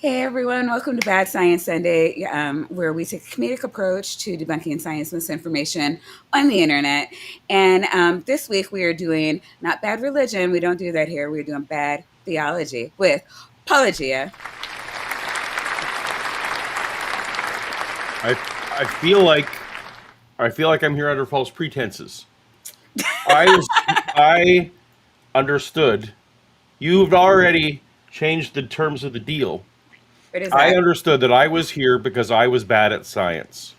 Hey everyone, welcome to Bad Science Sunday, where we take a comedic approach to debunking science misinformation on the internet. And this week we are doing not bad religion, we don't do that here, we're doing bad theology with Apologia. I I feel like I'm here under false pretenses. I understood. You've already changed the terms of the deal. What is I that? understood that I was here because I was bad at science,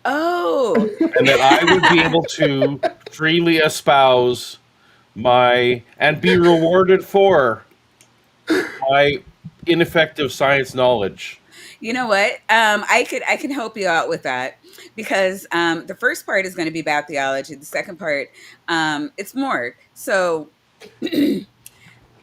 Oh, and that I would be able to freely espouse my and be rewarded for my ineffective science knowledge. you know what? I can help you out with that because the first part is going to be bad theology. The second part, it's more. So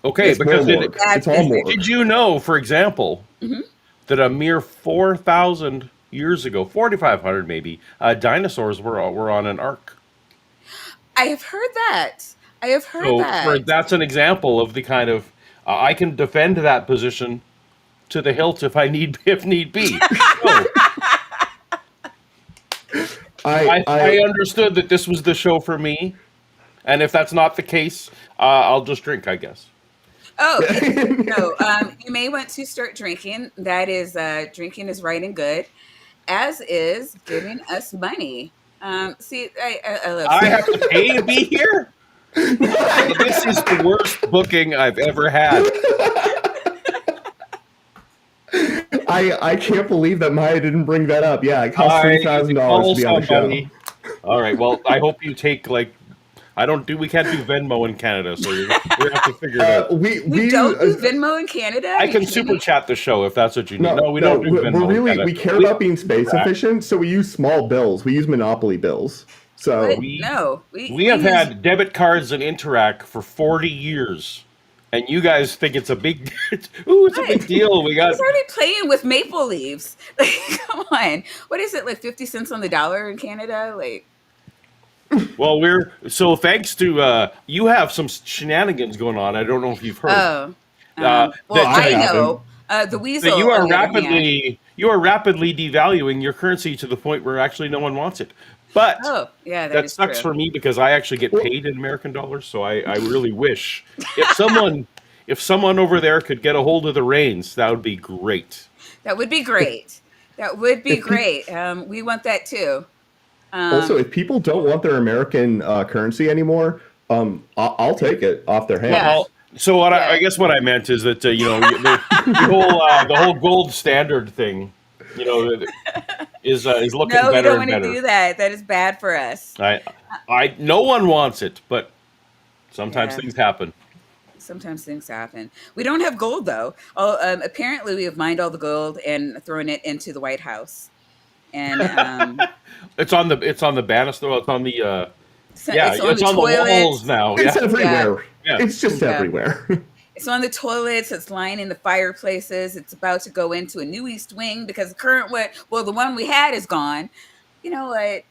Okay, It's more because morgue. bad It's all physics. did morgue. you know, for example, Mhm. that a mere 4,000 years ago, 4,500 maybe, dinosaurs were on an ark. I have heard that. I have heard So for that. that's an example of the kind of I can defend that position to the hilt if need be. So I I I understood that this was the show for me, and if that's not the case, I'll just drink, I guess. Oh, no. You may want to start drinking. That is, drinking is right and good, as is giving us money. See, I love I science. have to pay to be here. This is the worst booking I've ever had. I can't believe that Maya didn't bring that up. Yeah, it costs I $3,000 to call be on the show. somebody. All right. Well, I hope you take like I don't do. We can't do Venmo in Canada, so we have to figure it out. We don't do Venmo in Canada. Are I you can kidding super me? chat the show if that's what you need. no No, we no don't do we're Venmo in really Canada. we care We about being space interact. efficient, so we use small bills. We use Monopoly bills. What? So We No, we we we have use. had debit cards and Interac for 40 years, and you guys think it's a big ooh, it's a What? big deal. We He's got already playing with maple leaves. Like, come on. What is it, like 50 cents on the dollar in Canada? Like, well, we're so thanks to you have some shenanigans going on. I don't know if you've heard oh, well, that I I haven't. know. The that weasel, on the other hand. you are rapidly devaluing your currency to the point where actually no one wants it. But Oh, yeah, that that is sucks true. for me because I actually get Well, paid in American dollars, so I really wish if someone over there could get a hold of the reins, that would be great. That would be great. That would be if people great. We want that too. also Um, if people don't want their American currency anymore, I'll take it off their yeah, hands. Well, so what I yeah. guess what I meant is that the whole gold standard thing, you know, is looking No, you better don't and want to better. do that. That is bad for us. I I no one wants it, but sometimes Yeah, things happen. sometimes things happen. We don't have gold though. Oh, apparently we have mined all the gold and thrown it into the White House. And It's on the banister. Well, it's on the so yeah, it's on it's the on the walls toilets. now. It's Yeah, Yeah, everywhere. yeah. It's just yeah. everywhere. It's on the toilets. It's lying in the fireplaces. It's about to go into a new East Wing because the current one, well, the one we had is gone. You know what?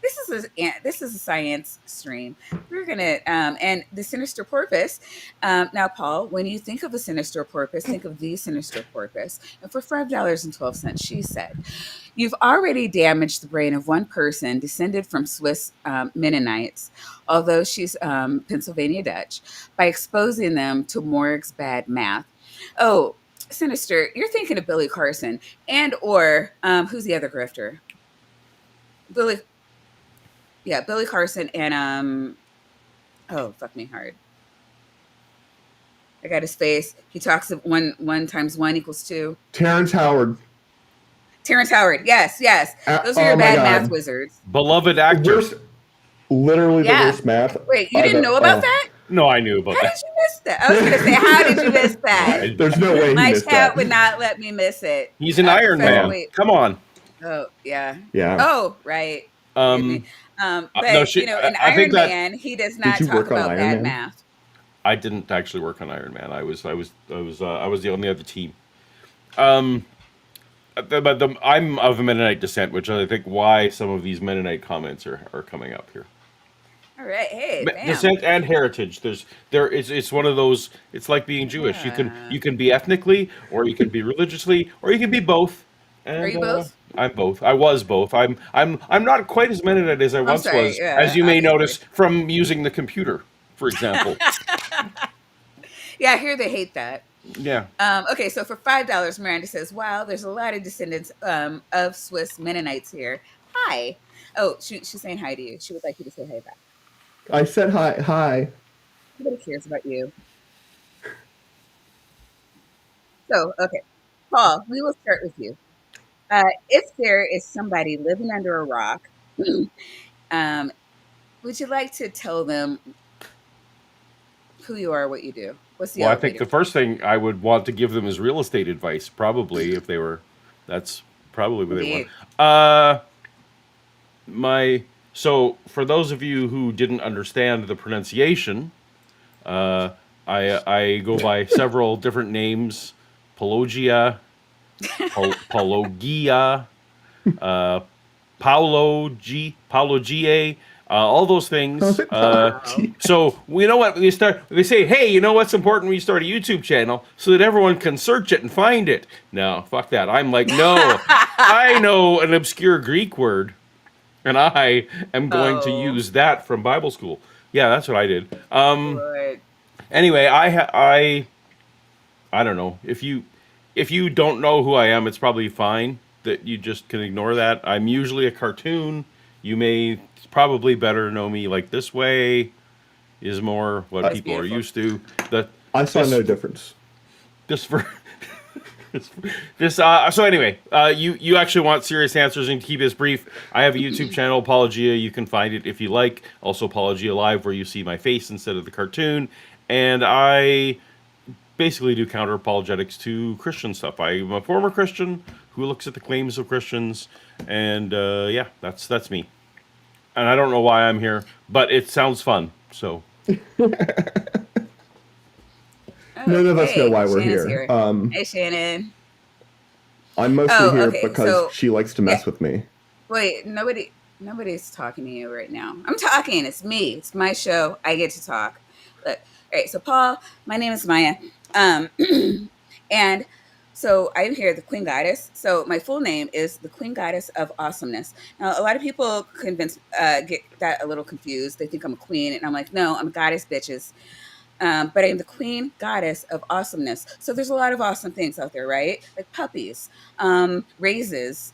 This is a science stream. We're gonna and the sinister porpoise. Now, Paul, when you think of a sinister porpoise, think of the sinister porpoise. And for $5.12, she said, "You've already damaged the brain of one person descended from Swiss Mennonites, although she's Pennsylvania Dutch, by exposing them to Morg's bad math." Oh, sinister! You're thinking of Billy Carson and or who's the other grifter? Billy, yeah, Billy Carson and oh fuck me hard. I got his face. He talks of one times one equals two. Terrence Howard. Terrence Howard. Yes, yes. Those are your Oh my bad math God. wizards. Beloved actor. Worst, literally the Yeah. worst math Wait, you I've didn't know about that? No, I knew about How that. did you miss that? I was gonna say, how did you miss that? I, There's no way he My missed that. chat would not let me miss it. he's an Iron Professor, Oh, Man. wait. Come on. Oh, yeah. yeah. Oh, right. Forgive me. Um, no, But in I think Iron that Man, he does Did not you talk work on about Iron bad Man? math. I didn't actually work on Iron Man. I was the only other team. Um, I'm of Mennonite descent, which I think why some of these Mennonite comments are coming up here. All right. Hey, bam. Descent and heritage. It's one of those. It's like being Jewish. Yeah. You can be ethnically, or you can be religiously, or you can be both. Are And you both? I'm both. I was both. I'm not quite as mennonite as I I'm once sorry. was, as Yeah, you may notice obviously. from using the computer, for example. Yeah, I hear they hate that. Yeah. Okay, so for $5, Miranda says, "Wow, there's a lot of descendants of Swiss Mennonites here. Hi." Oh, she's saying hi to you. She would like you to say hi back. I said hi. Hi. Nobody cares about you. So, okay, Paul, we will start with you. If there is somebody living under a rock, um, would you like to tell them who you are, what you do? What's the Well, I think elevator the pitch? first thing I would want to give them is real estate advice. Probably, if they were, that's probably what they want. Indeed. Uh, my so for those of you who didn't understand the pronunciation, uh, I go by several different names: Pelagia, Palogia, uh, Paulo Ga, all those How's things. it Paulo Wow. G? So you know what they say, hey, you know what's important when you start a YouTube channel so that everyone can search it and find it. No, fuck that. I'm like, no, I know an obscure Greek word, and I am going to Oh, use that from Bible school. Yeah, that's what I did. Lord. Anyway, I don't know if you don't know who I am, it's probably fine that you just can ignore that. I'm usually a cartoon. You may probably better know me like this way is more what I, It's people are beautiful. used to. That I saw this no difference. this for this, so anyway, you actually want serious answers and keep this brief. I have a YouTube channel, Apologia. You can find it if you like. Also, Apologia Live, where you see my face instead of the cartoon. And I basically do counter apologetics to Christian stuff. I'm a former Christian who looks at the claims of Christians, and yeah, that's me. And I don't know why I'm here, but it sounds fun. So None of us know Okay, why we're Shannon's here. here. Hey, Shannon. I'm mostly Oh, here okay. because So, she likes to yeah. mess with me. Wait, nobody's talking to you right now. I'm talking. It's me. It's my show. I get to talk. Look. All right. So, Paul, my name is Maya. Um, and so I'm here, the Queen Goddess. So my full name is the Queen Goddess of Awesomeness. Now, a lot of people get that a little confused. They think I'm a queen, and I'm like, no, I'm a goddess, bitches. But I'm the queen goddess of awesomeness. So there's a lot of awesome things out there, right? Like puppies, raises,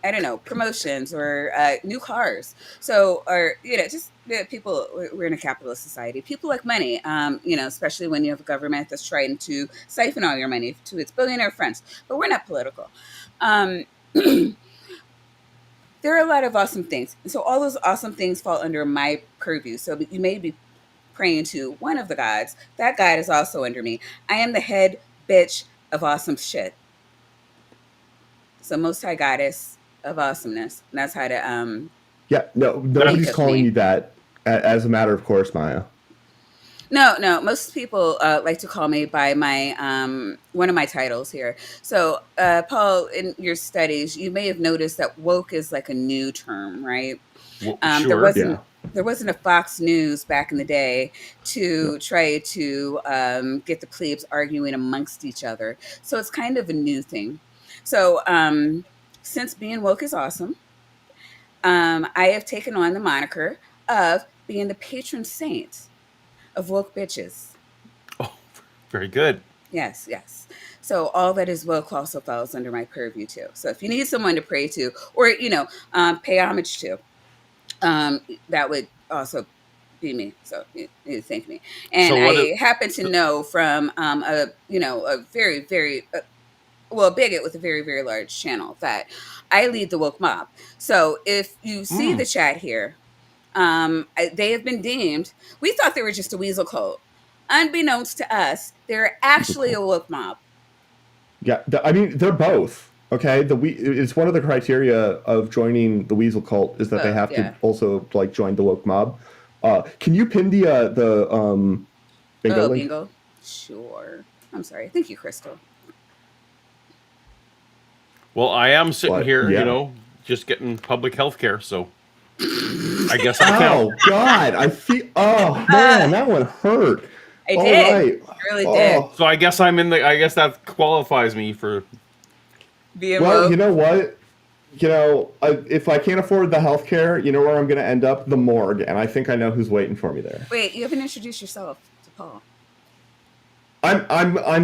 I don't know, promotions or new cars. So, or, just people, we're in a capitalist society. People like money, especially when you have a government that's trying to siphon all your money to its billionaire friends. But we're not political. Um, there are a lot of awesome things. And so all those awesome things fall under my purview. So you may be praying to one of the gods. That god is also under me. I am the head bitch of awesome shit. So most high goddess of awesomeness. And that's how to Yeah, no, that think nobody's of calling me. you that as a matter of course, Maya. No. Most people like to call me by my one of my titles here. So, Paul, in your studies, you may have noticed that woke is like a new term, right? There sure. Yeah. wasn't a Fox News back in the day No. to try to get the plebes arguing amongst each other. So it's kind of a new thing. So since being woke is awesome, I have taken on the moniker of being the patron saint of woke bitches. Oh, very good. Yes, yes. So all that is woke also falls under my purview too. So if you need someone to pray to, or pay homage to, that would also be me. So you thank me. And So what? I happen to know from a very very well bigot with a very very large channel that I lead the woke mob. So if you see Mm, the chat here, they have been deemed. We thought they were just a weasel cult. Unbeknownst to us, they're Weasel actually a cult. woke mob. Yeah, I mean they're both. Okay, it's one of the criteria of joining the Weasel cult is that they Both, have to yeah. also like join the woke mob. Can you pin the bingo Oh, link? bingo. Sure. I'm sorry. Thank you, Crystal. well, I am sitting But here, yeah, just getting public health care. So I guess I count. Oh God, I feel. Oh man, that one hurt. I All did. right. I really did. Oh So I guess I'm in the. I guess that qualifies me for. Being well, you woke. know what? If I can't afford the healthcare, you know where I'm going to end up? The morgue, and I think I know who's waiting for me there. Wait, you haven't introduced yourself to Paul. I'm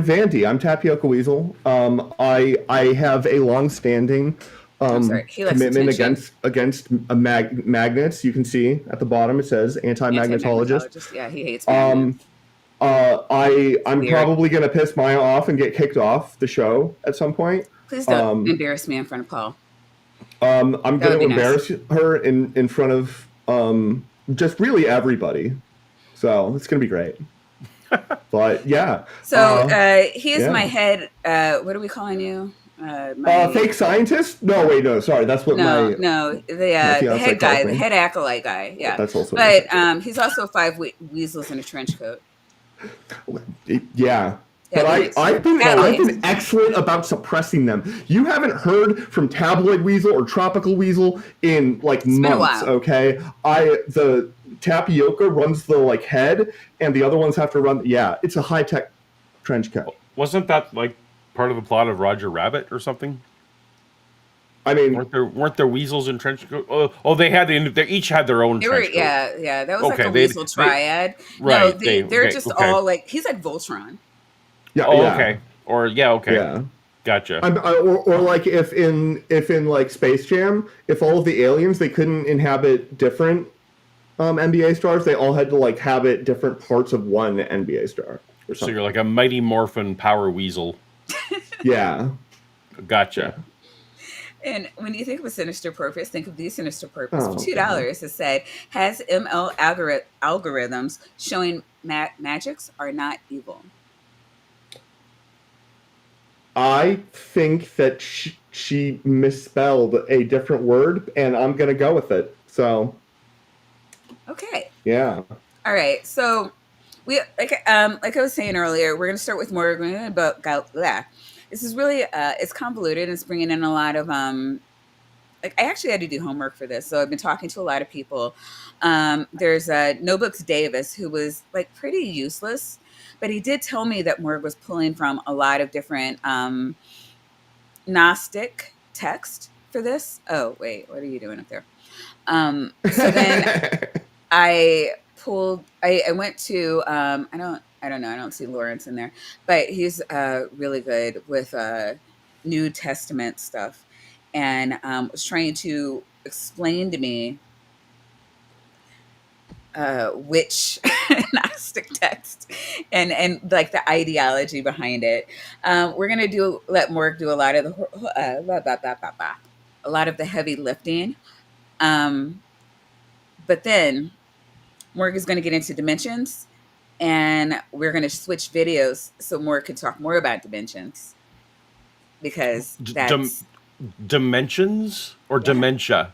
Vandy. I'm Tapioca Weasel. I have a long-standing I'm sorry. He likes commitment attention. against magnets. You can see at the bottom it says anti-magnetologist. Anti-magnetologist. Yeah, he hates magnets. Um, I'm Weird. probably gonna piss Maya off and get kicked off the show at some point. Please don't Um, embarrass me in front of Paul. I'm That going would to be nice. embarrass her in front of just really everybody. So it's going to be great. But yeah. So he is yeah. my head. What are we calling you? My Fake scientist? No, wait, no, sorry. That's what no, my no, the fiance head calls guy, me. the head acolyte guy. Yeah, That's also what it but he's also five weasels in a trench coat. Yeah. But At I've least. been excellent about suppressing them. You haven't heard from Tabloid Weasel or Tropical Weasel in like been a months, while. okay? The Tapioca runs the like head and the other ones have to run it's a high-tech trench coat. Wasn't that like part of the plot of Roger Rabbit or something? I mean, weren't there weasels in trench coat? Oh, they each had their own They were, trench coat. yeah. That was like Okay, a weasel triad. No, right, they're okay, just okay. all like he's like Voltron. yeah, Oh, yeah. okay. Or okay. Yeah. Gotcha. Or like if in like Space Jam, if all of the aliens they couldn't inhabit different NBA stars, they all had to like habit different parts of one NBA star. Or So something. you're like a Mighty Morphin Power Weasel. Yeah. Gotcha. And when you think of a sinister purpose, think of the sinister purpose. Oh, For $2, it said has ML algorithms showing magics are not evil. I think that she misspelled a different word, and I'm gonna go with it. So Okay. yeah. All right. So we like I was saying earlier, we're going to start with more about this is really it's convoluted and it's bringing in a lot of like I actually had to do homework for this, so I've been talking to a lot of people. There's No Books Davis who was like pretty useless, but he did tell me that Morg was pulling from a lot of different Gnostic text for this. Oh wait, what are you doing up there? So then I went to I don't know, I don't see Lawrence in there, but he's really good with New Testament stuff, and was trying to explain to me which Gnostic text and like the ideology behind it. We're gonna let Morg do a lot of a lot of the heavy lifting, but then Morg is going to get into dimensions, and we're going to switch videos so Morg can talk more about dimensions because that's Dimensions or dementia?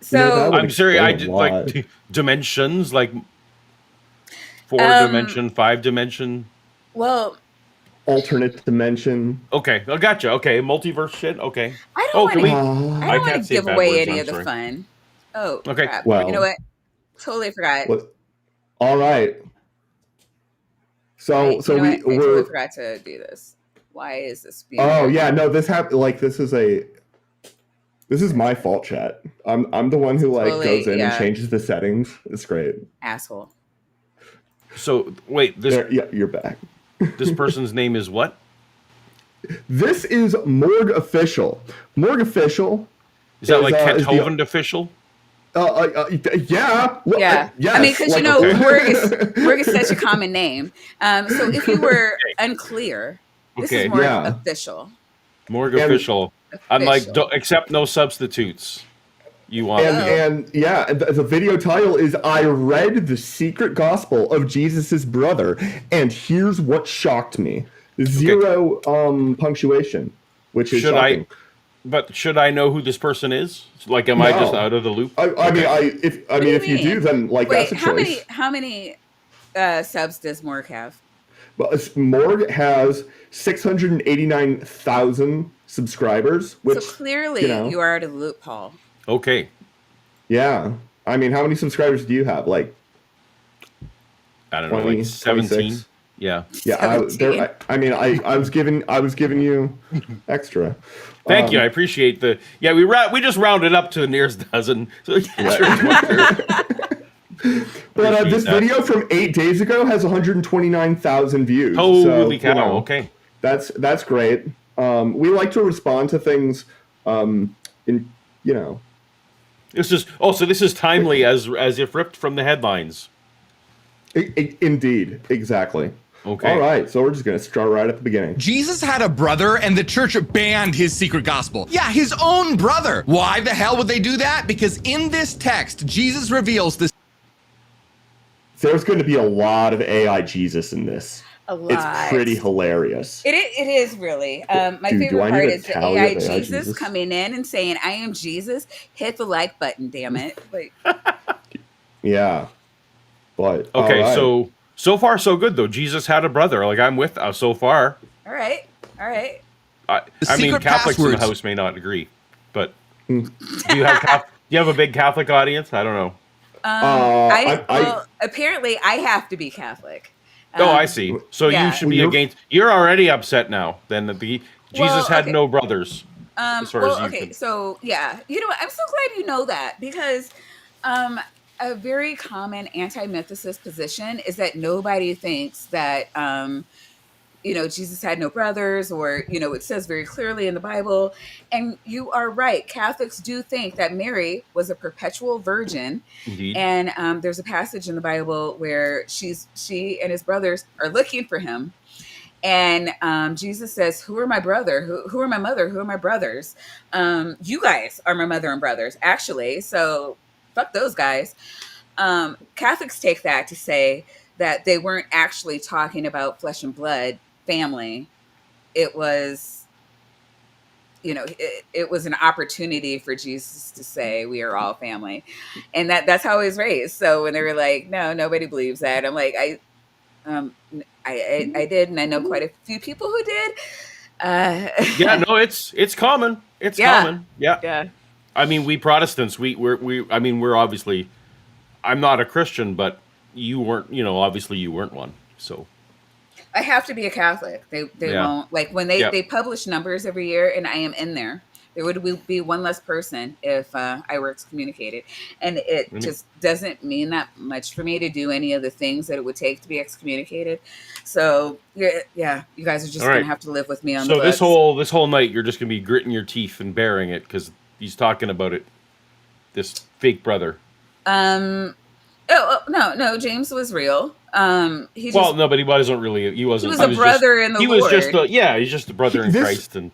so. would I'm sorry, I did explain a lot. like dimensions, like 4 dimension, 5 dimension. Well, Alternate dimension. Okay, I gotcha. Okay, multiverse shit. Okay. I Oh, don't can we? want to. I I don't want can't to say give bad away words, any I'm of the sorry. fun. Oh, Okay. crap! Well, You know what? Totally forgot. All right. So Right. so You know we what? I totally we're. forgot to do this. Why is this being? Oh done? yeah, no, this happened. Like this is my fault, chat. I'm the one who like Totally, goes in and yeah. changes the settings. It's great. Asshole. So wait, Yeah, you're back. this person's name is what? This is Morg Official. Morg Official. Is that like Kent is the- Hovind official? Yeah. Well, Yeah. yes. I mean, because like, Morg is such a common name. So if you were unclear, this Okay. is Morg Yeah. official. Morg And- official. Unlike Official. accept no substitutes. You want And yeah, the video title is "I read the secret gospel of Jesus's brother, and here's what shocked me: 0 punctuation, which is shocking. But should I know who this person is? Like, am I just No. out of the loop? I mean, if you do, then like Wait, that's a choice. how many subs does Morg have? Morg has 689,000 subscribers, which So clearly, you know, you are out of the loop, Paul. Okay. yeah. I mean, how many subscribers do you have? Like I don't know, 20, like 17. 26? Yeah. Yeah, 17. I was giving you extra. Thank you. I appreciate the. Yeah, we just rounded up to the nearest dozen. So But this that. video from 8 days ago has 129,000 views. Holy So, cow! Okay. That's great. We like to respond to things, in This is so this is timely as if ripped from the headlines. Indeed, exactly. Okay. All right, so we're just gonna start right at the beginning. Jesus had a brother and the church banned his secret gospel. Yeah, his own brother. Why the hell would they do that? Because in this text, Jesus reveals this. There's going to be a lot of AI Jesus in this. A lot. It's pretty hilarious. It is really. My Dude, do I favorite need part a is the tally AI of AI Jesus Jesus? coming in and saying, "I am Jesus." Hit the like button, damn it! Like, Yeah. But Okay. all right. So far so good though. Jesus had a brother. Like I'm with so far. all right. I mean, secret Catholics in the passwords. house may not agree, but do you have a big Catholic audience? I don't know. Apparently, I have to be Catholic. Oh, I see. So yeah. you should be Well, against. You're already upset now. Then Jesus had okay. no brothers. As far as you Okay, could- so yeah, you know what? I'm so glad you know that because a very common anti-mythicist position is that nobody thinks that Jesus had no brothers, or it says very clearly in the Bible. And you are right. Catholics do think that Mary was a perpetual virgin. Indeed. And there's a passage in the Bible where she and his brothers are looking for him. And Jesus says, "Who are my brother? Who are my mother? Who are my brothers? You guys are my mother and brothers, actually. So fuck those guys." Catholics take that to say that they weren't actually talking about flesh and blood family. It was, it was an opportunity for Jesus to say we are all family, and that's how I was raised. So when they were like, "No, nobody believes that," I'm like, I did, and I know quite a few people who did. Yeah, no, it's common. It's common. Yeah. Yeah. I mean, we Protestants, we're obviously. I'm not a Christian, but you weren't. Obviously you weren't one. So. I have to be a Catholic. They won't, like, when they publish numbers every year, and I am in there. There would be one less person if I were excommunicated, and it just doesn't mean that much for me to do any of the things that it would take to be excommunicated. So yeah, you guys are just gonna have to live with me on. So this whole night, you're just gonna be gritting your teeth and bearing it because he's talking about it. This fake brother. Oh no, James was real. But he wasn't really. He wasn't. He was a brother in the Lord. He was he's just a brother in Christ, and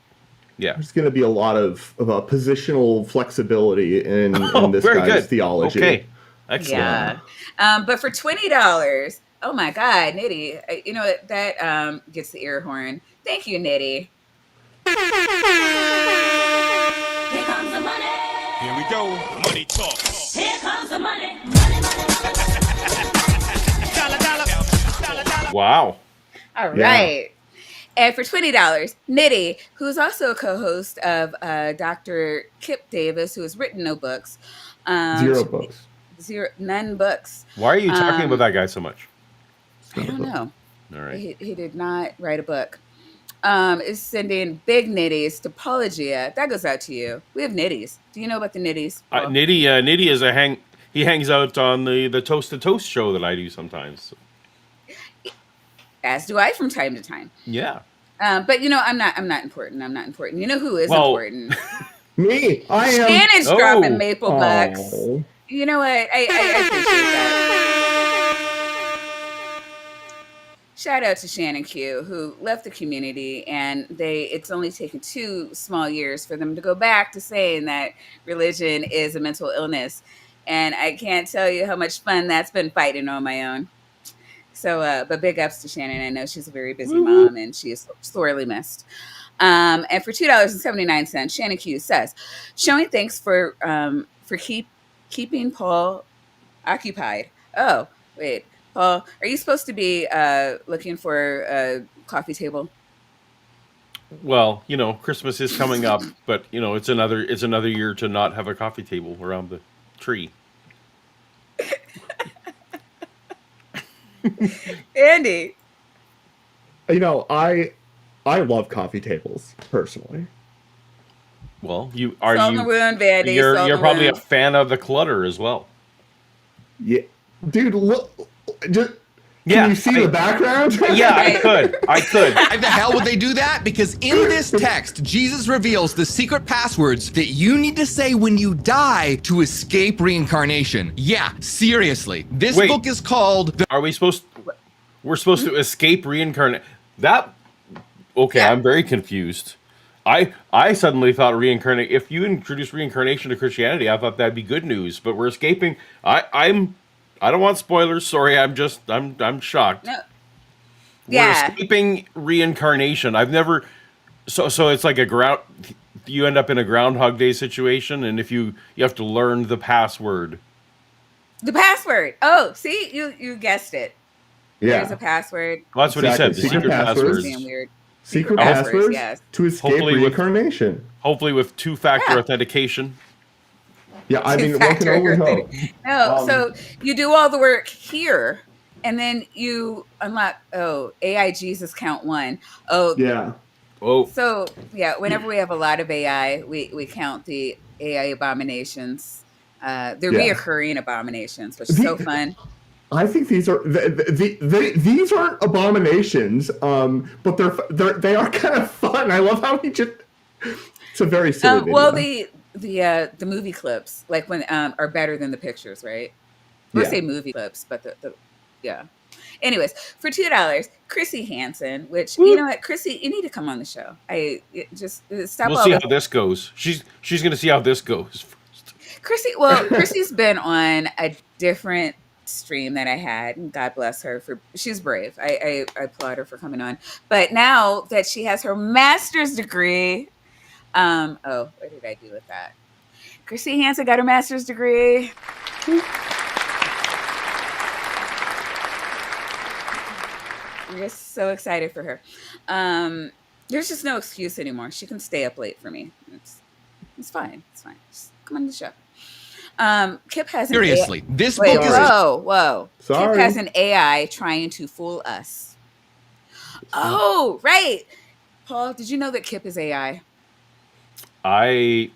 yeah. There's going to be a lot of positional flexibility in this guy's theology. Okay, excellent. Yeah, but for $20, oh my God, Nitty, you know what, that gets the ear horn. Thank you, Nitty. Here comes the money. Here we go. Money talk. Here comes the money. Money, money, money. Dollar, dollar. Dollar, dollar. Wow. All right. And for $20, Nitty, who's also a co-host of Dr. Kip Davis, who has written no books. Zero books. None books. Why are you talking about that guy so much? I don't know. All right. He did not write a book. Is sending big nitties to Apologia. That goes out to you. We have nitties. Do you know about the nitties? Nitty is he hangs out on the Toast to Toast show that I do sometimes. So. As do I from time to time. Yeah. But I'm not important. I'm not important. You know who is important? Me. I am. Shannon's dropping maple bucks. Oh. You know what? I appreciate that. Shout out to Shannon Q, who left the community, and it's only taken 2 small years for them to go back to saying that religion is a mental illness. And I can't tell you how much fun that's been fighting on my own. So, but big ups to Shannon. I know she's a very busy mom, and she is sorely missed. And for $2.79, Shannon Q says, showing thanks for keeping Paul occupied. Oh, wait. Paul, are you supposed to be looking for a coffee table? Well, Christmas is coming up, but it's another year to not have a coffee table around the tree. Andy. I love coffee tables personally. Well, Salt in the wound, Vandy. Salt you're in the probably a wound. fan of the clutter as well. Yeah, dude, look, just, can Yeah, you see the background? Yeah, I Right. could. Why the hell would they do that? Because in this text, Jesus reveals the secret passwords that you need to say when you die to escape reincarnation. Yeah, seriously. This Wait. book is called The Are we supposed? We're supposed to escape reincarnate. That okay? Yeah. I'm very confused. I suddenly thought reincarnate. If you introduce reincarnation to Christianity, I thought that'd be good news. But we're escaping. I don't want spoilers. Sorry, I'm shocked. No. We're Yeah. escaping reincarnation. I've never. So it's like a ground. You end up in a Groundhog Day situation, and if you have to learn the password. The password. Oh, see, you guessed it. There's a password. Well, that's what he said. Exactly. The secret passwords. Being weird. Secret passwords, passwords yes. to escape Hopefully with- reincarnation. Hopefully with two-factor Yeah. authentication. Yeah, I mean, one can only hope. No, so you do all the work here, and then you unlock. Oh, AI Jesus count 1. Oh, Yeah. Oh, so yeah. Whenever we have a lot of AI, we count the AI abominations. They're Yeah. reoccurring abominations, which is so fun. I think these are these aren't abominations, but they are kind of fun. I love how he just. It's a very silly video. Well, the movie clips, like when are better than the pictures, right? We'll Yeah. say movie clips, but the yeah. Anyways, for $2, Chrissy Hansen, which you know what, Chrissy, you need to come on the show. Just stop. we'll all see the how this goes. She's gonna see how this goes first. Chrissy's been on a different stream that I had, and God bless her she's brave. I applaud her for coming on. But now that she has her master's degree, what did I do with that? Chrissy Hansen got her master's degree. We're just so excited for her. There's just no excuse anymore. She can stay up late for me. It's fine. It's fine. Just come on the show. Kip has an seriously. This Wait, book is whoa. Sorry. Kip has an AI trying to fool us. Oh, right. Paul, did you know that Kip is AI? I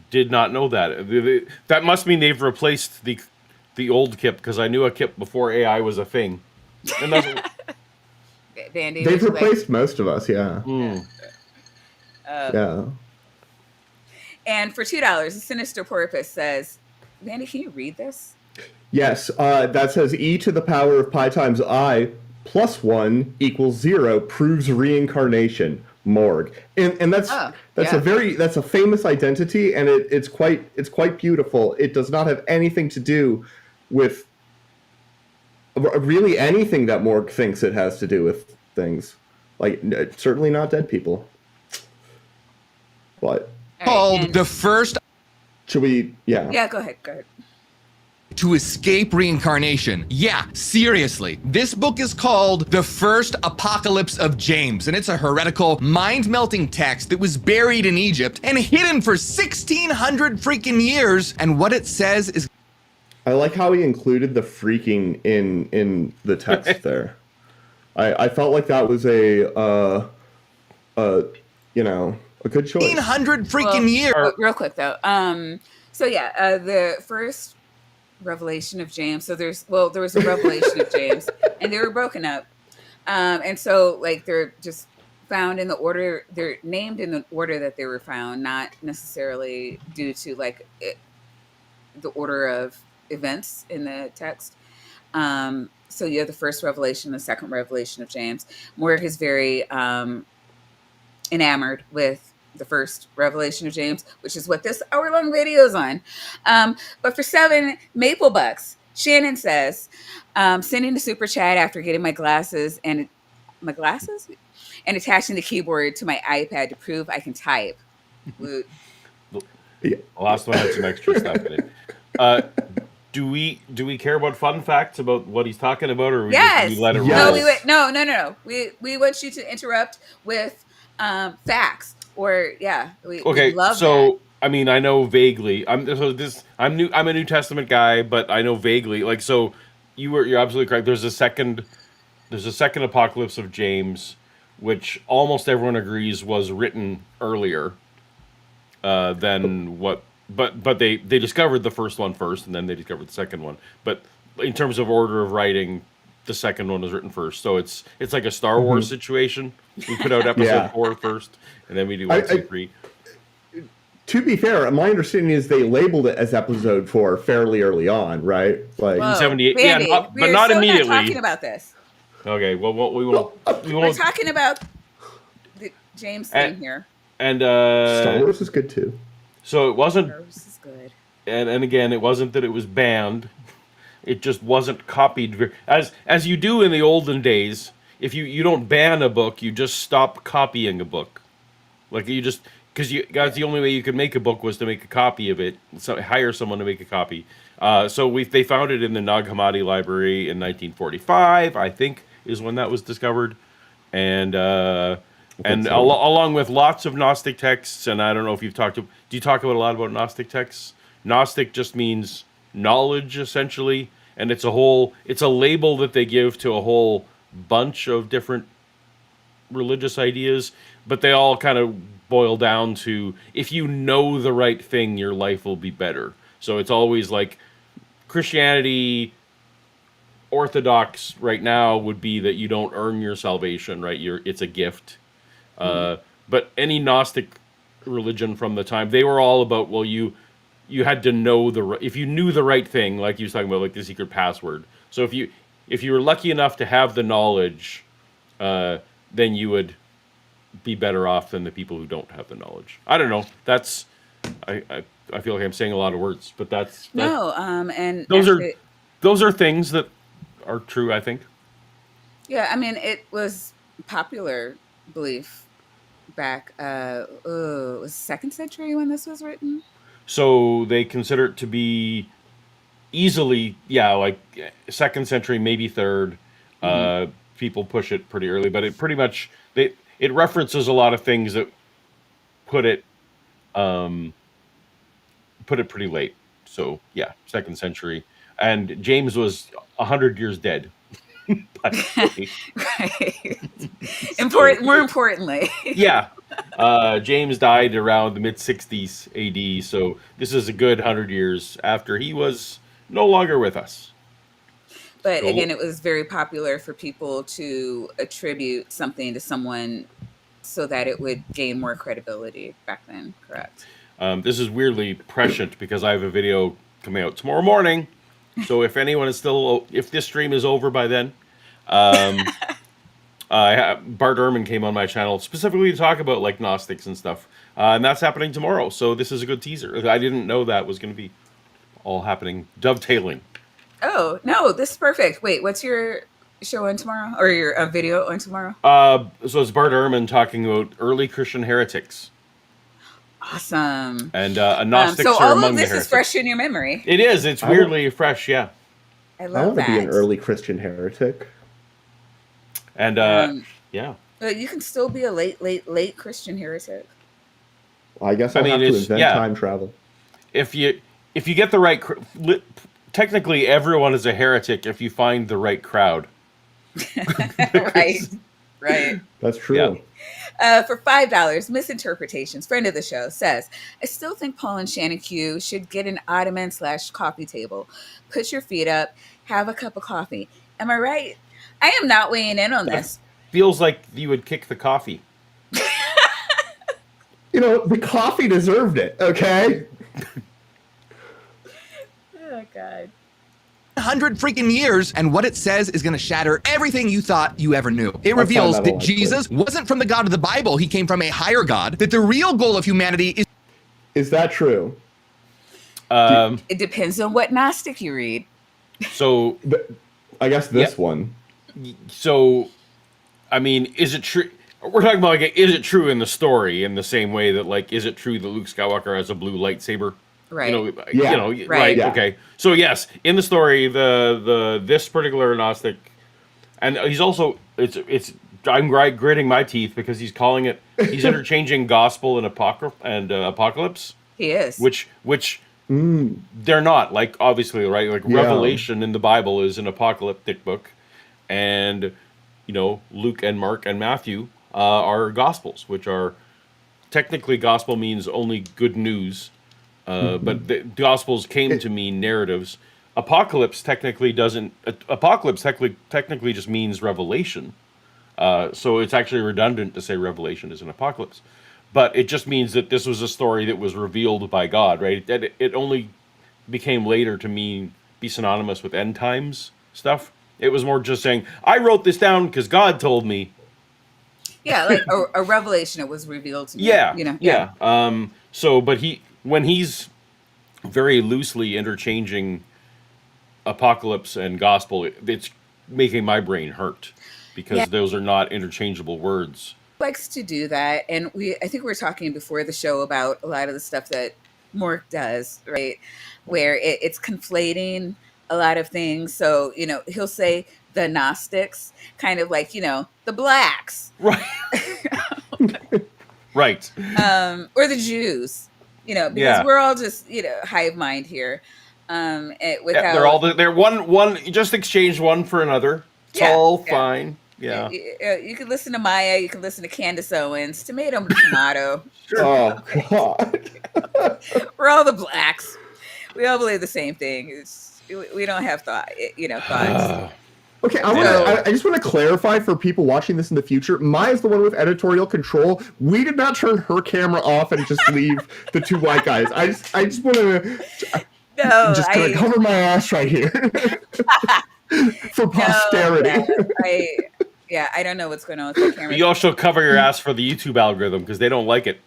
did not know that. That must mean they've replaced the old Kip, because I knew a Kip before AI was a thing. And that's, Vandy, They've would you like- replaced most of us. Yeah. Uh, Yeah. And for $2, the Sinister Porpoise says, Vandy, can you read this? Yes. That says e to the power of pi times I plus 1 equals 0 proves reincarnation. Morgue. And that's Oh, that's a famous identity, and it's quite beautiful. It does not have anything to do with really anything that Morgue thinks it has to do with things. Like certainly not dead people. But All right, called and- The First should we? Yeah. Yeah, go ahead. to escape reincarnation. Yeah, seriously. This book is called The First Apolcalypse of James, and it's a heretical, mind-melting text that was buried in Egypt and hidden for 1,600 freaking years. And what it says is I like how he included the freaking in the text there. I felt like that was a good choice. 1,600 freaking years. Real quick though. The first revelation of James. So there was a revelation of James, and they were broken up. And so like they're just found in the order, they're named in the order that they were found, not necessarily due to the order of events in the text. So you have the first revelation, the second revelation of James. Morgue is very enamored with the first revelation of James, which is what this hour-long video is on. But for $7 Maple Bucks, Shannon says, sending a super chat after getting my glasses and attaching the keyboard to my iPad to prove I can type. the last one had some extra stuff in it. do we care about fun facts about what he's talking about, or Yes. we let it Yes. No, roll? no. We want you to interrupt with facts, or we Okay, love that. so I mean, I know vaguely. I'm new. I'm a New Testament guy, but I know vaguely. Like, so you're absolutely correct. There's a second Apocalypse of James, which almost everyone agrees was written earlier than what. But they discovered the first one first, and then they discovered the second one. But in terms of order of writing, the second one was written first. So it's like a Star Wars situation. We put out episode Yeah. 4 first, and then we do 1, 2, 3. To be fair, my understanding is they labeled it as episode 4 fairly early on, right? Like, Whoa, 78. Bandy, Yeah, we but are not so immediately. not talking about this. Okay, well, we won't. We We're won't. talking about the James thing And- here. And Star Wars is good too. so it wasn't. This is good. And again, it wasn't that it was banned. It just wasn't copied as you do in the olden days. If you don't ban a book, you just stop copying a book. Like you just because the only way you could make a book was to make a copy of it. So hire someone to make a copy. So they found it in the Nag Hammadi Library in 1945. I think is when that was discovered, and along with lots of Gnostic texts. And I don't know if you've talked to. Do you talk about a lot about Gnostic texts? Gnostic just means knowledge, essentially, and it's a label that they give to a whole bunch of different religious ideas, but they all kind of boil down to if you know the right thing, your life will be better. So it's always like Christianity, Orthodox right now would be that you don't earn your salvation, right? It's a gift. But any Gnostic religion from the time, they were all about, well, you had to know if you knew the right thing, like you was talking about, like the secret password. So if you were lucky enough to have the knowledge, then you would be better off than the people who don't have the knowledge. I don't know. That's I feel like I'm saying a lot of words, but No, and those actually, those are things that are true, I think. yeah. I mean, it was popular belief back. It was second century when this was written. So they consider it to be easily, like second century, maybe third. People push it pretty early, but it pretty much it references a lot of things that put it pretty late. So yeah, second century, and James was 100 years dead. By the way. Right. More importantly. Yeah. James died around the mid 60s AD, so this is a good 100 years after he was no longer with us. But Cool. again, it was very popular for people to attribute something to someone so that it would gain more credibility back then, correct? This is weirdly prescient because I have a video coming out tomorrow morning. So if anyone is if this stream is over by then, Bart Ehrman came on my channel specifically to talk about like Gnostics and stuff, and that's happening tomorrow. So this is a good teaser. I didn't know that was going to be all happening, dovetailing. Oh, no, this is perfect. Wait, what's your show on tomorrow? Or your video on tomorrow? So it's Bart Ehrman talking about early Christian heretics. Awesome. And Gnostics so are all among of the this heretics. is fresh in your memory. It is. It's weirdly fresh, yeah. I I love want to that. be an early Christian heretic. And yeah. But you can still be a late Christian heretic. Well, I guess I'll have to invent time travel. If you get the right, technically everyone is a heretic if you find the right crowd. Right. That's true. Yeah. For $5, Misinterpretations, friend of the show, says, I still think Paul and Shannon Q should get an ottoman/coffee table. Put your feet up, have a cup of coffee. Am I right? I am not weighing in on this. Feels like you would kick the coffee. You know, the coffee deserved it, okay? Oh, God. 100 freaking years, and what it says is going to shatter everything you thought you ever knew. It reveals that Jesus wasn't from the God of the Bible. He came from a higher God, that the real goal of humanity is... Is that true? It depends on what Gnostic you read. So... I guess this one. So, I mean, is it true? We're talking about, like, is it true in the story in the same way that, like, is it true that Luke Skywalker has a blue lightsaber? Right. You know, Yeah. you know, Right. right? Yeah. Okay. So yes, in the story, this particular Gnostic, and he's also it's I'm gritting my teeth because he's interchanging gospel and apocalypse, He is. which Mm, they're not, like, obviously, right? Like yeah. Revelation in the Bible is an apocalyptic book, and Luke and Mark and Matthew are gospels, which are technically gospel means only good news, but the gospels came to mean narratives. Apocalypse technically doesn't. Apocalypse technically just means revelation. So it's actually redundant to say revelation is an apocalypse, but it just means that this was a story that was revealed by God, right? That it only became later to be synonymous with end times stuff. It was more just saying, I wrote this down because God told me. Yeah, like a revelation. It was revealed to me. Yeah, Yeah. yeah. But when he's very loosely interchanging apocalypse and gospel, it's making my brain hurt Yeah. because those are not interchangeable words. Likes to do that, and I think we were talking before the show about a lot of the stuff that Mork does, right? Where it's conflating a lot of things. So he'll say the Gnostics, kind of like the blacks, Right. Right. or the Jews, because Yeah. we're all just hive mind here, Yeah, without. they're one. You just exchange one for another. It's Yeah, all yeah. fine. Yeah. You can listen to Maya, you can listen to Candace Owens, tomato tomato. Oh God. We're all the blacks. We all believe the same thing. We don't have thoughts. Okay, So- I just want to clarify for people watching this in the future. Maya's the one with editorial control. We did not turn her camera off and just leave the two white guys. I just want to No, just kind of cover my ass right here for posterity. I don't know what's going on with the camera. You also cover your ass for the YouTube algorithm because they don't like it.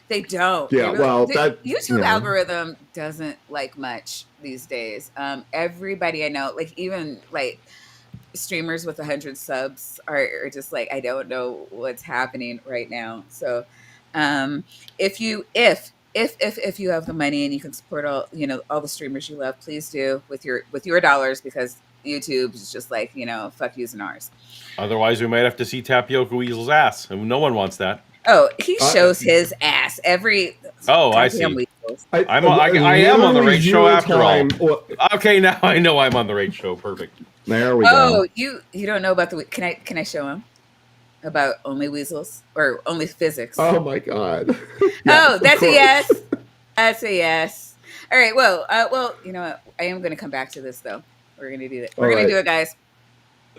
They don't. Yeah, The YouTube algorithm doesn't like much these days. Everybody I know, like even like streamers with 100 subs are just like, I don't know what's happening right now. So if you have the money and you can support all the streamers you love, please do with your dollars, because YouTube is just like, fuck using ours. Otherwise, we might have to see Tapioca Weasel's ass, and no one wants that. Oh, he shows his ass every. Oh, I goddamn see. weasels. I am on the right show after all. Well, Okay, now I know I'm on the right show. Perfect. there we Oh, go. you don't know about the? Can I show him about only weasels or only physics? Oh my God. Oh, Yes, that's of a course. yes. That's a yes. All right. Well, you know what? I am going to come back to this though. We're going to do it. We're All going to right. do it, guys.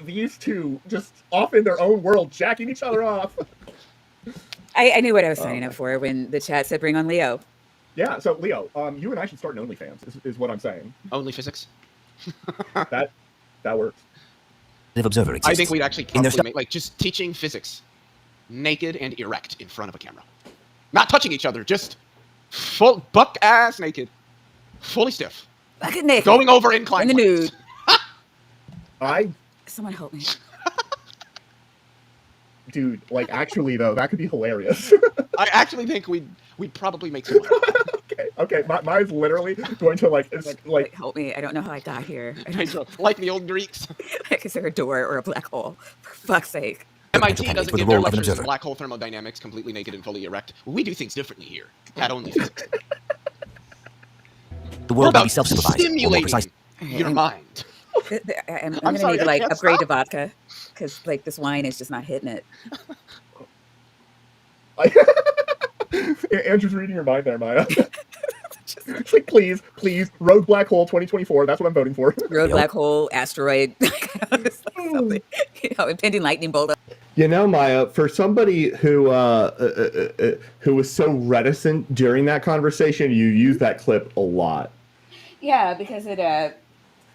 These two just off in their own world, jacking each other off. I knew what I was signing up for when the chat said bring on Leo. Yeah, so Leo, you and I should start an OnlyFans, is what I'm saying. Only physics. That works. Observer exists. I think we'd actually In their probably make just teaching physics, naked and erect in front of a camera, not touching each other, just full buck ass naked, fully stiff, Fucking naked. going over incline in the planes. nude. Someone help me. Dude, like, actually, though, that could be hilarious. I actually think we'd probably make some money. Okay, mine's literally going to, like, it's, like, Help me. I don't know how I got here. I don't know. like the old Greeks. Like, is there a door or a black hole? For fuck's sake. MIT candidate doesn't for the give their role of an lectures in observer. black hole thermodynamics completely naked and fully erect. We do things differently here. At only physics. The We're world may about be self-supervised, or more stimulating precisely, your mind. I'm I'm gonna sorry, need I like can't upgrade to stop. vodka, because like this wine is just not hitting it. Andrew's reading your mind there, Maya. It's like, please, Rogue Black Hole 2024, that's what I'm voting for. Road, black hole, asteroid, it's like something, impending lightning bolt. You know, Maya, for somebody who was so reticent during that conversation, you use that clip a lot. Yeah, because it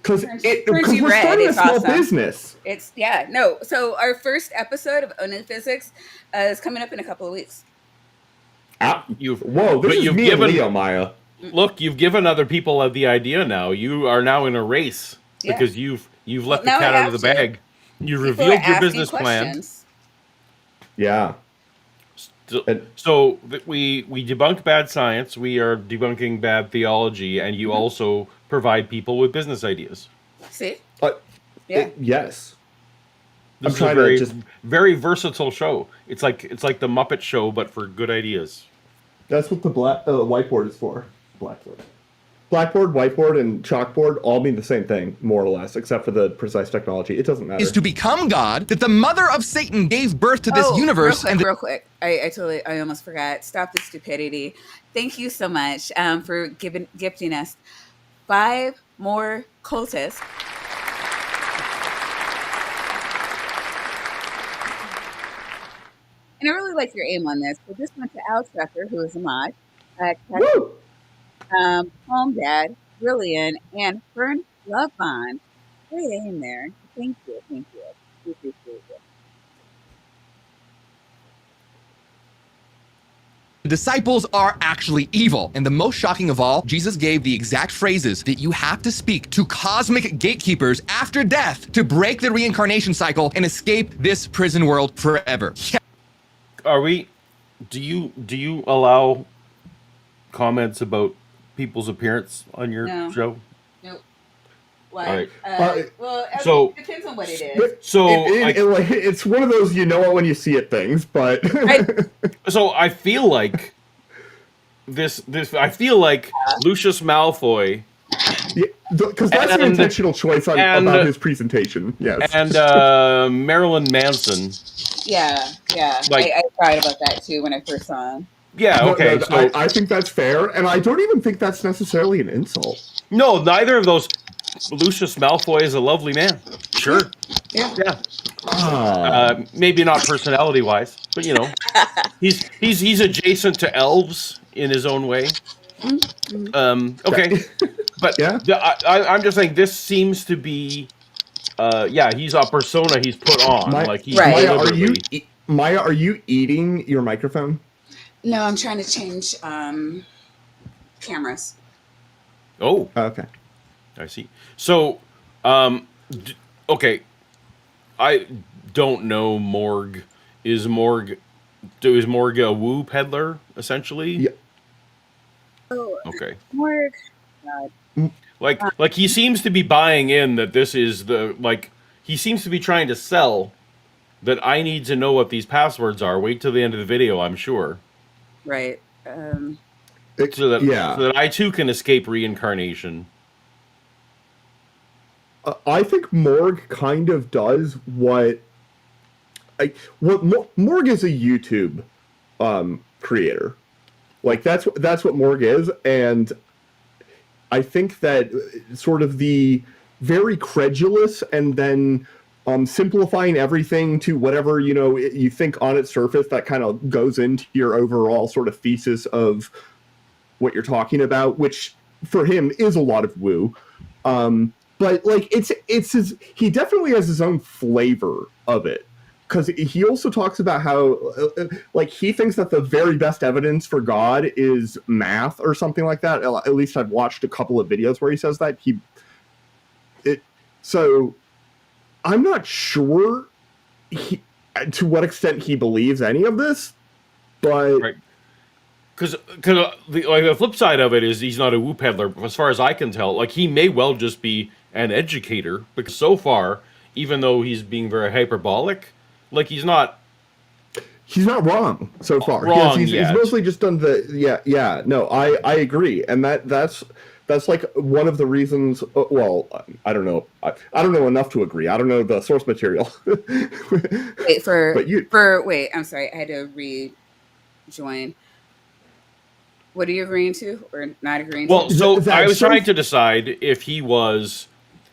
Because Turns we're you red, starting a it's small awesome. business. it's no. So our first episode of Only Physics is coming up in a couple of weeks. Ah, You've whoa, this but is you've me given and Leo, Maya. look. You've given other people the idea. Now you are now in a race Yeah. because you've let now the cat I out of the have to. bag. You People are revealed your asking business plan. questions. Yeah. We debunk bad science. We are debunking bad theology, and you also provide people with business ideas. See? Uh, Yeah. Yes. This I'm is trying a very, to just. very versatile show. It's like the Muppet Show, but for good ideas. That's what the whiteboard is for. Blackboard, whiteboard, and chalkboard all mean the same thing, more or less, except for the precise technology. It doesn't matter. Is to become God, that the mother of Satan gave birth to this universe. Real quick. I almost forgot. Stop the stupidity. Thank you so much for gifting us 5 more cultists. And I really like your aim on this. So this went to Al Trucker, who is a mod, Woo! Home Dad, Brilliant, and Fern Lovebond. Great aim there. Thank you. We appreciate it. The disciples are actually evil. And the most shocking of all, Jesus gave the exact phrases that you have to speak to cosmic gatekeepers after death to break the reincarnation cycle and escape this prison world forever. Yeah. Do you allow comments about people's appearance on your show? Nope. Why? All right. Well, So- it depends on what it is. So it's one of those you know it when you see it things, but I feel like I feel like Lucius Malfoy because that's an intentional choice about his presentation. Yes, and Marilyn Manson. Yeah. Like- I cried about that too when I first saw him. Yeah, okay. So I think that's fair, and I don't even think that's necessarily an insult. no, neither of those. Lucius Malfoy is a lovely man. Sure. Yeah. Maybe not personality-wise, but you know, he's adjacent to elves in his own way. Okay, but Yeah. I'm just saying this seems to be, he's a persona he's put on. He's Right. Maya, are you eating your microphone? No, I'm trying to change cameras. Oh, Okay. I see. So, okay, I don't know Morg. Is Morg a woo peddler essentially? Yeah. Oh, Okay. Morg. God. Like he seems to be buying in that this is he seems to be trying to sell that I need to know what these passwords are. Wait till the end of the video, I'm sure. Right. So that I too can escape reincarnation. I think Morg kind of does what Morg is a YouTube creator. Like that's what Morg is, and I think that sort of the very credulous and then simplifying everything to whatever you think on its surface that kind of goes into your overall sort of thesis of what you're talking about, which for him is a lot of woo. But like he definitely has his own flavor of it, because he also talks about how like he thinks that the very best evidence for God is math or something like that. At least I've watched a couple of videos where he says that. So I'm not sure to what extent he believes any of this, but Right. Because the flip side of it is he's not a woo peddler, as far as I can tell. Like he may well just be an educator, because so far, even though he's being very hyperbolic, like he's not wrong so far. Wrong he's yet. mostly just done the no, I agree, and that's like one of the reasons. Well, I don't know. I don't know enough to agree. I don't know the source material. Wait, I'm sorry. I had to rejoin. What are you agreeing to or not agreeing Well, to? so I was trying to decide if he was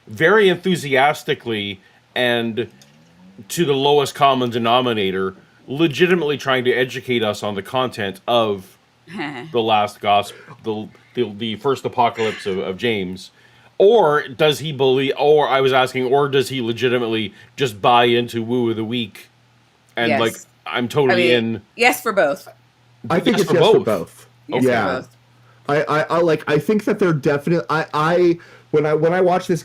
very enthusiastically and to the lowest common denominator, legitimately trying to educate us on the content of the last gospel, the first apocalypse of James, or does he believe? Or I was asking, or does he legitimately just buy into woo of the week? And Yes. like, I'm totally in. Yes for both. I think Yes it's for yes for both. both. Yes for Yeah. both. I think that they're definitely when I watch this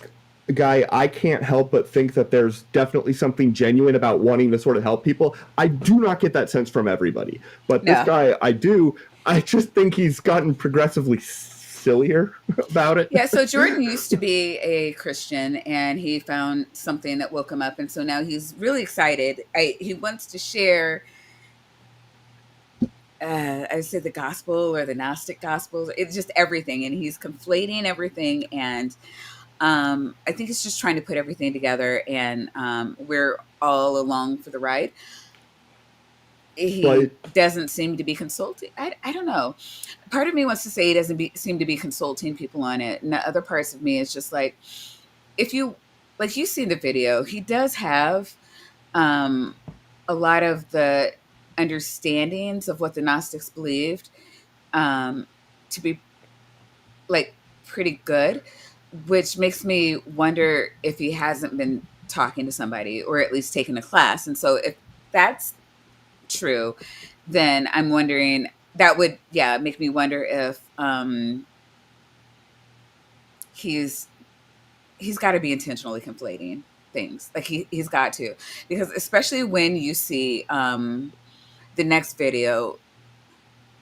guy, I can't help but think that there's definitely something genuine about wanting to sort of help people. I do not get that sense from everybody, but this No. guy, I do. I just think he's gotten progressively sillier about it. Yeah, so Jordan used to be a Christian and he found something that woke him up. And so now he's really excited. He wants to share, I would say the gospel or the Gnostic gospels. It's just everything. And he's conflating everything. And I think he's just trying to put everything together. And we're all along for the ride. He But doesn't seem to be consulting. I don't know. Part of me wants to say he doesn't seem to be consulting people on it. And the other parts of me is just like, if you, like you see the video, he does have a lot of the understandings of what the Gnostics believed to be like pretty good, which makes me wonder if he hasn't been talking to somebody or at least taking a class. And so if that's true, then I'm wondering, that would make me wonder if he's got to be intentionally conflating things. Like he's got to, because especially when you see the next video,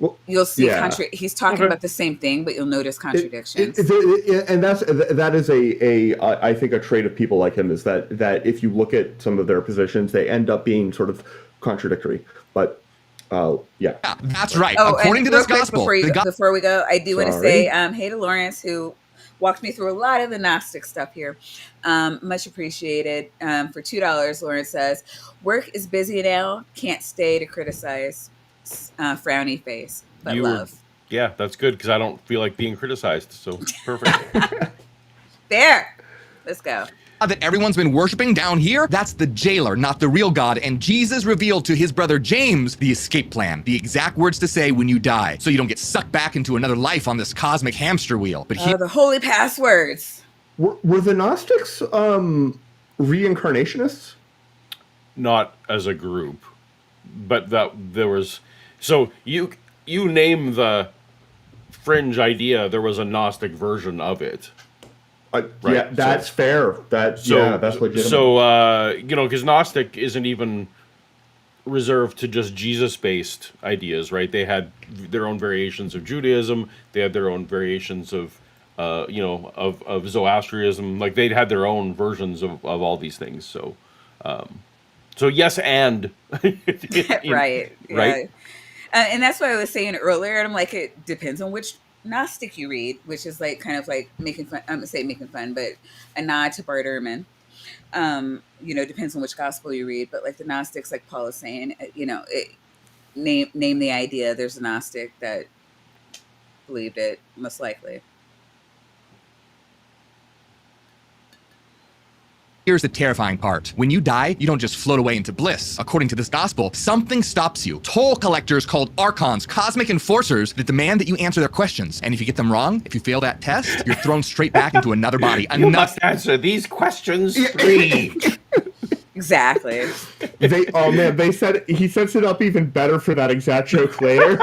well, you'll see yeah. he's talking about the same thing, but you'll notice contradictions. And that is I think a trait of people like him is that if you look at some of their positions, they end up being sort of contradictory. But yeah, that's right. Oh, According to and real this quick, gospel, before we go, I do want to Sorry. say hey to Lawrence, who walked me through a lot of the Gnostic stuff here. Much appreciated. For $2, Lawrence says, work is busy now, can't stay to criticize. Frowny face, but love. Yeah, that's good because I don't feel like being criticized. So perfect. There, let's go. that everyone's been worshiping down here, that's the jailer, not the real God. And Jesus revealed to his brother James the escape plan, the exact words to say when you die, so you don't get sucked back into another life on this cosmic hamster wheel. But The holy passwords. Were the Gnostics reincarnationists? Not as a group, but that there was. So you name the fringe idea. There was a Gnostic version of it. Right. Yeah, So- that's fair. That's legitimate. So because Gnostic isn't even reserved to just Jesus-based ideas, right? They had their own variations of Judaism. They had their own variations of Zoroastrianism. Like they had their own versions of all these things. So, yes, and Right. right. And that's what I was saying earlier. And I'm like, it depends on which Gnostic you read, which is like kind of like making fun. I'm gonna say making fun, but a nod to Bart Ehrman. Depends on which gospel you read. But like the Gnostics, like Paul is saying, name the idea. There's a Gnostic that believed it, most likely. here's the terrifying part. When you die, you don't just float away into bliss. According to this gospel, something stops you. Toll collectors called archons, cosmic enforcers that demand that you answer their questions. And if you get them wrong, if you fail that test, you're thrown straight back into another body. You must answer these questions 3. Exactly. They said he sets it up even better for that exact joke later.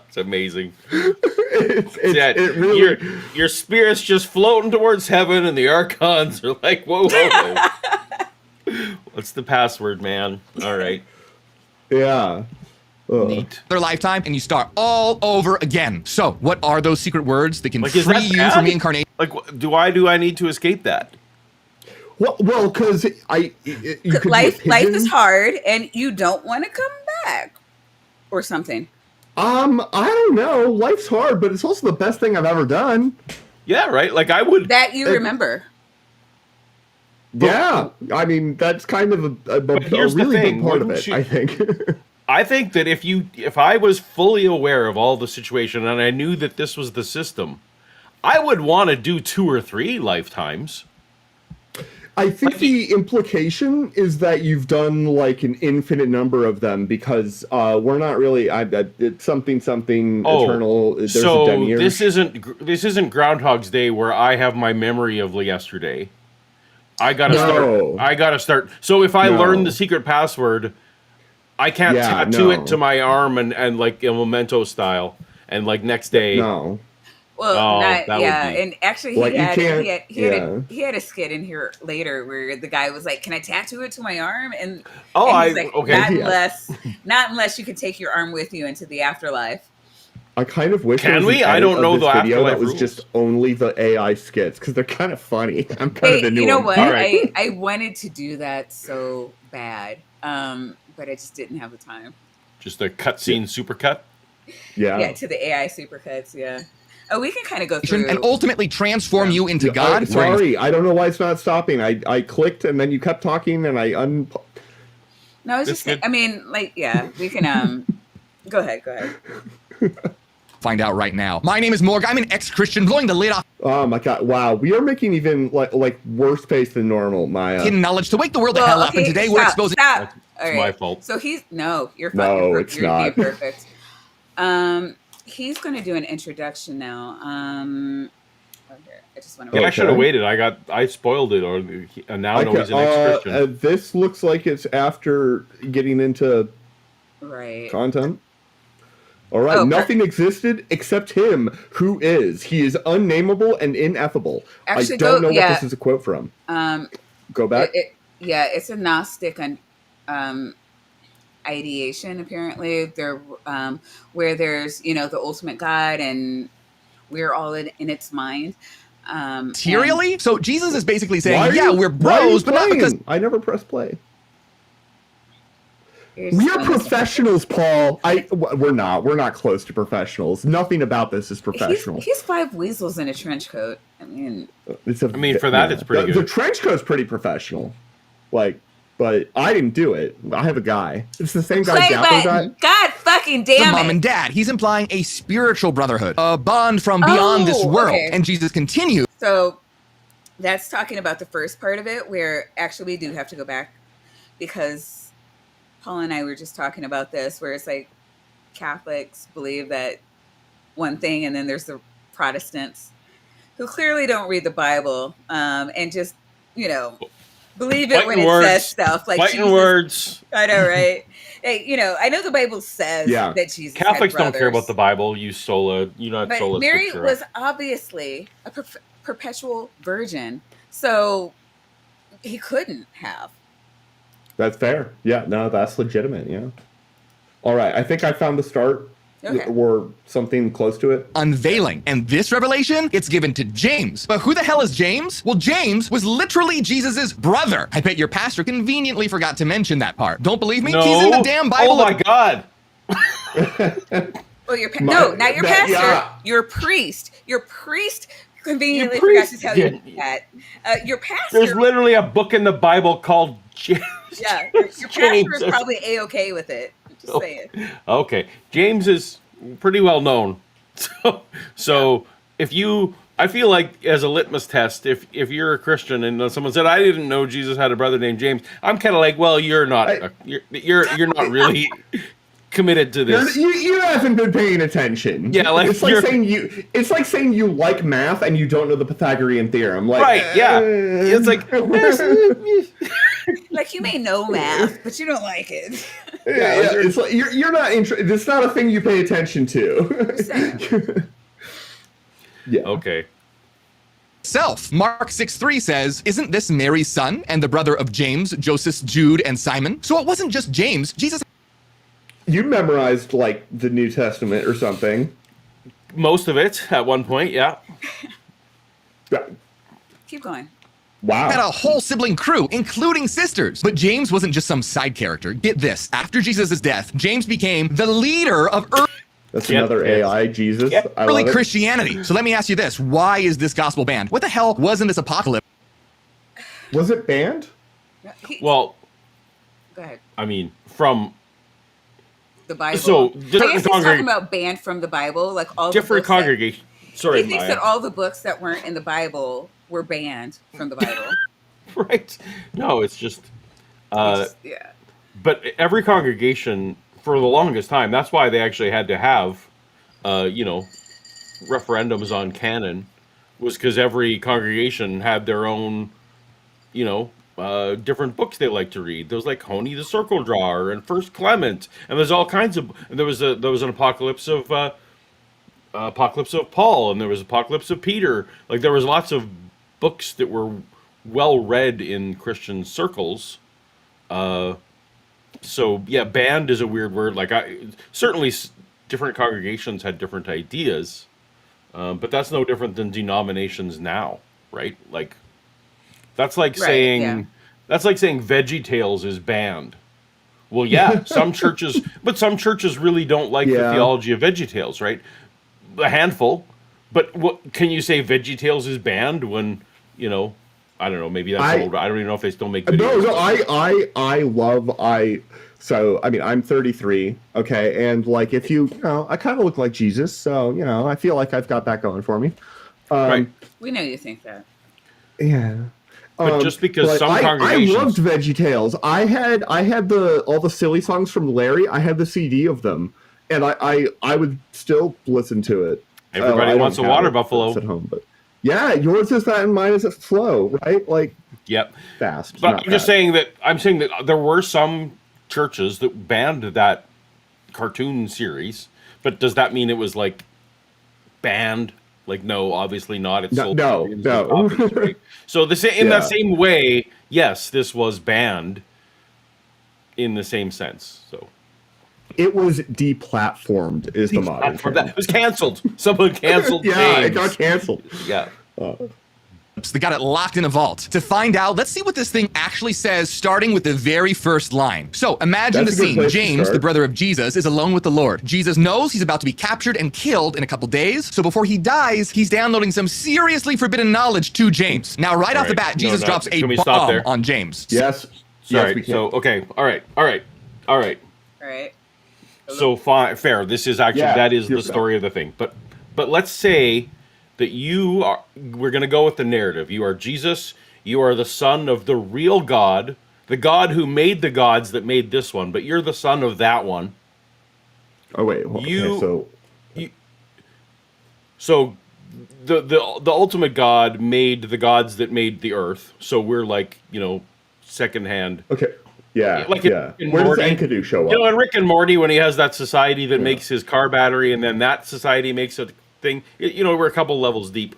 It's amazing. It really, your spirit's just floating towards heaven, and the archons are like, whoa, whoa, whoa. What's the password, man? All right. yeah. Ugh. Neat. their lifetime, and you start all over again. So, what are those secret words that can Like, is free that you bad? from reincarnation? Like, do I need to escape that? Well, because Life is hard, and you don't want to come back, or something. I don't know. Life's hard, but it's also the best thing I've ever done. Yeah, right. Like I would. That you remember. Yeah, I mean that's kind of a here's the really thing, big part of wouldn't it. you- I think. I think that if I was fully aware of all the situation and I knew that this was the system, I would want to do 2 or 3 lifetimes. I think the implication is that you've done like an infinite number of them because we're not really. It's something eternal. There's a so demiurge. this isn't Groundhog's Day where I have my memory of yesterday. I gotta start. So if I learn the secret password, I can't tattoo it to my arm and like a memento style and like next day. No. Well, Oh, not that yeah, would be. and actually Like, you can't- yeah. he had a skit in here later where the guy was like, "Can I tattoo it to my arm?" Oh, and he's like, okay. Yeah. not unless you can take your arm with you into the afterlife." I kind of wish Can there was we? an I edit don't of know this the video that afterlife was rules. just only the AI skits because they're kind of funny. I'm kind of Hey, into you know them. what? All right. I wanted to do that so bad, but I just didn't have the time. Just a cutscene supercut. Yeah. Yeah, to the AI supercuts. Yeah. Oh, we can kind of go through. and ultimately transform you into Yeah, God. sorry, I don't know why it's not stopping. I clicked and then you kept talking and I No, I was This just saying. good. I mean, like, yeah, we can. Go ahead. Go ahead. Find out right now. My name is Morg. I'm an ex-Christian blowing the lid off Oh my god! Wow, we are making even like worse pace than normal, Maya. hidden knowledge to wake the world the hell up. And today we're exposing. Stop. It's my fault. So you're fine. No, you're, it's you're not. being perfect. He's going to do an introduction now. Okay, I just want to. Yeah, I should have Okay. waited. I spoiled it, and now I know he's an ex-Christian. This looks like it's after getting into Right. content. All right, Oh, nothing existed except him, who is. He is unnameable and ineffable. Actually, I don't know what yeah. this is a quote from. Um, Go back. yeah, it's a Gnostic ideation. Apparently, there where there's the ultimate God, and we're all in its mind. Materially? So Jesus is basically Why saying, are yeah, you- we're why are you bros, but not because playing? I never pressed play. Here's We one are that's- professionals, Paul. We're not. We're not close to professionals. Nothing about this is professional. He's five weasels in a trench coat. I mean, For that, it's pretty the good. trench coat's pretty professional. Like, but I didn't do it. I have a guy. It's the same guy. play Zappo button. guy. God fucking the damn mom it. and dad. He's implying a spiritual brotherhood, a bond from beyond this Oh, world. okay. And Jesus continues. So that's talking about the first part of it, where actually we do have to go back because Paul and I were just talking about this, where it's like Catholics believe that one thing, and then there's the Protestants who clearly don't read the Bible and just, believe it when Fighting it words. says stuff like Fighting Jesus. words. I know, right? Hey, I know the Bible says Yeah. that Jesus had Catholics don't care brothers. about the Bible. Use sola. Not But sola Mary scriptura. was obviously a perpetual virgin, so he couldn't have. That's fair. Yeah, no, that's legitimate. Yeah. All right, I think I found the start Okay. or something close to it. Unveiling. And this revelation, it's given to James. But who the hell is James? Well, James was literally Jesus's brother. I bet your pastor conveniently forgot to mention that part. Don't believe me? No. He's in the damn Bible. Oh my God. Well, My- not your that- pastor. yeah. Your priest. Your priest conveniently Your priest forgot to tell you did- that. Your pastor. There's literally a book in the Bible called James. Yeah, your pastor James. is probably a-okay with it. Just saying. Okay, James is pretty well known. So I feel like as a litmus test, if you're a Christian and someone said I didn't know Jesus had a brother named James, I'm kind of like, well, you're not you're not really committed to this. You haven't been paying attention. Yeah, like it's like saying you like math and you don't know the Pythagorean theorem. Like, Right? Yeah, it's like Like, you may know math, but you don't like it. yeah, it's like you're not it's not a thing you pay attention to. Yeah. okay. Self. Mark 6:3 says, isn't this Mary's son and the brother of James, Joseph, Jude, and Simon? So it wasn't just James. Jesus. You memorized like the New Testament or something. Most of it at one point, yeah. Keep going. Wow. Had a whole sibling crew, including sisters. But James wasn't just some side character. Get this. After Jesus' death, James became the leader of That's Yep. another AI Jesus. Yep. I early love it. Christianity. So let me ask you this. Why is this gospel banned? What the hell wasn't this apocalypse? Was it banned? Well, Go ahead. I mean, from The Bible. So, I different guess he's talking congreg- about banned from the Bible, like all different the books congregation. Sorry, He thinks Maya. that all the books that weren't in the Bible were banned from the Bible. Right? No, it's just. Yeah. But every congregation, for the longest time, that's why they actually had to have, referendums on canon, was because every congregation had their own, different books they like to read. There was like Honey the Circle Drawer and First Clement, and there's all kinds of. And there was an Apocalypse of Apocalypse of Paul, and there was Apocalypse of Peter. Like there was lots of books that were well read in Christian circles. So yeah, banned is a weird word. Like different congregations had different ideas, but that's no different than denominations now, right? Like that's like Right, yeah. saying Veggie Tales is banned. Well, yeah, some churches, but some churches really don't like the Yeah. theology of Veggie Tales, right? A handful, but what can you say? Veggie Tales is banned when I don't know. Maybe that's old. I don't even know if they still make videos. No, so I mean, I'm 33, okay, and like if I kind of look like Jesus, so I feel like I've got that going for me. Right. We know you think that. Yeah. But just because but some I congregations, loved VeggieTales. I had all the silly songs from Larry. I had the CD of them, and I would still listen to it. everybody I wants a don't water have it buffalo. at home, but yeah, yours is that and mine is at flow, right? Like Yep. fast. But not I'm just fat. saying that there were some churches that banned that cartoon series. But does that mean it was like banned? Like no, obviously not. It's sold No. copies, right? So in that same way, yes, this was banned in the same sense. So It was deplatformed, is the modern term. it was canceled. Someone canceled. Yeah, it James. got canceled. Yeah. They got it locked in a vault. To find out, let's see what this thing actually says, starting with the very first line. So imagine That's the a good scene. place to James, start. the brother of Jesus, is alone with the Lord. Jesus knows he's about to be captured and killed in a couple days. So before he dies, he's downloading some seriously forbidden knowledge to James. Now, right off the bat, Jesus drops a Can we stop bomb there? on James. Yes. Sorry. Yes, we can. So okay. All right. All right. So fine, fair. This is actually Yeah, that is you're the story of the thing. But let's say that we're going to go with the narrative. You are Jesus. You are the son of the real God, the God who made the gods that made this one. But you're the son of that one. Oh wait. Well, So the ultimate God made the gods that made the earth. So we're like secondhand. okay. Yeah. Like in yeah. Rick and Where does Morty. Enkidu show up? In Rick and Morty, when he has that society that makes his car battery, and then that society makes a thing. We're a couple levels deep.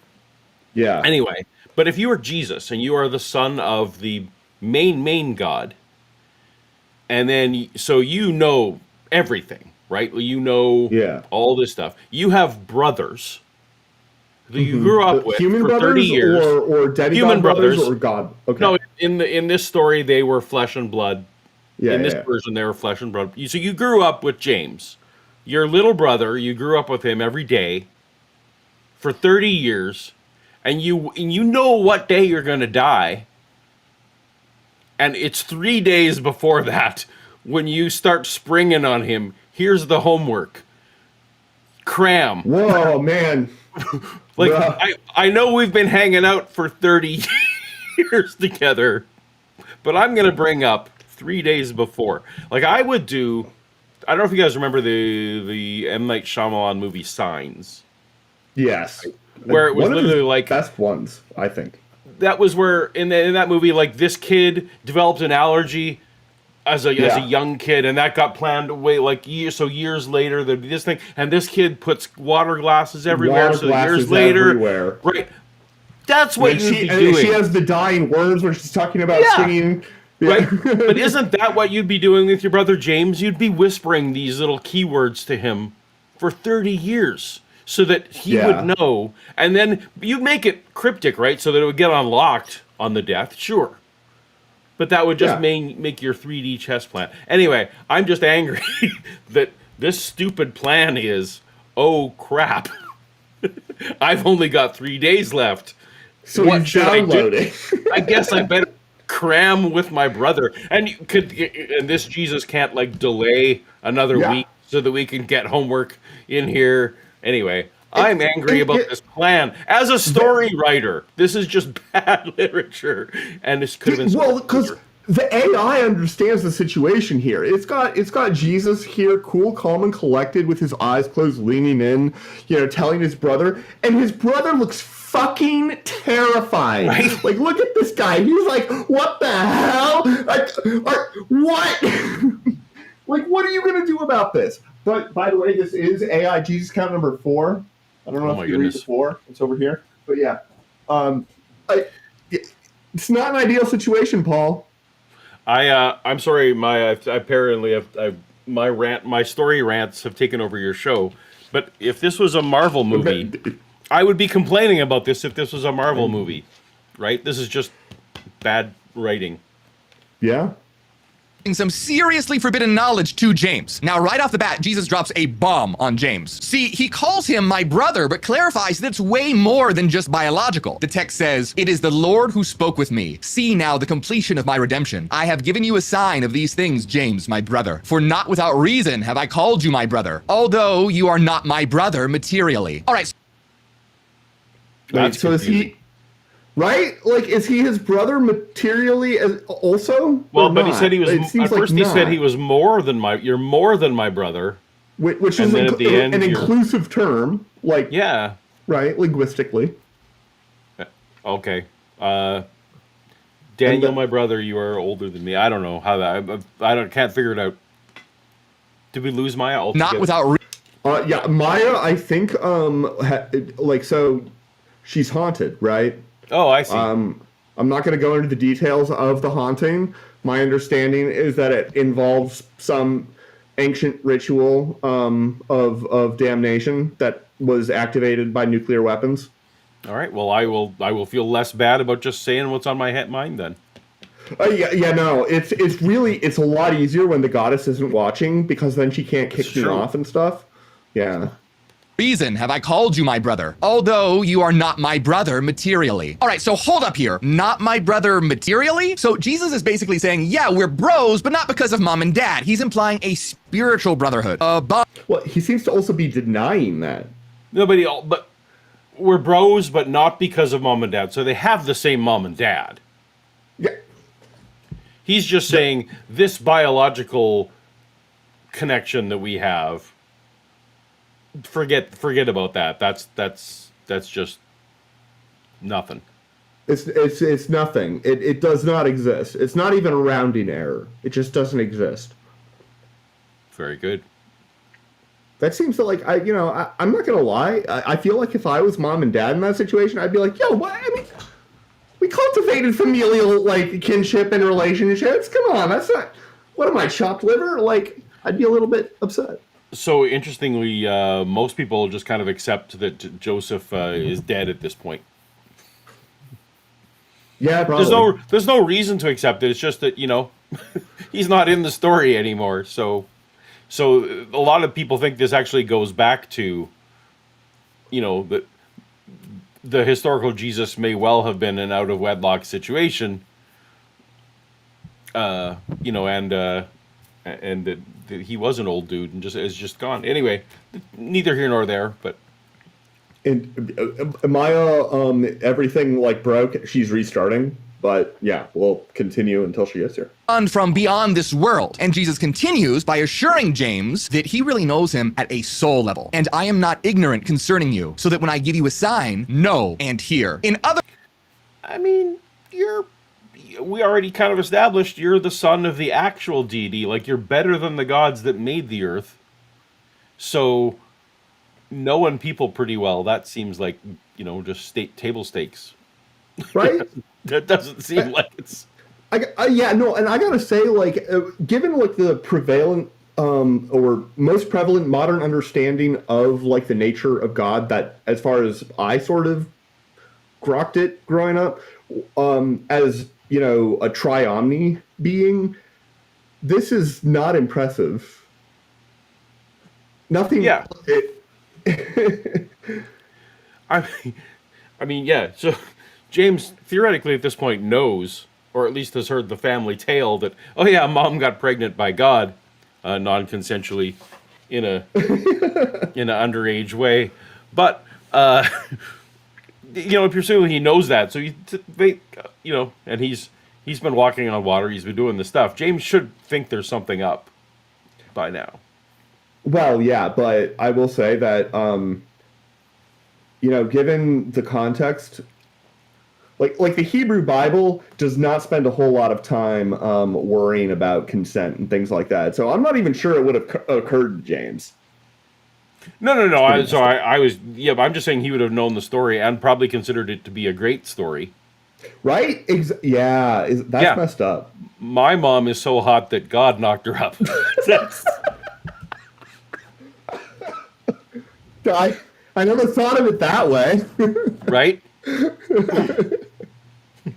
Yeah. Anyway, but if you are Jesus and you are the son of the main God, and then so everything, right? Yeah. All this stuff. You have brothers that you grew up with human for brothers 30 years. or demigod Human brothers brothers. or God. Okay. No, in this story they were flesh and blood. yeah, In this yeah. version, they were flesh and blood. So you grew up with James, your little brother. You grew up with him every day for 30 years, and you know what day you're going to die. And it's 3 days before that when you start springing on him. Here's the homework. Cram. Whoa, man. Like Bruh. I know we've been hanging out for 30 years together, but I'm going to bring up 3 days before. Like I would do. I don't know if you guys remember the M. Night Shyamalan movie Signs, Yes. where it was One of literally his like best ones, I think. that was where in that movie, like this kid developed an allergy as a young kid, and that got planned away like years later. There'd be this thing, and this kid puts water glasses everywhere. Water so glasses years later, everywhere. right? That's what And you'd be and doing. she has the dying words where she's talking about Yeah. singing. Yeah. Right? But isn't that what you'd be doing with your brother James? You'd be whispering these little keywords to him for 30 years so that he Yeah. would know. And then you'd make it cryptic, right? So that it would get unlocked on the death. Sure. But that would just Yeah. make your 3D chess plan. Anyway, I'm just angry that this stupid plan is, oh crap. I've only got 3 days left. So What he's should I do? downloading. I guess I better cram with my brother. And this Jesus can't like delay another Yeah. week so that we can get homework in here. Anyway, I'm angry about this plan. As a story writer, this is just bad literature, and this could have been Well, because the AI understands the situation here. It's got Jesus here, cool, calm, and collected, with his eyes closed, leaning in, telling his brother, and his brother looks fucking terrified. Right? Like, look at this guy. He's like, what the hell? Like what? Like, what are you gonna do about this? But by the way, this is AI Jesus count number 4. I don't know Oh if my you can read goodness. the 4. It's over here. But yeah. It's not an ideal situation, Paul. I'm sorry. My story rants have taken over your show. But if this was a Marvel movie, I would be complaining about this if this was a Marvel movie, right? This is just bad writing. Yeah. some seriously forbidden knowledge to James. Now, right off the bat, Jesus drops a bomb on James. See, he calls him my brother, but clarifies that it's way more than just biological. The text says, "It is the Lord who spoke with me. See now the completion of my redemption. I have given you a sign of these things, James, my brother. For not without reason have I called you my brother, although you are not my brother materially." All right. That's so is confusing. he right? Like, is he his brother materially also? Well, or but he not? said he was. It seems At like first, he said not. he was more than my. You're more than my brother. Which and is then at the end, an you're- inclusive term, like Yeah. right, linguistically. Okay. Daniel, the- my brother, you are older than me. I don't know how that. Can't figure it out. Did we lose Maya altogether? Not without Yeah, Maya, I think, so she's haunted, right? Oh, I see. I'm not going to go into the details of the haunting. My understanding is that it involves some ancient ritual of damnation that was activated by nuclear weapons. All right. Well, I will feel less bad about just saying what's on my mind then. No, it's a lot easier when the goddess isn't watching, because then she can't kick It's me true. off and stuff. Yeah. reason have I called you my brother, although you are not my brother materially. All right, so hold up here. Not my brother materially? So Jesus is basically saying, yeah, we're bros, but not because of mom and dad. He's implying a spiritual brotherhood. Well, he seems to also be denying that. But we're bros, but not because of mom and dad. So they have the same mom and dad. Yeah. He's just saying this biological connection that we have. Forget about that. That's just nothing. It's nothing. It does not exist. It's not even a rounding error. It just doesn't exist. Very good. That seems to I'm not gonna lie. I feel like if I was mom and dad in that situation, I'd be like, yo, what? I mean, we cultivated familial kinship and relationships. Come on, that's not. What am I, chopped liver? I'd be a little bit upset. So interestingly, most people just kind of accept that Joseph is dead at this point. Yeah, probably. There's no reason to accept it. It's just that he's not in the story anymore. So a lot of people think this actually goes back to the historical Jesus may well have been an out of wedlock situation. And that he was an old dude and is just gone. Anyway, neither here nor there. But And Maya, everything broke. She's restarting, but yeah, we'll continue until she gets here. From beyond this world. And Jesus continues by assuring James that he really knows him at a soul level. And I am not ignorant concerning you, so that when I give you a sign, know and hear. In other I mean, we already kind of established you're the son of the actual deity. You're better than the gods that made the earth. So knowing people pretty well, that seems like just table stakes. Right? That doesn't seem like it's. And I gotta say, given the prevalent or most prevalent modern understanding of the nature of God, that as far as I sort of grokked it growing up, as a triomni being, this is not impressive. Nothing. Yeah. I mean, yeah. So James theoretically at this point knows, or at least has heard the family tale that, oh yeah, mom got pregnant by God, non-consensually, in a underage way, but presumably he knows that. So and he's been walking on water. He's been doing this stuff. James should think there's something up by now. Well, yeah, but I will say that, given the context, the Hebrew Bible does not spend a whole lot of time worrying about consent and things like that. So I'm not even sure it would have occurred to James. No. Pretty I was, yeah, but I'm just saying he would have known the story and probably considered it to be a great story. Right? That's Yeah. messed up. My mom is so hot that God knocked her up. That's I never thought of it that way. right.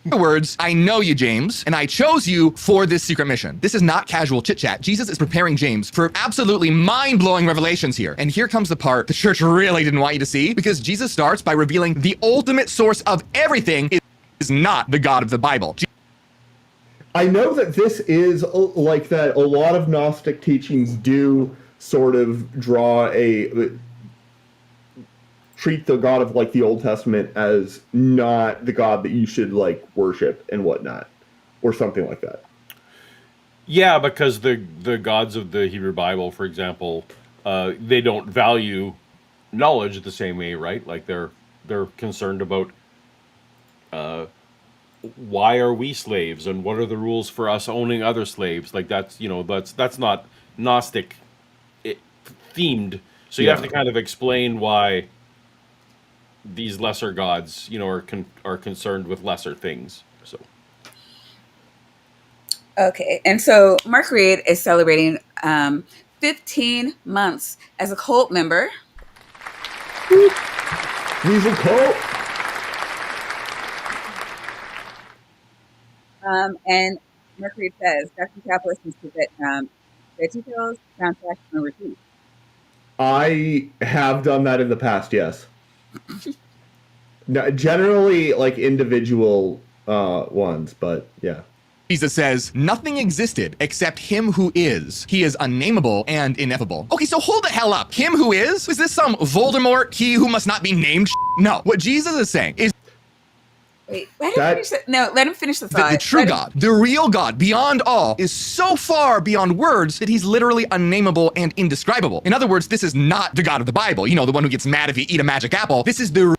other words, I know you, James, and I chose you for this secret mission. This is not casual chit chat. Jesus is preparing James for absolutely mind blowing revelations here. And here comes the part the church really didn't want you to see, because Jesus starts by revealing the ultimate source of everything is not the God of the Bible. I know that this is like that. A lot of Gnostic teachings do sort of treat the God of like the Old Testament as not the God that you should like worship and whatnot, or something like that. Yeah, because the gods of the Hebrew Bible, for example, they don't value knowledge the same way, right? Like they're concerned about why are we slaves and what are the rules for us owning other slaves? Like that's that's not Gnostic themed. So you have to kind of explain why these lesser gods, are concerned with lesser things. So Okay, and so Mark Reed is celebrating 15 months as a cult member. He's a cult. And Mark Reed says, Dr. Kaplan listens to the details, soundtrack, and repeat. I have done that in the past, yes. No, generally, like individual ones, but yeah. Jesus says, nothing existed except him who is. He is unnameable and ineffable. Okay, so hold the hell up. Him who is? Is this some Voldemort, he who must not be named? No. What Jesus is saying is Wait, let him finish it. No, let him finish the that thought. the true God, the real God, beyond all, is so far beyond words that he's literally unnameable and indescribable. In other words, this is not the God of the Bible. You know, the one who gets mad if you eat a magic apple. This is the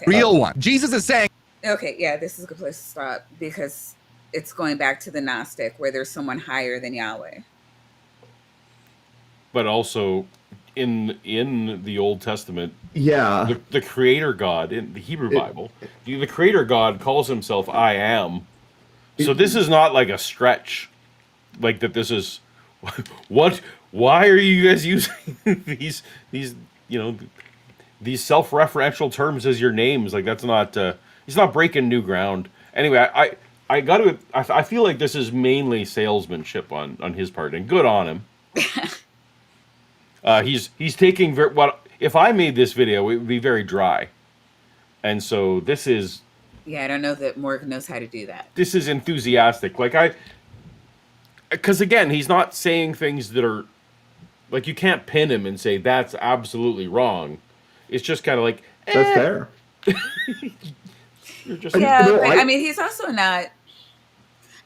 real one. Jesus is saying, Okay, yeah, this is a good place to stop because it's going back to the Gnostic where there's someone higher than Yahweh. but also in the Old Testament, Yeah. the creator God in the Hebrew Bible, the creator God calls himself I am. So this is not like a stretch, like that. This is what? Why are you guys using these these self-referential terms as your names? Like that's not. He's not breaking new ground. Anyway, I got to. I feel like this is mainly salesmanship on his part, and good on him. He's taking what if I made this video, it would be very dry, and so this is. Yeah, I don't know that Morgan knows how to do that. This is enthusiastic. Because again, he's not saying things that are like you can't pin him and say that's absolutely wrong. It's just kind of like That's fair. You're just Yeah, No, but, I- I mean, he's also not.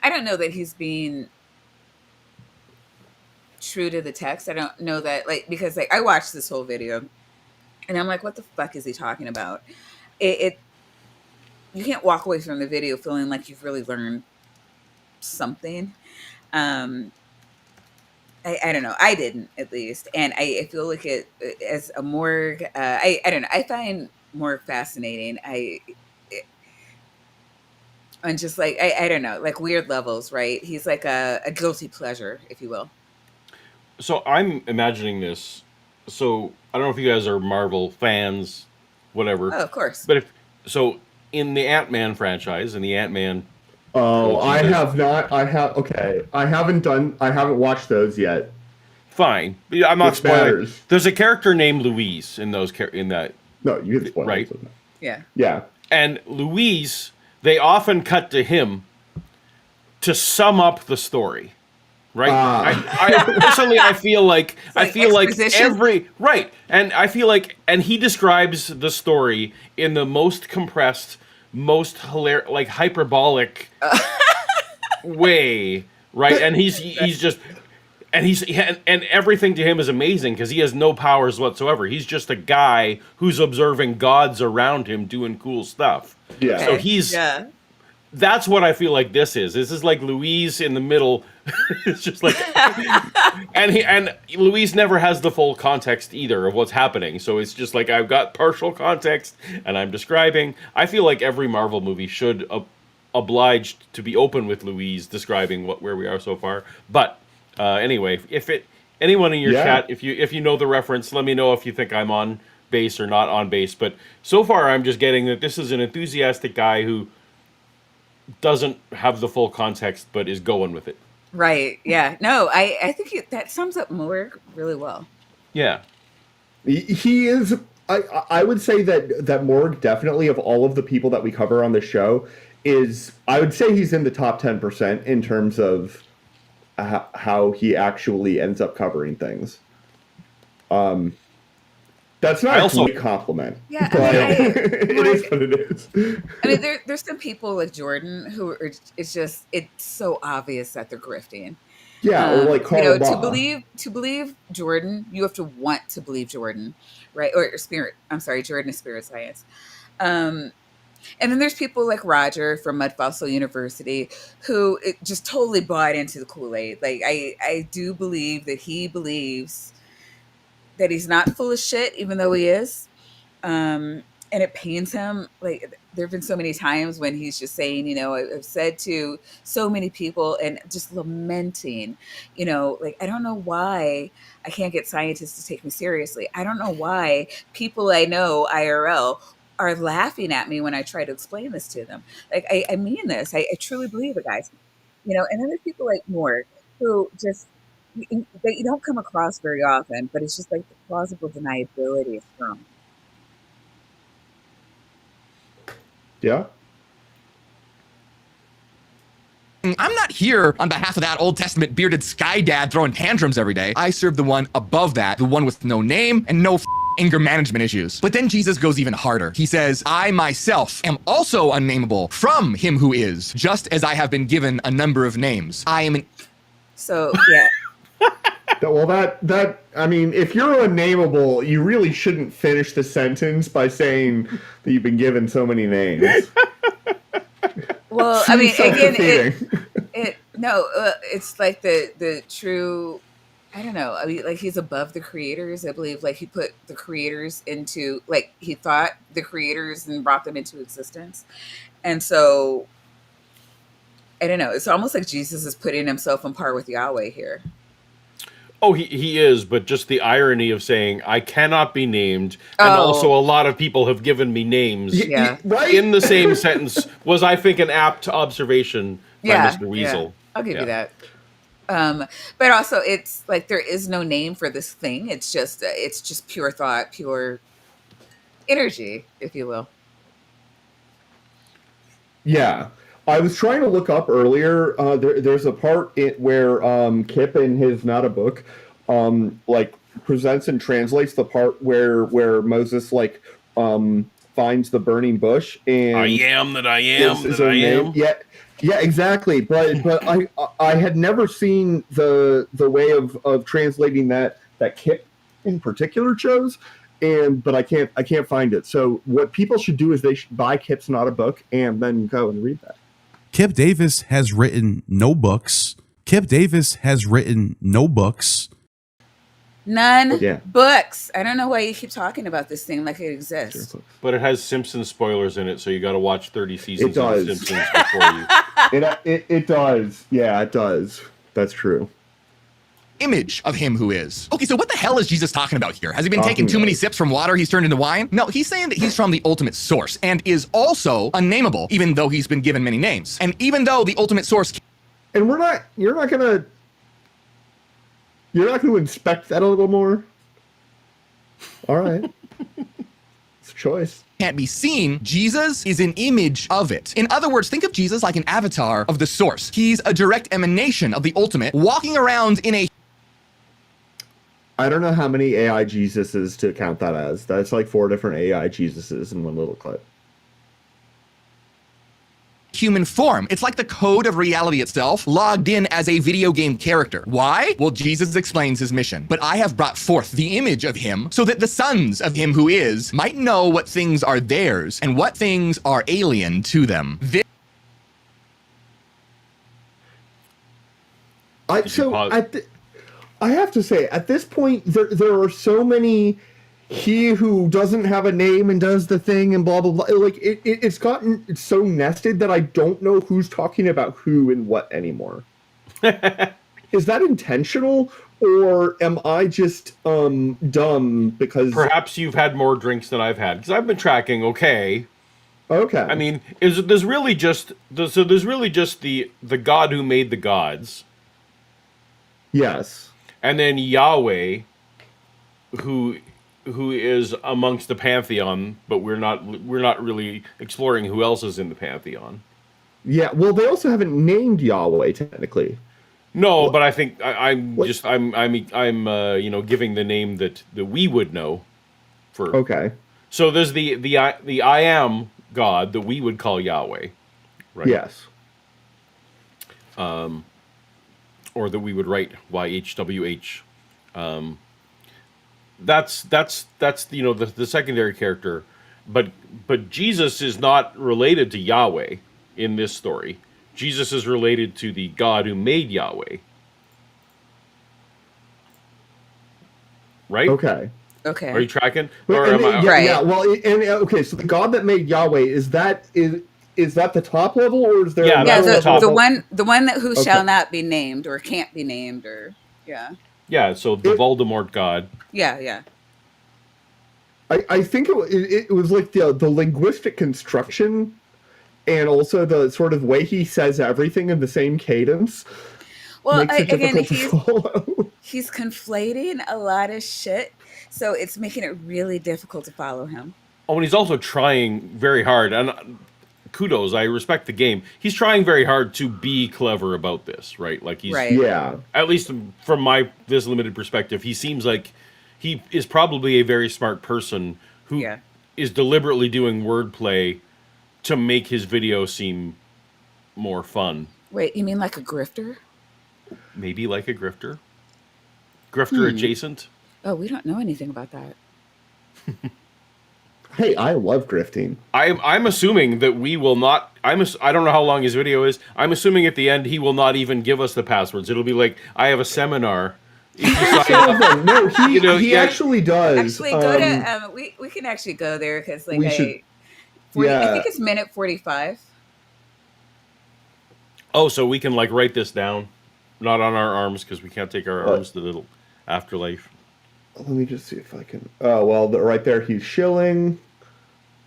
I don't know that he's being true to the text. I don't know that, because I watched this whole video, and I'm like, what the fuck is he talking about? It you can't walk away from the video feeling like you've really learned something. I don't know. I didn't, at least, and I feel like it as a morgue. I don't know. I find morgue fascinating. And just like I don't know, like weird levels, right? He's like a guilty pleasure, if you will. So I'm imagining this. So I don't know if you guys are Marvel fans, whatever. Oh, of course. But in the Ant-Man franchise, in the Ant-Man, Oh, I have not. I haven't watched those yet. fine. I'm not Which spoiling. matters. There's a character named Louise in that, No, you can spoil Right. it. Yeah. Yeah. and Louise. They often cut to him to sum up the story. Right. I personally, I feel like exposition. right, and I feel like, and he describes the story in the most compressed, most hilarious, like hyperbolic way, right? And he's just, and everything to him is amazing because he has no powers whatsoever. He's just a guy who's observing gods around him doing cool stuff. Yeah. So he's. Yeah. That's what I feel like this is. This is like Louise in the middle It's just like, and Louise never has the full context either of what's happening. So it's just like I've got partial context and I'm describing. I feel like every Marvel movie should obliged to be open with Louise describing where we are so far. But anyway, anyone in your chat, if you know the reference, let me know if you think I'm on base or not on base. But so far, I'm just getting that this is an enthusiastic guy who doesn't have the full context, but is going with it. Right. Yeah. No, I think that sums up Morg really well. Yeah. He is. I would say that Morg definitely, of all of the people that we cover on the show, I would say he's in the top 10% in terms of how he actually ends up covering things. That's not a great compliment. Yeah, but it is what it is. I mean, there's some people like Jordan who are. It's so obvious that they're grifting. Yeah, or like Carl to believe Jordan, you have to want to believe Jordan, right? Or spirit. I'm sorry, Jordan is spirit science. And then there's people like Roger from Mud Fossil University who just totally bought into the Kool-Aid. Like I do believe that he believes that he's not full of shit, even though he is. And it pains him. Like there have been so many times when he's just saying, I've said to so many people and just lamenting, like, I don't know why I can't get scientists to take me seriously. I don't know why people I know IRL are laughing at me when I try to explain this to them. Like, I mean this. I truly believe it, guys. And then there's people like Mort who just, that you don't come across very often, but it's just like the plausible deniability is strong. Yeah. I'm not here on behalf of that Old Testament bearded sky dad throwing tantrums every day. I serve the one above that, the one with no name and no anger management issues. But then Jesus goes even harder. He says, I myself am also unnameable from him who is, just as I have been given a number of names. I am So, yeah. Well, I mean, if you're unnameable, you really shouldn't finish the sentence by saying that you've been given so many names. Well, I mean, again, it's like the true, I don't know. I mean, like he's above the creators. I believe like he put the creators into, like he thought the creators and brought them into existence. And so, I don't know. It's almost like Jesus is putting himself on par with Yahweh here. Oh, he is, but just the irony of saying, I cannot be named, and also a lot of people have given me names right? in the same sentence was, I think, an apt observation by Mr. Weasel. Yeah. I'll give you that. But also, it's like there is no name for this thing. It's just pure thought, pure energy, if you will. Yeah. I was trying to look up earlier. There's a part where Kip in his Not a Book, like presents and translates the part where Moses finds the burning bush and I am that I am that I am. Yeah, exactly. But I had never seen the way of translating that Kip in particular chose. But I can't find it. So what people should do is they should buy Kip's Not a Book and then go and read that. Kip Davis has written no books. None books. I don't know why you keep talking about this thing like it exists. But it has Simpsons spoilers in it, so you got to watch 30 seasons of The Simpsons before you. It does. Yeah, it does. That's true. Image of him who is. Okay, so what the hell is Jesus talking about here? Has he been taking too many sips from water he's turned into wine? No, he's saying that he's from the ultimate source and is also unnameable, even though he's been given many names. And even though the ultimate source... And you're not gonna inspect that a little more? All right. It's a choice. Can't be seen, Jesus is an image of it. In other words, think of Jesus like an avatar of the source. He's a direct emanation of the ultimate, walking around in a... I don't know how many AI Jesuses to count that as. That's like 4 different AI Jesuses in one little clip. Human form. It's like the code of reality itself, logged in as a video game character. Why? Well, Jesus explains his mission. But I have brought forth the image of him so that the sons of him who is might know what things are theirs and what things are alien to them. I have to say, at this point, there are so many he who doesn't have a name and does the thing and blah blah blah. Like it's gotten so nested that I don't know who's talking about who and what anymore. Is that intentional, or am I just dumb because Perhaps you've had more drinks than I've had, because I've been tracking. Okay. Okay. I mean, there's really just the God who made the gods, Yes. and then Yahweh, who is amongst the pantheon, but we're not really exploring who else is in the pantheon. Yeah. Well, they also haven't named Yahweh technically. No, but I think I'm giving the name that we would know. For Okay. So there's the I am God that we would call Yahweh, right? Yes. Or that we would write YHWH. That's the secondary character, but Jesus is not related to Yahweh in this story. Jesus is related to the God who made Yahweh. Right? Okay. Okay. Are you tracking? But- Or and- am I, yeah, Right. yeah, well, okay, so the God that made Yahweh, is that the top level, or is there Yeah, Yeah, that's another the top. the one that who Okay. shall not be named or can't be named or yeah. yeah, so the Voldemort God. Yeah. I think it was like the linguistic construction and also the sort of way he says everything in the same cadence Well, makes it again, difficult to follow. he's conflating a lot of shit, so it's making it really difficult to follow him. Oh, and he's also trying very hard. And kudos, I respect the game. He's trying very hard to be clever about this, right? Like he's Right. Yeah. at least from this limited perspective, he seems like he is probably a very smart person who Yeah. is deliberately doing wordplay to make his video seem more fun. Wait, you mean like a grifter? Maybe like a grifter. Grifter adjacent. Oh, we don't know anything about that. Hey, I love grifting. I'm assuming that we will not. I don't know how long his video is. I'm assuming at the end he will not even give us the passwords. It'll be like, I have a seminar. If you sign up- No, he You know, he yeah. actually does. Actually, go to we can actually go there because like we I should- 40, I yeah. think it's minute 45. Oh, so we can like write this down, not on our arms because we can't take our arms to the afterlife. Let me just see if I can. Oh well, right there he's shilling.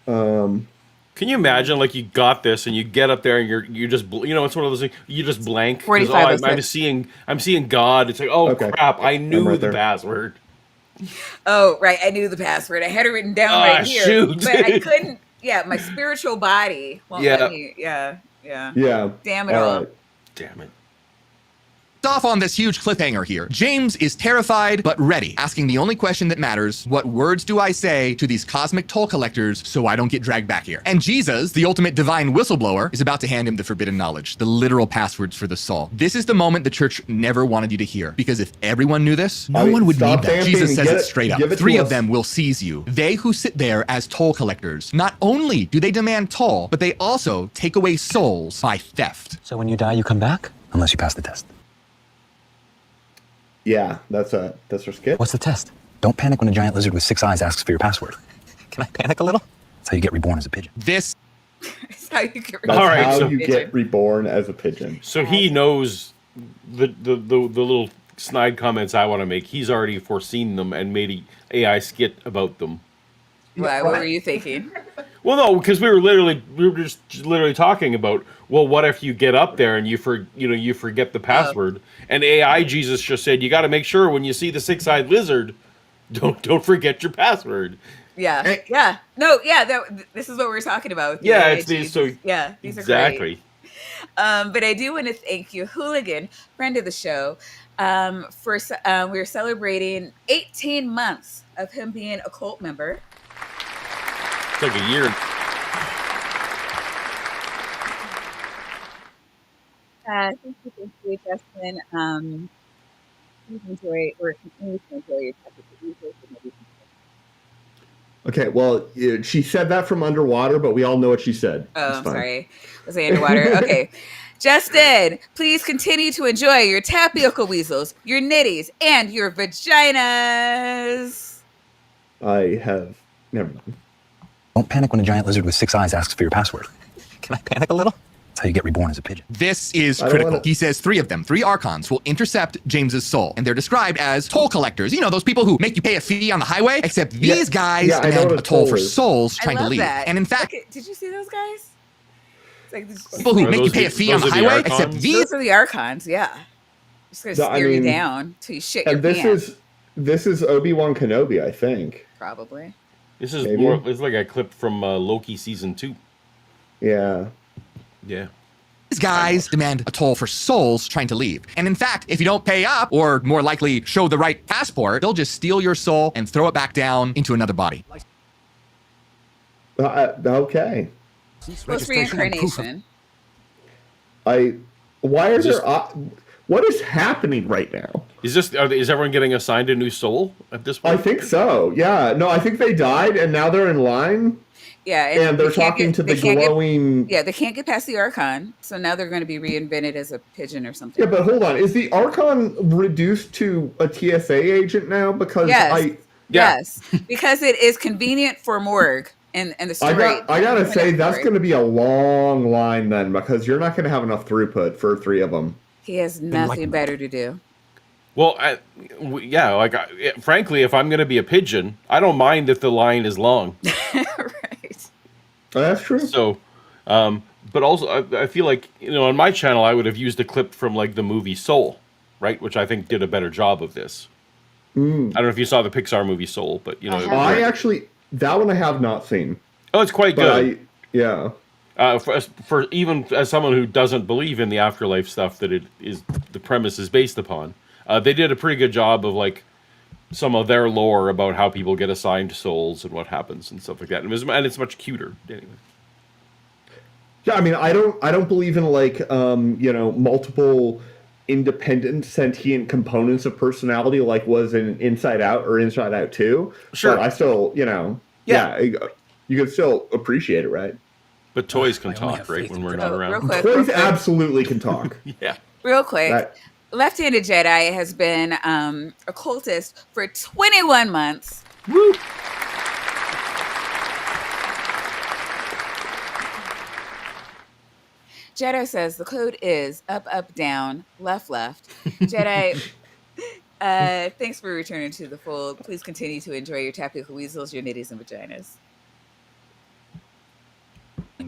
Can you imagine, like, you got this and you get up there and you're just it's one of those things you just blank. 'Cause, 45 I'm seeing God. It's like, oh Okay. crap, I knew right the there. password. Oh, right. I knew the password. I had it written down Ah, right here. shoot. But I couldn't. Yeah, my spiritual body won't Yeah. let me. Yeah. Yeah. Damn it all. right. Damn it. Off on this huge cliffhanger here. James is terrified but ready, asking the only question that matters: what words do I say to these cosmic toll collectors so I don't get dragged back here? And Jesus, the ultimate divine whistleblower, is about to hand him the forbidden knowledge, the literal passwords for the soul. This is the moment the church never wanted you to hear, because if everyone knew this, no one would stop need that. vamping Jesus and says get it it- straight up. give it to 3 of us. them will seize you. They who sit there as toll collectors. Not only do they demand toll, but they also take away souls by theft. So when you die, you come back? Unless you pass the test. Yeah, that's our skit. What's the test? Don't panic when a giant lizard with 6 eyes asks for your password. Can I panic a little? That's how you get reborn as a pigeon. This That's how you get rid That's All right, how so- you get reborn as a pigeon. So he knows the little snide comments I want to make. He's already foreseen them and made a AI skit about them. Why? What were you thinking? Well, no, because we were just literally talking about, well, what if you get up there and you forget the password, and AI Jesus just said you got to make sure when you see the 6-eyed lizard, don't forget your password. Yeah. Yeah. No. Yeah. This is what we're talking about. with the Yeah, AI it's these. Jesus. So yeah, these are exactly. great. But I do want to thank you, Hooligan, friend of the show, we're celebrating 18 months of him being a cult member. It's like a year. Thank you, Justin. Please enjoy or continue to enjoy your topic. Okay, well, she said that from underwater, but we all know what she said. Oh, It's I'm fine. sorry. Was I underwater? Okay. Justin, please continue to enjoy your tapioca weasels, your nitties, and your vaginas. I have never mind. Don't panic when a giant lizard with 6 eyes asks for your password. Can I panic a little? That's how you get reborn as a pigeon. This is I don't critical. wanna- He says 3 of them, 3 archons, will intercept James's soul, and they're described as toll collectors. You know, those people who make you pay a fee on the highway, except these guys I know demand what a toll toll for is. souls I trying to love leave. that. And in fact, Did you see those guys? It's like these, people who Are make you those pay a the- fee on the those are the highway, archons? except these those are the archons, yeah. Just gonna So, I steer you mean, down till you shit your And this pants. is Obi-Wan Kenobi, I think. Probably. This is Maybe. more. It's like a clip from Loki season 2. Yeah. Yeah. These guys demand a toll for souls trying to leave. And in fact, if you don't pay up, or more likely show the right passport, they'll just steal your soul and throw it back down into another body. Okay. Post reincarnation. Why are Is this- there? What is happening right now? Is everyone getting assigned a new soul at this point? I think so. Yeah. No, I think they died and now they're in line Yeah, and they're they can't talking get- to the they can't get- glowing. Yeah, they can't get past the archon, so now they're going to be reinvented as a pigeon or something. Yeah, but hold on. Is the Archon reduced to a TSA agent now? Because Yes. Yeah. Yes, because it is convenient for Morg and the story. I gotta say that's going to be a long line then, because you're not going to have enough throughput for 3 of them. He has nothing better to do. Well, frankly, if I'm going to be a pigeon, I don't mind if the line is long. Right. That's true. So, but also, I feel like, on my channel, I would have used a clip from like the movie Soul, right, which I think did a better job of this. I don't know if you saw the Pixar movie Soul, but I actually, that one I have not seen. Oh, it's quite But good. yeah. For even as someone who doesn't believe in the afterlife stuff that it is the premise is based upon, they did a pretty good job of like some of their lore about how people get assigned souls and what happens and stuff like that. And it's much cuter anyway. Yeah, I mean, I don't believe in like multiple independent sentient components of personality like was in Inside Out or Inside Out 2. Sure. But I still, you can still appreciate it, right? But toys can talk, right, when we're not real around. quick. Toys absolutely can talk. Yeah. Real quick. That- Left-handed Jedi has been a cultist for 21 months. Woo! Jedi says the code is up, up, down, left, left. Jedi, thanks for returning to the fold. Please continue to enjoy your tapioca weasels, your nitties, and vaginas.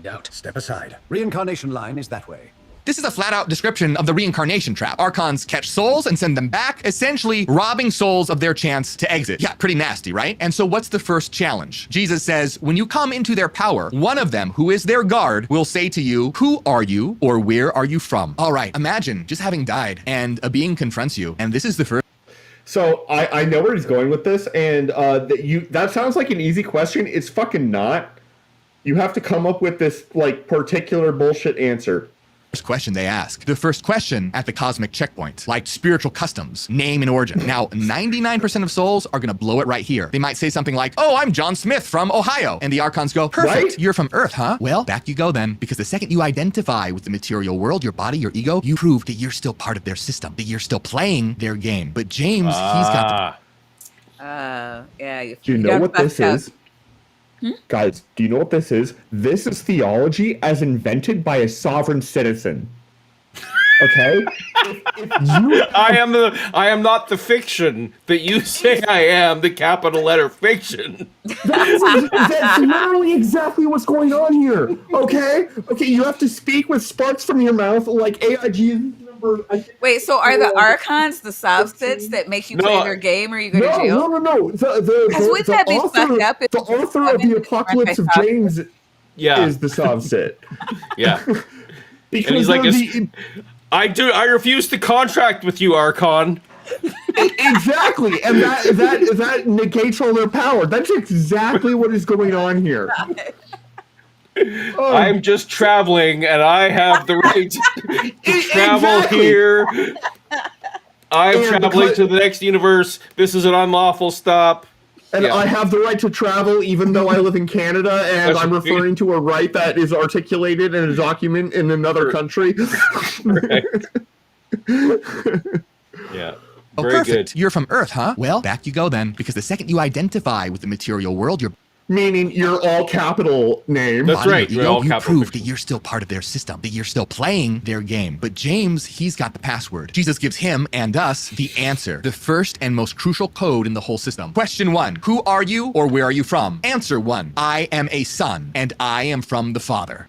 Doubt. Step aside. Reincarnation line is that way. This is a flat-out description of the reincarnation trap. Archons catch souls and send them back, essentially robbing souls of their chance to exit. Yeah, pretty nasty, right? And so what's the first challenge? Jesus says, when you come into their power, one of them, who is their guard, will say to you, who are you, or where are you from? All right, imagine just having died, and a being confronts you, and this is the first. So I know where he's going with this, and that sounds like an easy question. It's fucking not. You have to come up with this like particular bullshit answer. First question they ask. The first question at the cosmic checkpoint, like spiritual customs, name and origin. Now, 99% of souls are gonna blow it right here. They might say something like, oh, I'm John Smith from Ohio. And the Archons go, perfect, Right? You're from Earth, huh? Well, back you go then, because the second you identify with the material world, your body, your ego, you prove that you're still part of their system, that you're still playing their game. But James, he's got Yeah. Do you know what this is? Guys, do you know what this is? This is theology as invented by a sovereign citizen. Okay? I am not the fiction that you say I am, the capital letter fiction. That's literally exactly what's going on here. Okay? Okay, you have to speak with sparks from your mouth like AIG number. Wait, so are the Archons the Sobsits that make you play their game or you go to jail? No. Because wouldn't The that be fucked up if the author of the Apocalypse of James is the Sobsit. Yeah. Because And he's like, they're I refuse to contract with you, Archon. exactly, and that negates all their power. That's exactly what is going on here. I'm just traveling, and I have the right to travel Exactly. here. I'm And traveling because- to the next universe. This is an unlawful stop. And Yeah. I have the right to travel even though I live in Canada, and That's I'm right. referring to a right that is articulated in a document in another country. Right. Yeah. Oh, Very perfect. good. You're from Earth, huh? Well, back you go then, because the second you identify with the material world, you're Meaning your all capital name. That's body or right. ego, All you capital prove that fiction. you're still part of their system, that you're still playing their game. But James, he's got the password. Jesus gives him and us the answer, the first and most crucial code in the whole system. Question 1, who are you or where are you from? Answer 1, I am a son and I am from the Father.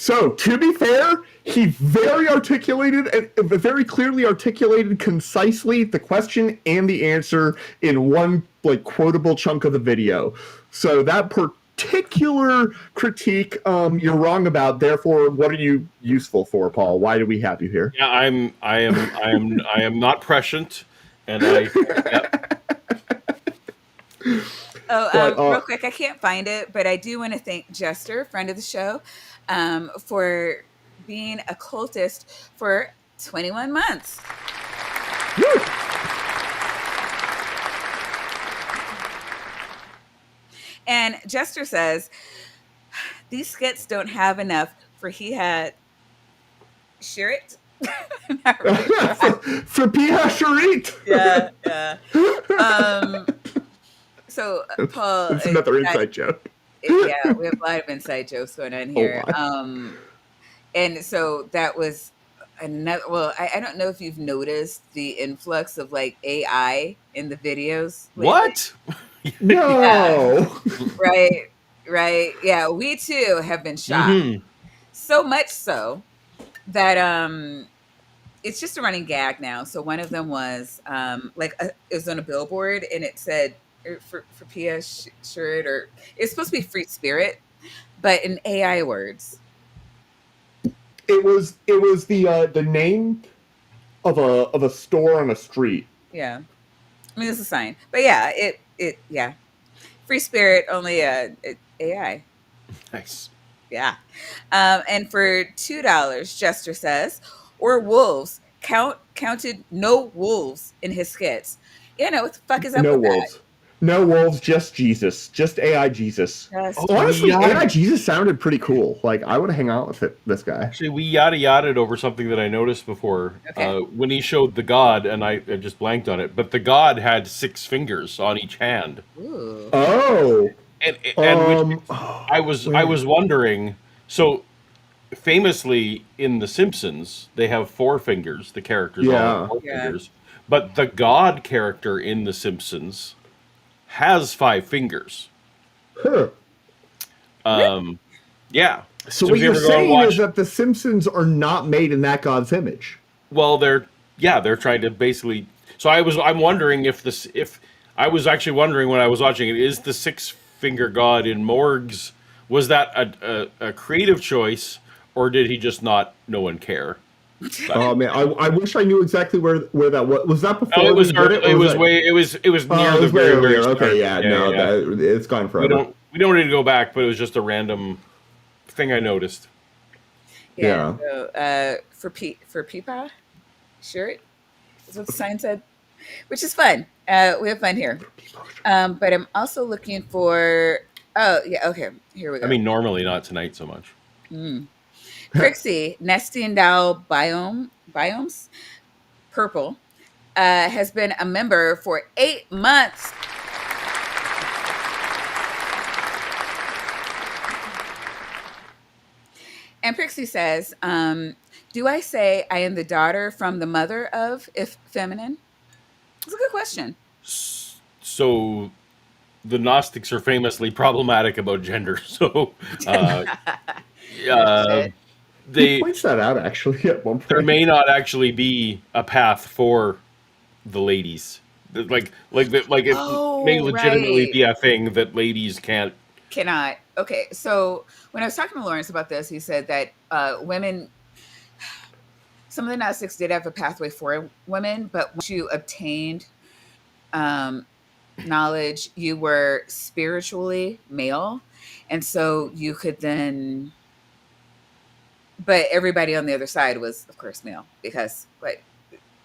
So, to be fair, he very articulated and very clearly articulated concisely the question and the answer in one like quotable chunk of the video. So that particular critique, you're wrong about. Therefore, what are you useful for, Paul? Why do we have you here? Yeah, I am not prescient, and I. Yep. Oh, But, real quick, I can't find it, but I do want to thank Jester, friend of the show, for being a cultist for 21 months. And Jester says, these skits don't have enough for he had Shirit. Not really. for Pia Sharit. Yeah, yeah. So Paul, It's another inside joke. yeah, we have a lot of inside jokes going on here. my. And so that was another. Well, I don't know if you've noticed the influx of like AI in the videos lately. What? No. Right, right. Yeah, we too have been shocked. Mhm. So much so that it's just a running gag now. So one of them was it was on a billboard and it said for Pia shirt, or it's supposed to be free spirit, but in AI words. It was the name of a store on a street. Yeah, I mean it's a sign, but yeah, yeah, free spirit only AI. Nice. Yeah, and for $2, Jester says, or wolves counted no wolves in his skits. You know what the fuck is up No with wolves. No wolves, just Jesus. Just AI Jesus. that? Just, Honestly, yeah. AI Jesus sounded pretty cool. Like, I would hang out with this guy. Actually, we yada-yada'd over something that I noticed before. Okay. When he showed the god, and I just blanked on it, but the god had 6 fingers on each hand. ooh. Oh. And which I was wondering, so famously in The Simpsons, they have 4 fingers, the characters all Yeah. have 4 Yeah. fingers. But the god character in The Simpsons has 5 fingers. Huh. Yeah. So if what you you're ever go and saying watch- is that the Simpsons are not made in that god's image. Well, they're trying to basically. So I'm wondering if I was actually wondering when I was watching it, is the 6-finger god in Morg's, was that a creative choice, or did he just not know and care? Oh man, I wish I knew exactly where that was. Was that before? No, it was we did early, or it was that- way it was near it the was way very earlier. start. Okay, yeah, no, that it's gone forever. We don't need to go back, but it was just a random thing I noticed. Yeah. So, for Peepa, shirt is what the sign said, which is fun. We have fun here. But I'm also looking for. Oh yeah, okay. Here we go. I mean, normally not tonight so much. Trixie, nesting doll biomes, purple, has been a member for 8 months. And Pixie says, do I say I am the daughter from the mother of, if feminine? It's a good question. So the Gnostics are famously problematic about gender. So He points that out actually at one point. there may not actually be a path for the ladies. Like it may legitimately right. be a thing that ladies can't. Cannot. Okay, so when I was talking to Lawrence about this, he said that women, some of the Gnostics did have a pathway for women, but once you obtained knowledge, you were spiritually male, and so you could then. But everybody on the other side was, of course, male because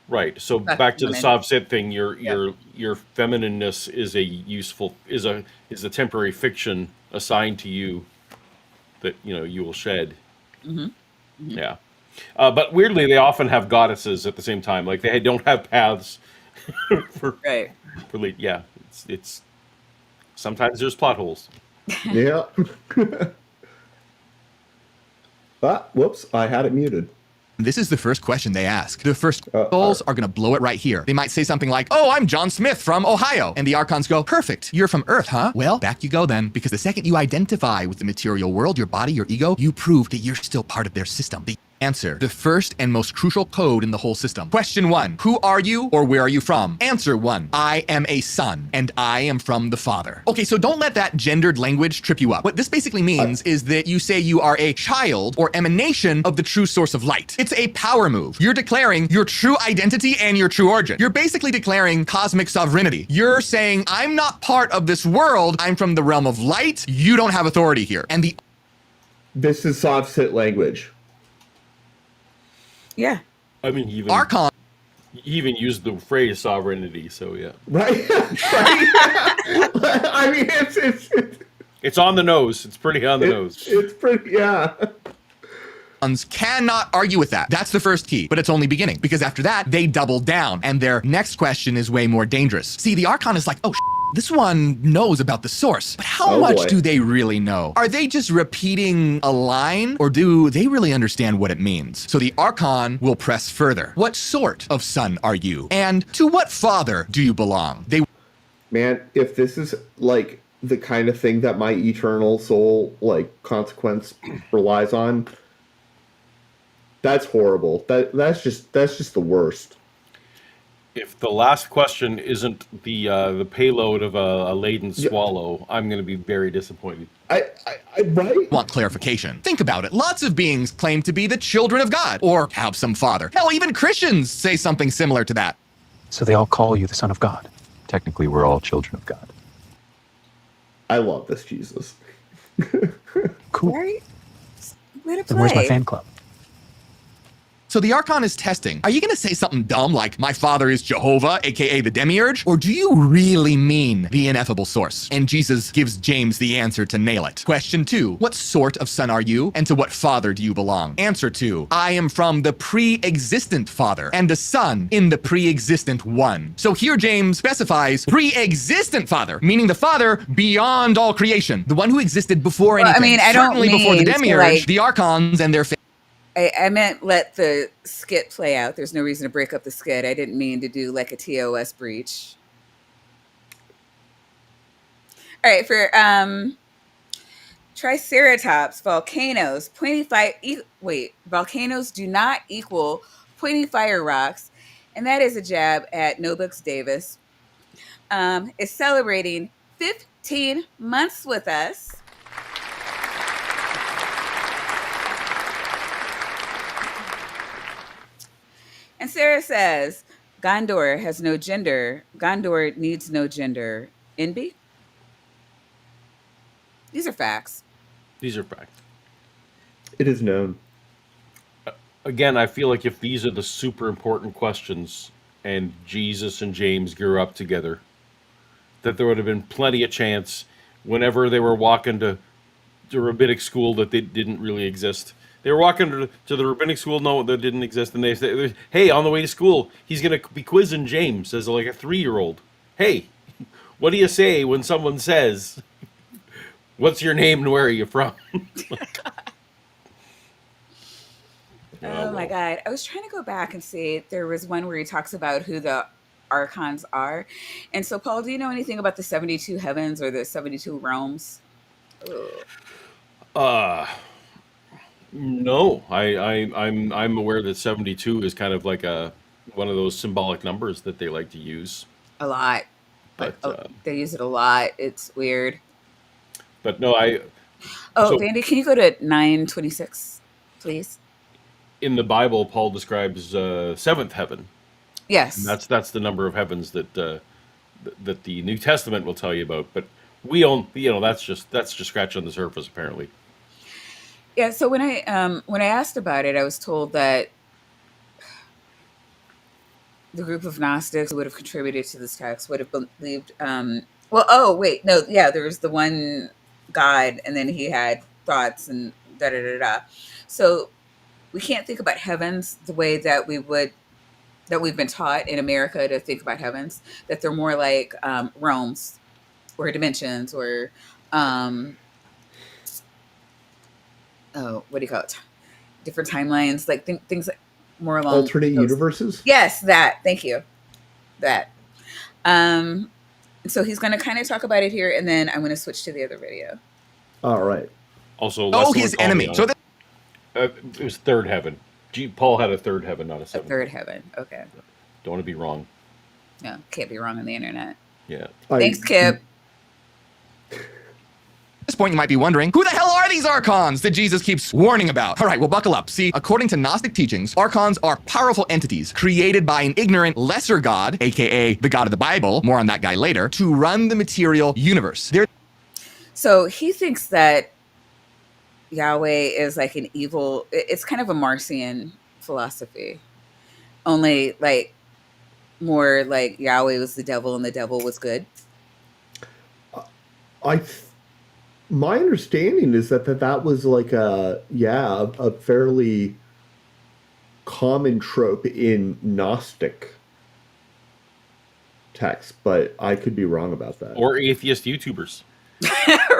Right. So That's back to the women. Sov-Sit thing, your Yep. your feminineness is a temporary fiction assigned to you that you will shed. Hmm. Hmm. Yeah. But weirdly, they often have goddesses at the same time. Like they don't have paths for Right. yeah. It's sometimes there's plot holes. Yeah. Ah, whoops, I had it muted. This is the first question they ask. The first Uh, souls are going to blow it right here. They might say something like, "Oh, I'm John Smith from Ohio." And the Archons go, "Perfect. You're from Earth, huh? Well, back you go then. Because the second you identify with the material world, your body, your ego, you prove that you're still part of their system." The answer, the first and most crucial code in the whole system. Question 1, who are you or where are you from? Answer 1, I am a son and I am from the Father. Okay, so don't let that gendered language trip you up. What this basically means is that you say you are a child or emanation of the true source of light. It's a power move. You're declaring your true identity and your true origin. You're basically declaring cosmic sovereignty. You're saying, I'm not part of this world. I'm from the realm of light. You don't have authority here. And the This is Sov-Sit language. Yeah. I mean, Archon he even used the phrase sovereignty. So yeah, Right? Right? I mean, it's on the nose. It's pretty on the nose. It's pretty, yeah. cannot argue with that. That's the first key, but it's only beginning because after that, they double down and their next question is way more dangerous. See, the Archon is like, oh, this one knows about the source, but how much boy. do they really know? Are they just repeating a line or do they really understand what it means? So the Archon will press further. What sort of son are you? And to what father do you belong? They Man, if this is like the kind of thing that my eternal soul, like, consequence relies on, that's horrible. That's just the worst. If the last question isn't the payload of a laden swallow, I'm going to be very disappointed. Right? want clarification. Think about it. Lots of beings claim to be the children of God or have some father. Hell, even Christians say something similar to that. So they all call you the Son of God. Technically, we're all children of God. I love this Jesus. Cool. Right? Way to Then where's my play. fan club? So the Archon is testing. Are you going to say something dumb like, my father is Jehovah, aka the Demiurge? Or do you really mean the ineffable source? And Jesus gives James the answer to nail it. Question 2, what sort of son are you? And to what father do you belong? Answer 2, I am from the pre-existent father and a son in the pre-existent one. So here James specifies pre-existent father, meaning the father beyond all creation, the one who existed before Well, I anything. mean, I don't Certainly before the mean to, Demiurge, like- the Archons and their I meant let the skit play out. There's no reason to break up the skit. I didn't mean to do like a TOS breach. All right, for Triceratops, volcanoes, volcanoes do not equal pointy fire rocks, and that is a jab at No Books Davis. Is celebrating 15 months with us. And Sarah says, Gondor has no gender. Gondor needs no gender. NB? These are facts. These are facts. It is known. Again, I feel like if these are the super important questions and Jesus and James grew up together, that there would have been plenty of chance whenever they were walking to rabbinic school that they didn't really exist. They were walking to the rabbinic school, no, that didn't exist, and they said, hey, on the way to school, he's going to be quizzing James as like a 3-year-old. Hey, what do you say when someone says, what's your name and where are you from? Oh my God. I was trying to go back and see. There was one where he talks about who the archons are. And so, Paul, do you know anything about the 72 heavens or the 72 realms? No, I'm aware that 72 is kind of like one of those symbolic numbers that they like to use. A lot. But They use it a lot. It's weird. but no, Oh, Vandy, can you go to 926, please? in the Bible, Paul describes seventh heaven. Yes. And that's the number of heavens that that the New Testament will tell you about. But we don't, that's just scratching the surface apparently. Yeah, so when I asked about it, I was told that the group of Gnostics who would have contributed to this text would have believed. Well, oh wait, no, yeah, there was the one God, and then he had thoughts and da da da da. So we can't think about heavens the way that we've been taught in America to think about heavens. That they're more like realms or dimensions or oh, what do you call it? Different timelines, like things like more along Alternate those. universes? Yes, that. Thank you. That. So he's going to kind of talk about it here, and then I'm going to switch to the other video. All right. Also, Oh, Leslie his called me enemy. on So it. It was third heaven. Paul had a third heaven, not a A seventh. third heaven. Okay. Don't want to be wrong. No, can't be wrong on the internet. Yeah. Thanks, Kip. At this point, you might be wondering, who the hell are these archons that Jesus keeps warning about? All right, well, buckle up. See, according to Gnostic teachings, archons are powerful entities created by an ignorant lesser god, aka the God of the Bible, more on that guy later, to run the material universe. So he thinks that Yahweh is like an evil, it's kind of a Marcion philosophy. Only like more like Yahweh was the devil and the devil was good. My understanding is that was like a fairly common trope in Gnostic texts, but I could be wrong about that. Or atheist YouTubers.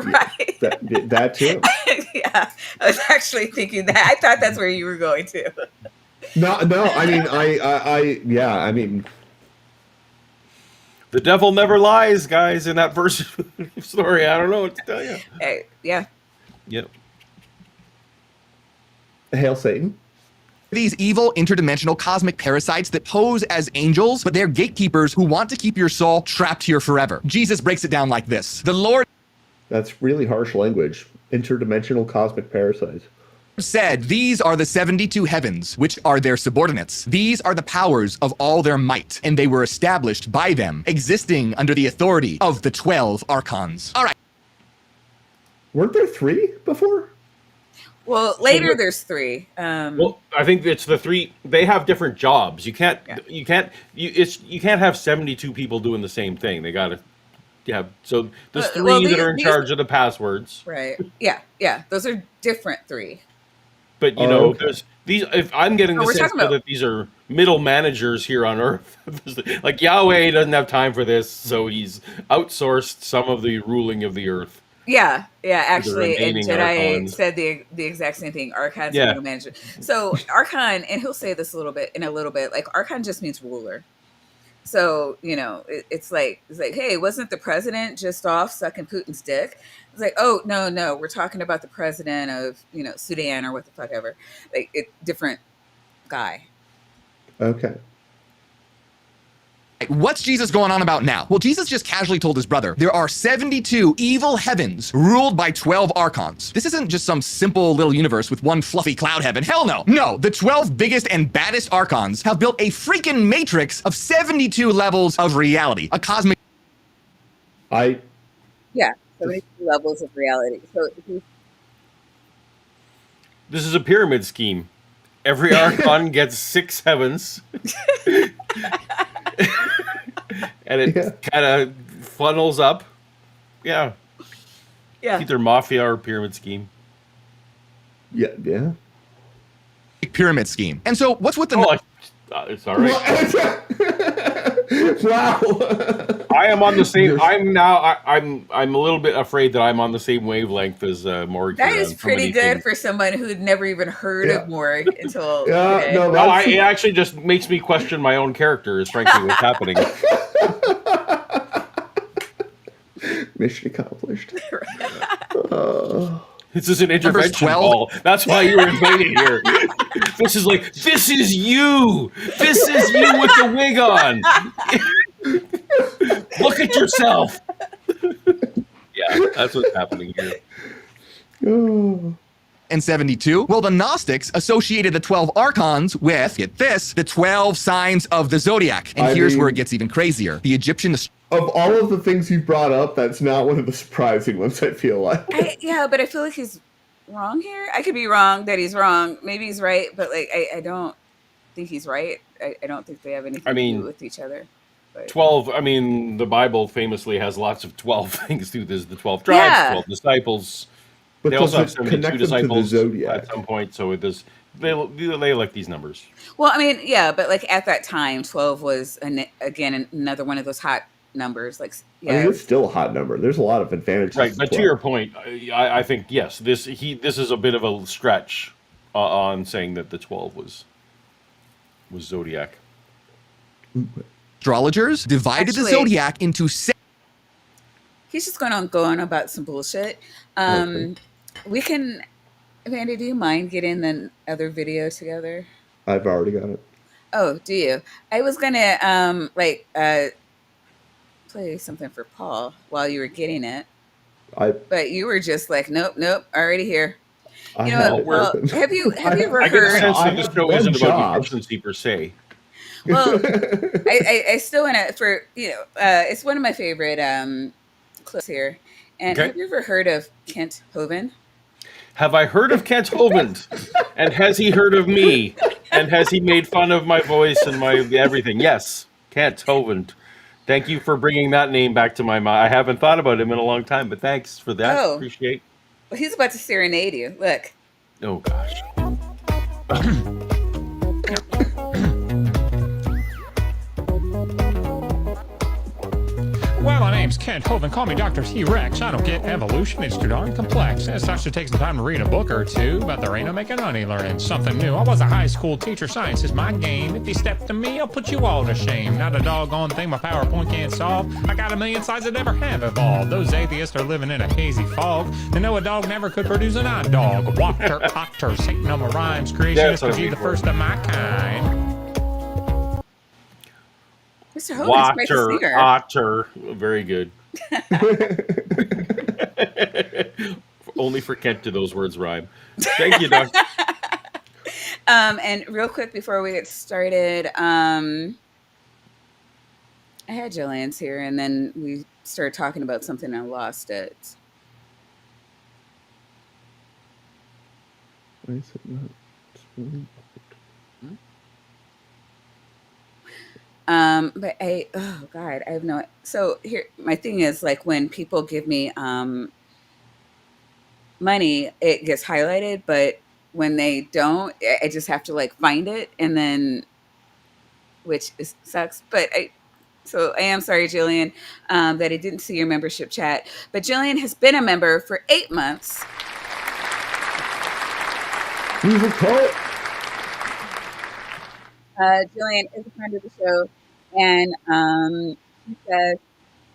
Right. That too. Yeah, I was actually thinking that. I thought that's where you were going to. No. I mean, I mean, The devil never lies, guys, in that verse story. I don't know what to tell you. Hey, yeah. Yep. Hail Satan. These evil interdimensional cosmic parasites that pose as angels, but they're gatekeepers who want to keep your soul trapped here forever. Jesus breaks it down like this. The Lord That's really harsh language. Interdimensional cosmic parasites. said, these are the 72 heavens, which are their subordinates. These are the powers of all their might, and they were established by them, existing under the authority of the 12 archons. All right. Weren't there 3 before? Well, later there's 3. Well, I think it's the 3. They have different jobs. You can't have 72 people doing the same thing. They got to. Yeah, so there's 3 that are in charge of the passwords. Right. Yeah. Those are different 3. But there's these. If I'm getting the sense that these are middle managers here on Earth, like Yahweh doesn't have time for this, so he's outsourced some of the ruling of the Earth. Yeah. Actually, and Jedi archons. said the exact same thing. Archon's middle manager. So Archon, and he'll say this in a little bit. Like Archon just means ruler. So, it's like, hey, wasn't the president just off sucking Putin's dick? It's like, oh, no, we're talking about the president of, Sudan or what the fuck ever. Like, different guy. Okay. What's Jesus going on about now? Well, Jesus just casually told his brother, there are 72 evil heavens ruled by 12 archons. This isn't just some simple little universe with one fluffy cloud heaven. Hell no. No, the 12 biggest and baddest archons have built a freaking matrix of 72 levels of reality. A cosmic... Yeah, 72 levels of reality. So this is a pyramid scheme. Every archon gets 6 heavens. And it kind of funnels up. Yeah. Either mafia or pyramid scheme. Yeah. Pyramid scheme. And so what's with the... it's all right. Wow. I am on the same... I'm a little bit afraid that I'm on the same wavelength as Morg. that is pretty good for someone who'd never even heard of Morg until... it actually just makes me question my own character, is frankly what's happening. Mission accomplished. This is an intervention call. That's why you were invited here. This is you. This is you with the wig on. Look at yourself. Yeah, that's what's happening here. And 72? Well, the Gnostics associated the 12 archons with, get this, the 12 signs of the zodiac. And here's where it gets even crazier. The Egyptian... Of all of the things you've brought up, that's not one of the surprising ones, I feel like. But I feel like he's wrong here. I could be wrong that he's wrong. Maybe he's right, but I don't think he's right. I don't think they have anything I to mean, do with each other. But 12, I mean, the Bible famously has lots of 12 things too. There's the 12 tribes, yeah. 12 disciples. But They does also have it 72 connect them to the disciples at zodiac? some point, so it does. They like these numbers. Well, I mean, yeah, but like at that time, 12 was again another one of those hot numbers. Like, I mean, yeah, it's still a hot number. There's a lot of advantages Right, to but to 12. your point, I think yes, this is a bit of a stretch on saying that the 12 was zodiac. Astrologers divided the Actually- zodiac into he's just going on about some bullshit. We can, Vandy, do you mind getting the other video together? I've already got it. Oh, do you? I was gonna play something for Paul while you were getting it, but you were just like, nope, already here. I You know have what, it Paul, open. have you ever I get the heard? sense I that the have show one isn't about job. efficiency per se. Well, I still want to it's one of my favorite clips here. And Okay. have you ever heard of Kent Hovind? Have I heard of Kent Hovind? And has he heard of me? And has he made fun of my voice and my everything? Yes, Kent Hovind. Thank you for bringing that name back to my mind. I haven't thought about him in a long time, but thanks for that. Oh. Appreciate. Well, he's about to serenade you. Look. Oh gosh. Well, my name's Kent Hovind. Call me Dr. T-Rex. I don't get evolution. It's too darn complex. As such, to take some time to read a book or two, but there ain't no making money learning something new. I was a high school teacher. Science is my game. If you step to me, I'll put you all to shame. Not a doggone thing my PowerPoint can't solve. I got a million sides that never have evolved. Those atheists are living in a hazy fog. They know a dog never could produce an odd dog. Water, otter, Satan on my rhymes. Creationist could be the first of my kind. Mr. Hogan's quite a Water, singer. otter. Very good. Only for Kent do those words rhyme. Thank you, Doc. And real quick before we get started, I had Jillian's here, and then we started talking about something and I lost it. Why is it not? But oh God, I have no. So here, my thing is like when people give me money, it gets highlighted, but when they don't, I just have to like find it, and then sucks. But I am sorry, Jillian, that I didn't see your membership chat. But Jillian has been a member for 8 months. He's a cult. Jillian is a friend of the show, and he says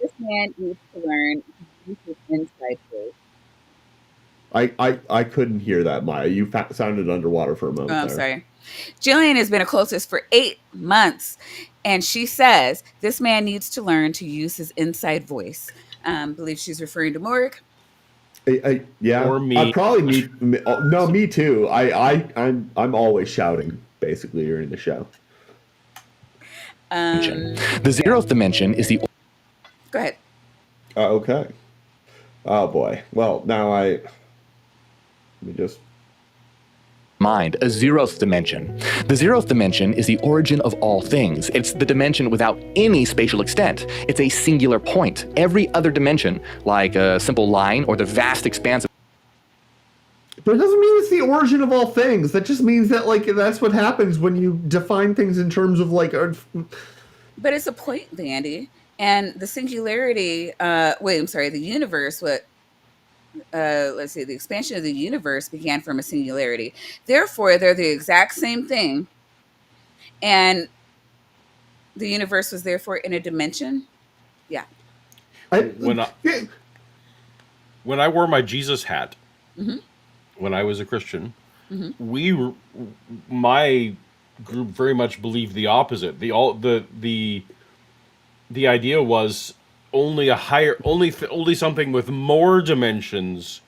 this man needs to learn to use his inside voice. I couldn't hear that, Maya. You sounded underwater for a moment. Oh, I'm there. sorry. Jillian has been a cultist for 8 months, and she says this man needs to learn to use his inside voice. Believe she's referring to Morg. Yeah, Or me. Probably me. No, me too. I'm always shouting basically during the show. The zeroth dimension is the Go ahead. Okay. Oh boy. Well, now let me just. mind, a zeroth dimension. The zeroth dimension is the origin of all things. It's the dimension without any spatial extent. It's a singular point. Every other dimension, like a simple line or the vast expanse of But it doesn't mean it's the origin of all things. That just means that like that's what happens when you define things in terms of like. But it's a point, Vandy. And the singularity, the universe, let's see, the expansion of the universe began from a singularity. Therefore, they're the exact same thing. And the universe was therefore in a dimension. Yeah. When I wore my Jesus hat, when I was a Christian, my group very much believed the opposite. The idea was only something with more dimensions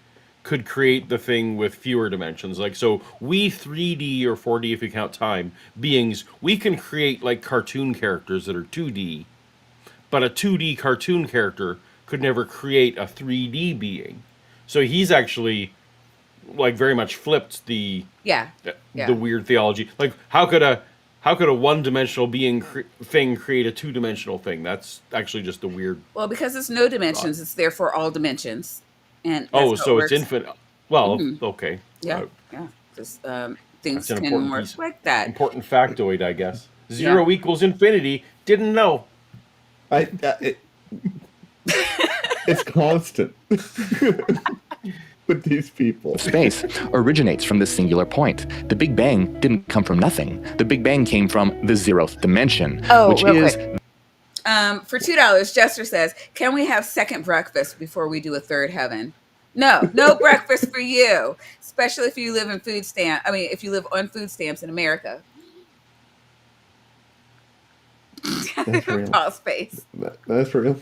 could create the thing with fewer dimensions. Like, so we 3D or 4D, if you count time, beings, we can create like cartoon characters that are 2D, but a 2D cartoon character could never create a 3D being. So he's actually like very much flipped the Yeah. weird theology. Like, how could how could a one-dimensional thing create a two-dimensional thing? That's actually just a weird. Well, because it's no dimensions, it's therefore all dimensions, and that's Oh, how so it it's works. infinite. Well, Mhm. okay. Yeah, yeah. Because things That's an can important work piece. like that. Important factoid, I guess. 0 Yeah. equals infinity. Didn't know. It's constant with these people. Space originates from this singular point. The Big Bang didn't come from nothing. The Big Bang came from the 0th dimension, Oh, which real is quick. For $2, Jester says, "Can we have second breakfast before we do a third heaven?" No, no breakfast for you, especially if you live in food stamp. I mean, if you live on food stamps in America. That's real. Paul's face. That's real.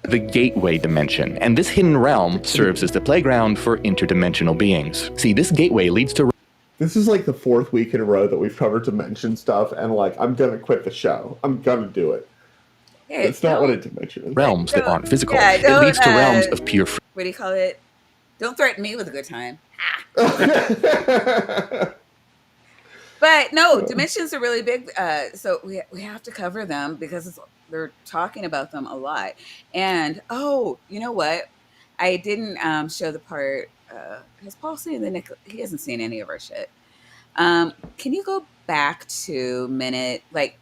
the gateway dimension, and this hidden realm serves as the playground for interdimensional beings. See, this gateway leads to This is like the 4th week in a row that we've covered dimension stuff, and like I'm gonna quit the show. I'm gonna do it. Hey, It's not what a dimension is. realms that aren't physical. Yeah, It leads to don't, realms of pure what do you call it? Don't threaten me with a good time. But no, dimensions are really big. So we have to cover them because they're talking about them a lot. And oh, you know what? I didn't show the part. Has Paul seen the Nick? He hasn't seen any of our shit. Can you go back to minute like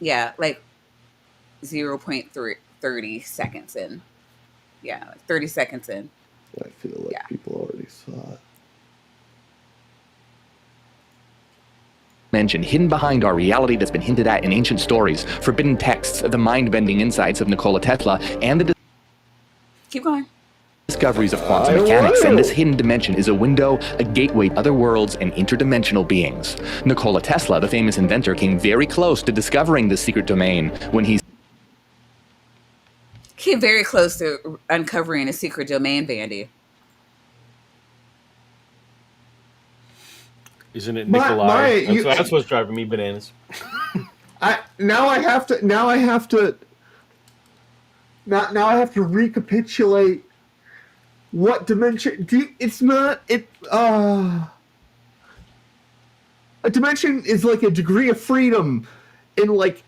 0.30 seconds in? Yeah, like 30 seconds in. I feel like people already saw it. dimension hidden behind our reality that's been hinted at in ancient stories, forbidden texts, the mind-bending insights of Nikola Tesla, and the Keep going. discoveries of quantum mechanics. And this hidden dimension is a window, a gateway to other worlds and interdimensional beings. Nikola Tesla, the famous inventor, came very close to discovering this secret domain when he Came very close to uncovering a secret domain, Vandy. Isn't it Nikolai? That's what's driving me bananas. Now I have to recapitulate what dimension. A dimension is like a degree of freedom in like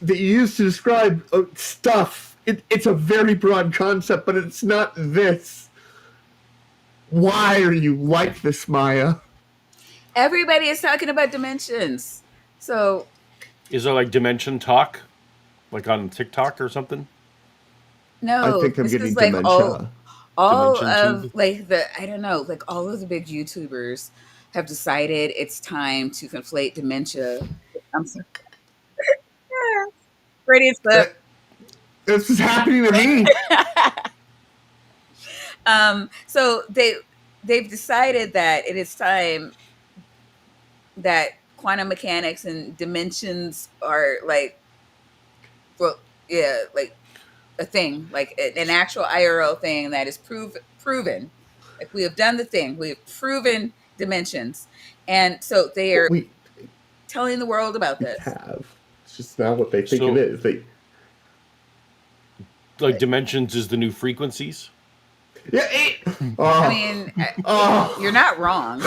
that you use to describe stuff. It's a very broad concept, but it's not this. Why are you like this, Maya? Everybody is talking about dimensions. So Is there like dimension talk? Like on TikTok or something? no, I think I'm this getting is like dementia. all Dimension of tube? like I don't know, like all of the big YouTubers have decided it's time to conflate dementia. I'm sorry. Freudian slip. This is happening to me. So they've decided that it is time that quantum mechanics and dimensions are like, well, yeah, like a thing, like an actual IRL thing that is proven. Like we have done the thing, we have proven dimensions, and so they are telling the world about this. It's just not what they think So- it is. Like dimensions is the new frequencies? I mean, you're not wrong.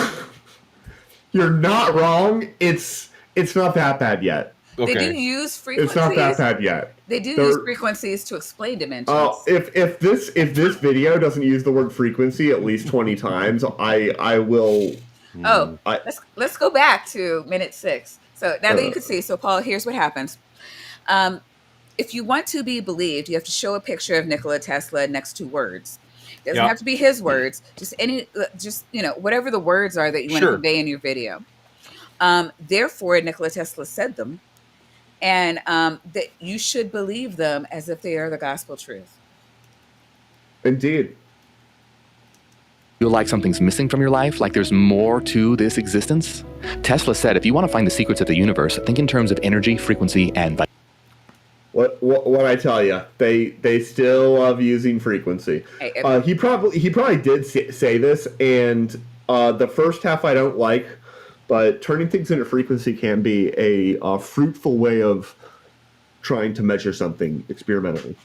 You're not wrong. It's not that bad yet. They do use frequencies. It's not that bad yet. They do use frequencies to explain dimensions. Oh, if this video doesn't use the word frequency at least 20 times, I will. Oh, let's go back to minute 6. So now that you can see, so Paul, here's what happens. If you want to be believed, you have to show a picture of Nikola Tesla next to words. It doesn't have to be his words, just whatever the words are that you want to convey in your video. Therefore, Nikola Tesla said them, and that you should believe them as if they are the gospel truth. Indeed. feel like something's missing from your life, like there's more to this existence? Tesla said, if you want to find the secrets of the universe, think in terms of energy, frequency, and What I tell you, they still love using frequency. He probably did say this, and the first half I don't like, but turning things into frequency can be a fruitful way of trying to measure something experimentally.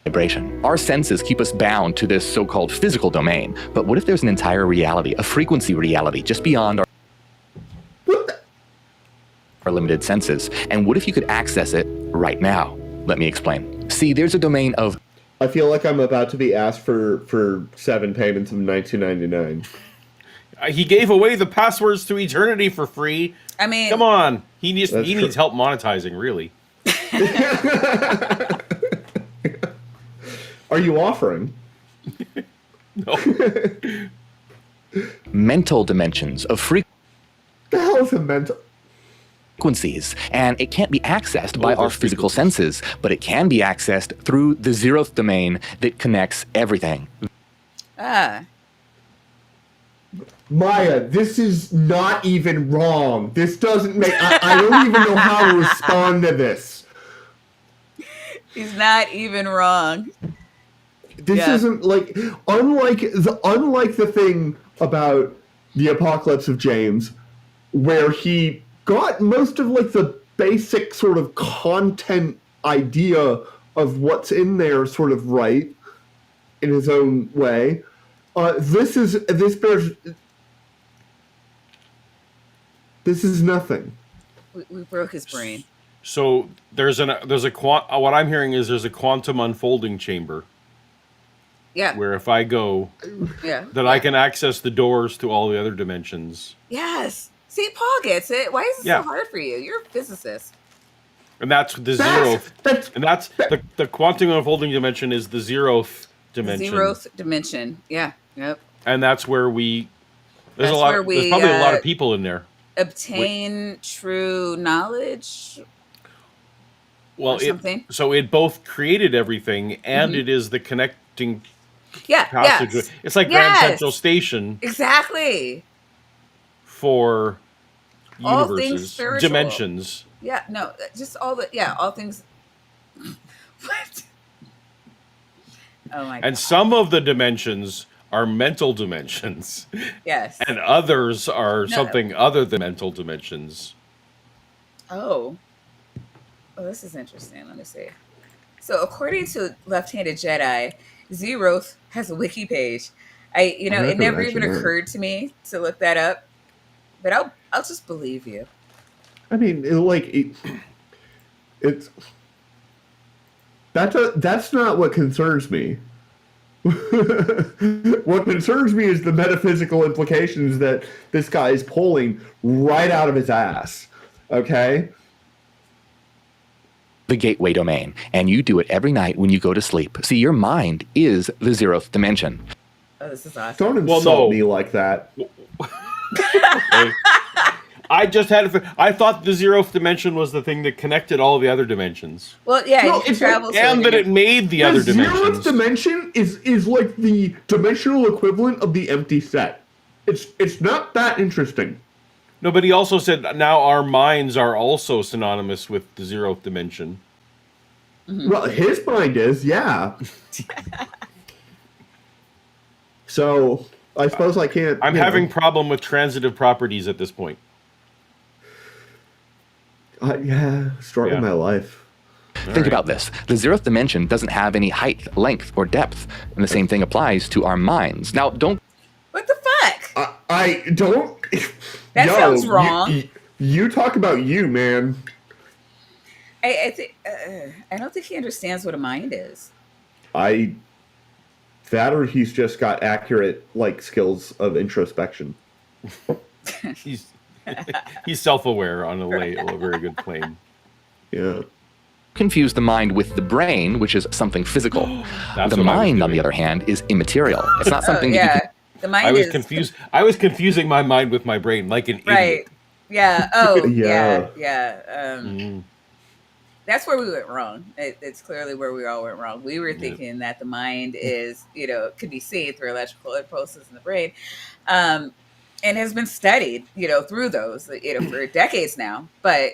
Vibration. Our senses keep us bound to this so-called physical domain, but what if there's an entire reality, a frequency reality, just beyond our... our limited senses. And what if you could access it right now? Let me explain. See, there's a domain of... I feel like I'm about to be asked for 7 payments of $19.99. He gave away the passwords to eternity for free. I mean, come on. He needs That's needs help monetizing, really. Are you offering? No. mental dimensions of The hell is a mental? frequencies, and it can't be accessed by our physical senses, but it can be accessed through the zeroth domain that connects everything. Maya, this is not even wrong. This doesn't make... I don't even know how to respond to this. He's not even wrong. This isn't like... Unlike the thing about the Apocalypse of James, where he got most of like the basic sort of content idea of what's in there sort of right in his own way. This is nothing. We broke his brain. So what I'm hearing is there's a quantum unfolding chamber. Yeah. Where if I go, I can access the doors to all the other dimensions. Yes. See, Paul gets it. Why is it so hard for you? You're a physicist. And that's the zeroth. And that's the quantum unfolding dimension is the zeroth dimension. Zeroth dimension. Yeah. Yep. And that's where there's probably a lot of people in there. Obtain true knowledge. Well, it both created everything and it is the connecting passage. Yes. It's like Grand Central Station. Exactly. For all things universes, spiritual. dimensions. Yeah, no, just all things. What? Oh my God. And some of the dimensions are mental dimensions. Yes. And others are something other than mental dimensions. Oh, this is interesting. Let me see. So, according to Left-Handed Jedi, Zeroth has a wiki page. It never even occurred to me to look that up, but I'll just believe you. I mean, that's not what concerns me. What concerns me is the metaphysical implications that this guy is pulling right out of his ass. Okay? The gateway domain, and you do it every night when you go to sleep. See, your mind is the zeroth dimension. Oh, this is awesome. Don't insult me like that. I thought the zeroth dimension was the thing that connected all the other dimensions. Well, yeah, it travels. And that it made the other dimensions. The zeroth dimension is like the dimensional equivalent of the empty set. It's not that interesting. No, but he also said now our minds are also synonymous with the zeroth dimension. Mm-hmm. Well, his mind is, yeah. So I suppose I can't. I'm having problem with transitive properties at this point. Struggle my life. Think about this. The zeroth dimension doesn't have any height, length, or depth. And the same thing applies to our minds. Now, don't... What the fuck? I don't... That sounds wrong. You talk about you, man. I don't think he understands what a mind is. That or he's just got accurate, skills of introspection. He's self-aware on a very good plane. Yeah. Confuse the mind with the brain, which is something physical. The mind, on the other hand, is immaterial. It's not something that you can... The mind is confused. I was confusing my mind with my brain, like an idiot. Yeah. Oh, Yeah. yeah. That's where we went wrong. It's clearly where we all went wrong. We were thinking that the mind is, could be seen through electrical impulses in the brain, and has been studied, through those, for decades now. But,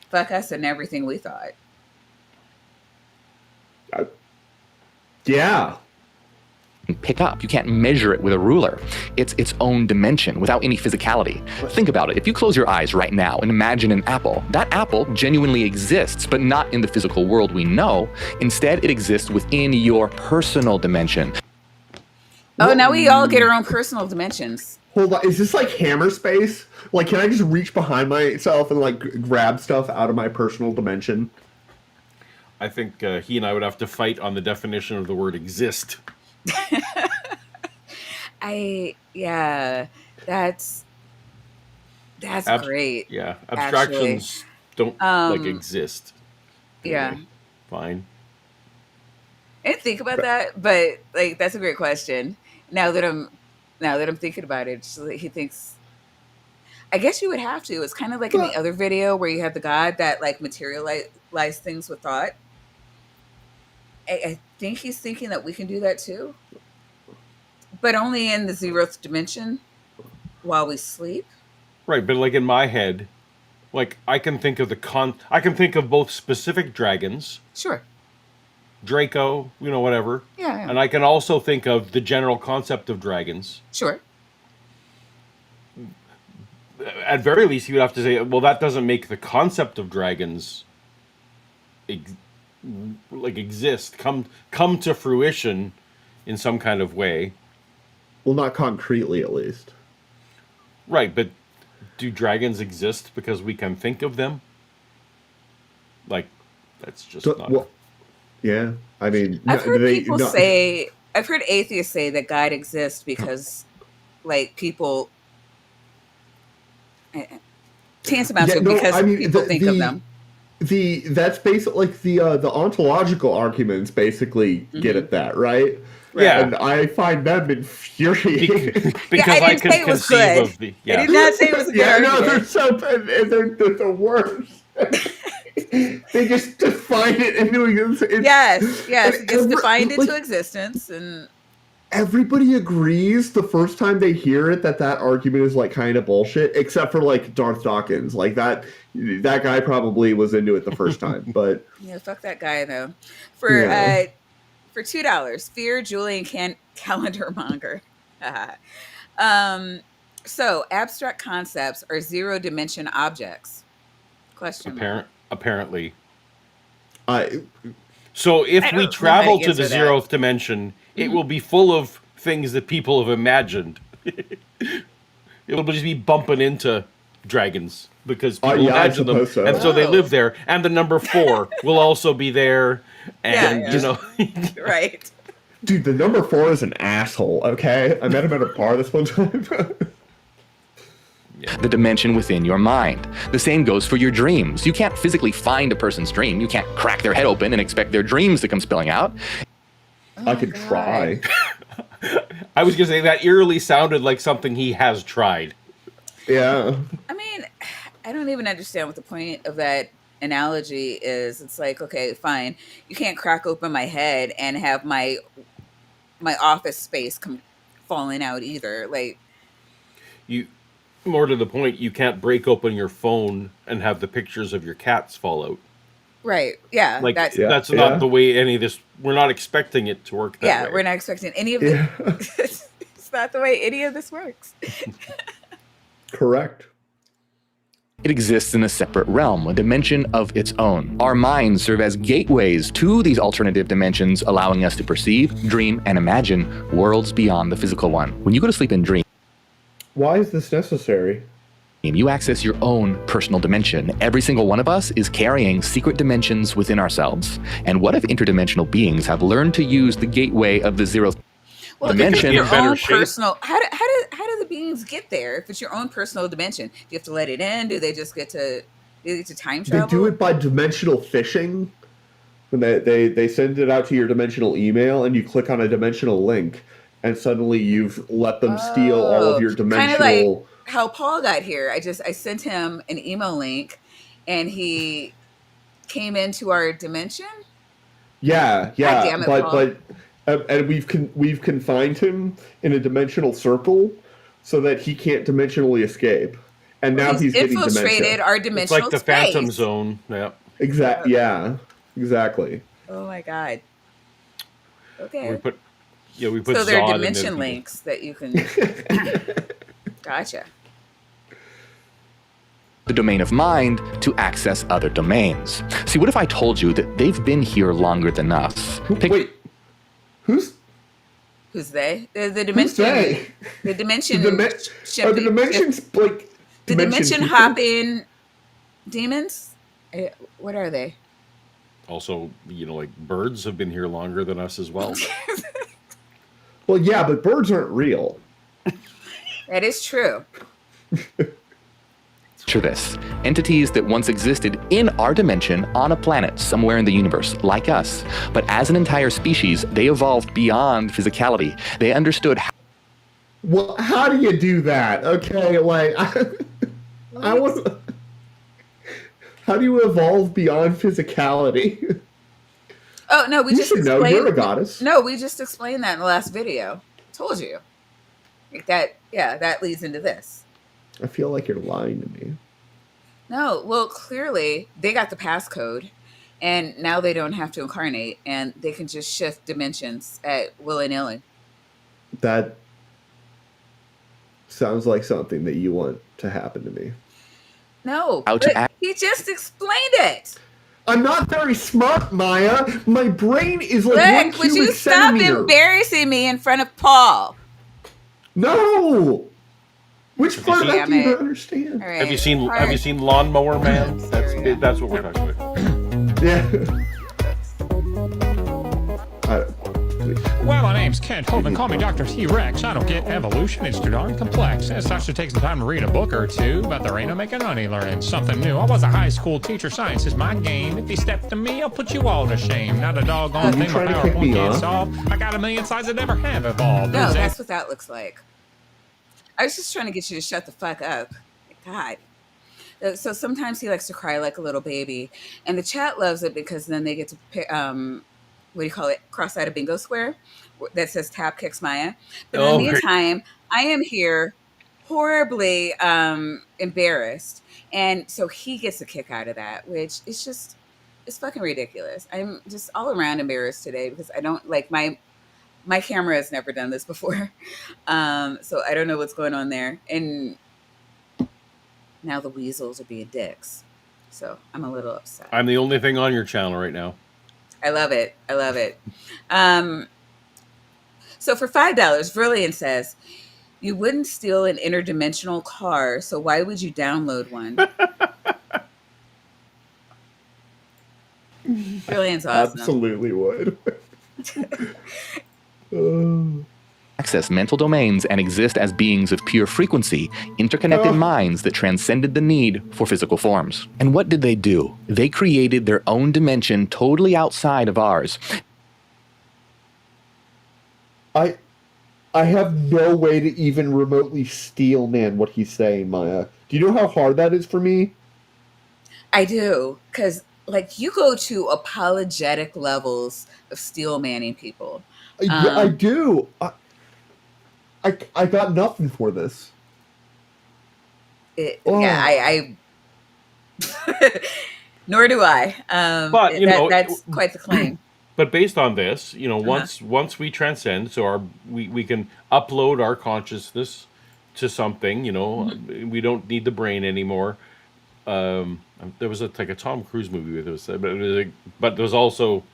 fuck us and everything we thought. Yeah. Pick up. You can't measure it with a ruler. It's its own dimension without any physicality. Think about it. If you close your eyes right now and imagine an apple, that apple genuinely exists, but not in the physical world we know. Instead, it exists within your personal dimension. Oh, now we all get our own personal dimensions. Hold on, is this like hammer space? Like, can I just reach behind myself and like grab stuff out of my personal dimension? I think he and I would have to fight on the definition of the word exist. Yeah, that's great. Yeah, actually. abstractions don't like exist. Yeah. Anyway, fine. I didn't think about that, but like that's a great question. Now that I'm thinking about it, just, like, he thinks. I guess you would have to. It's kind of like in the other video where you have the God that like materialize things with thought. I think he's thinking that we can do that too, but only in the 0th dimension while we sleep. Right, but like in my head, like I can think of I can think of both specific dragons. Sure. Draco, whatever. Yeah. And I can also think of the general concept of dragons. Sure. At very least, you would have to say, well, that doesn't make the concept of dragons exist, come to fruition in some kind of way. Well, not concretely, at least. Right, but do dragons exist because we can think of them? Like, that's just not... Well, yeah, I mean... I've heard I've heard atheists say that God exists because, like, people... Tantamount to because people think of them. That's basically like the ontological arguments basically get at that, right? Yeah, and I find them infuriating because I can conceive of the. Yeah. I did not say it was a good argument. No, they're so they're the worst. They just define it into existence. Yes, it gets defined into existence, and everybody agrees the first time they hear it that argument is like kind of bullshit, except for like Darth Dawkins. Like that guy probably was into it the first time, but yeah, fuck that guy though. For $2, Fear Julian Calendar Monger. So abstract concepts are 0-dimension objects? Question. Apparently. So if we travel to the 0th dimension, it will be full of things that people have imagined. It'll just be bumping into dragons because people imagine them, and so they live there. And the number 4 will also be there, and right. Dude, the number 4 is an asshole. Okay, I met him at a bar this one time. The dimension within your mind. The same goes for your dreams. You can't physically find a person's dream. You can't crack their head open and expect their dreams to come spilling out. I could try. I was going to say that eerily sounded like something he has tried. Yeah. I mean, I don't even understand what the point of that analogy is. It's like, okay, fine. You can't crack open my head and have my office space come falling out either. Like, more to the point, you can't break open your phone and have the pictures of your cats fall out. Right. Yeah. Like that's not the way any of this. We're not expecting it to work that way. Yeah, we're not expecting any of it. It's not the way any of this works. Correct. It exists in a separate realm, a dimension of its own. Our minds serve as gateways to these alternative dimensions, allowing us to perceive, dream, and imagine worlds beyond the physical one. When you go to sleep and dream, why is this necessary? You access your own personal dimension. Every single one of us is carrying secret dimensions within ourselves. And what if interdimensional beings have learned to use the gateway of the 0th dimension? Your own personal. How do the beings get there? If it's your own personal dimension, do you have to let it in? Do they just get to time travel? They do it by dimensional phishing. When they send it out to your dimensional email, and you click on a dimensional link, and suddenly you've let them steal all of your dimensional. Kind of like how Paul got here. I sent him an email link, and he came into our dimension. Yeah. God damn it, Paul. And we've confined him in a dimensional circle so that he can't dimensionally escape. And now he's getting infiltrated our dimensional It's like the space. Phantom Zone. Yeah. Exactly. Yeah. Exactly. Oh my God. Okay. We put so there are Zod dimension links that you can. Gotcha. The domain of mind to access other domains. See, what if I told you that they've been here longer than us? Wait, who's Who's they? The Who's dimension. they? The dimension. Are the dimensions like the dimension people? hopping demons? What are they? Also, like birds have been here longer than us as well. Well, yeah, but birds aren't real. That is true. Picture this. Entities that once existed in our dimension on a planet somewhere in the universe, like us. But as an entire species, they evolved beyond physicality. They understood how. Well, how do you do that? Okay, like, I was. How do you evolve beyond physicality? Oh no, we You just should know. explained. You're a goddess. No, we just explained that in the last video. Told you. Like that. Yeah, that leads into this. I feel like you're lying to me. No, well, clearly they got the passcode, and now they don't have to incarnate, and they can just shift dimensions at willy-nilly. That sounds like something that you want to happen to me. No, How to but act- he just explained it. I'm not very smart, Maya. My brain is like one Look, would cubic you stop centimeter. embarrassing me in front of Paul? No. Which part of that do you Damn not it. understand? All right. Have you seen Lawnmower Man? That's what we're talking about. Yeah. Well, my name's Kent Hovind. Call me Dr. T-Rex. I don't get evolution. It's too darn complex. As such, it takes some time to read a book or two, but there ain't no making money learning something new. I was a high school teacher. Science is my game. If you step to me, I'll put you all to shame. Not a doggone thing my PowerPoint can't solve. I got a million slides that never have evolved. No, that's what that looks like. I was just trying to get you to shut the fuck up. God. So sometimes he likes to cry like a little baby, and the chat loves it because then they get to pick, what do you call it? Cross out a bingo square that says "Tap kicks Maya." But in the meantime, I am here horribly embarrassed, and so he gets a kick out of that, which is just it's fucking ridiculous. I'm just all around embarrassed today because I don't like my camera has never done this before, so I don't know what's going on there, and now the weasels are being dicks, so I'm a little upset. I'm the only thing on your channel right now. I love it. I love it. So for $5, Verlian says, you wouldn't steal an interdimensional car, so why would you download one? Verlian's awesome. Absolutely would. Access mental domains and exist as beings of pure frequency, interconnected minds that transcended the need for physical forms. And what did they do? They created their own dimension totally outside of ours. I have no way to even remotely steel man what he's saying, Maya. Do you know how hard that is for me? I do, because like you go to apologetic levels of steel manning people. I do. I got nothing for this. Yeah, I nor do I. But that's quite the claim. But based on this, once we transcend, so we can upload our consciousness to something. We don't need the brain anymore. There was a Tom Cruise movie with this, but there was also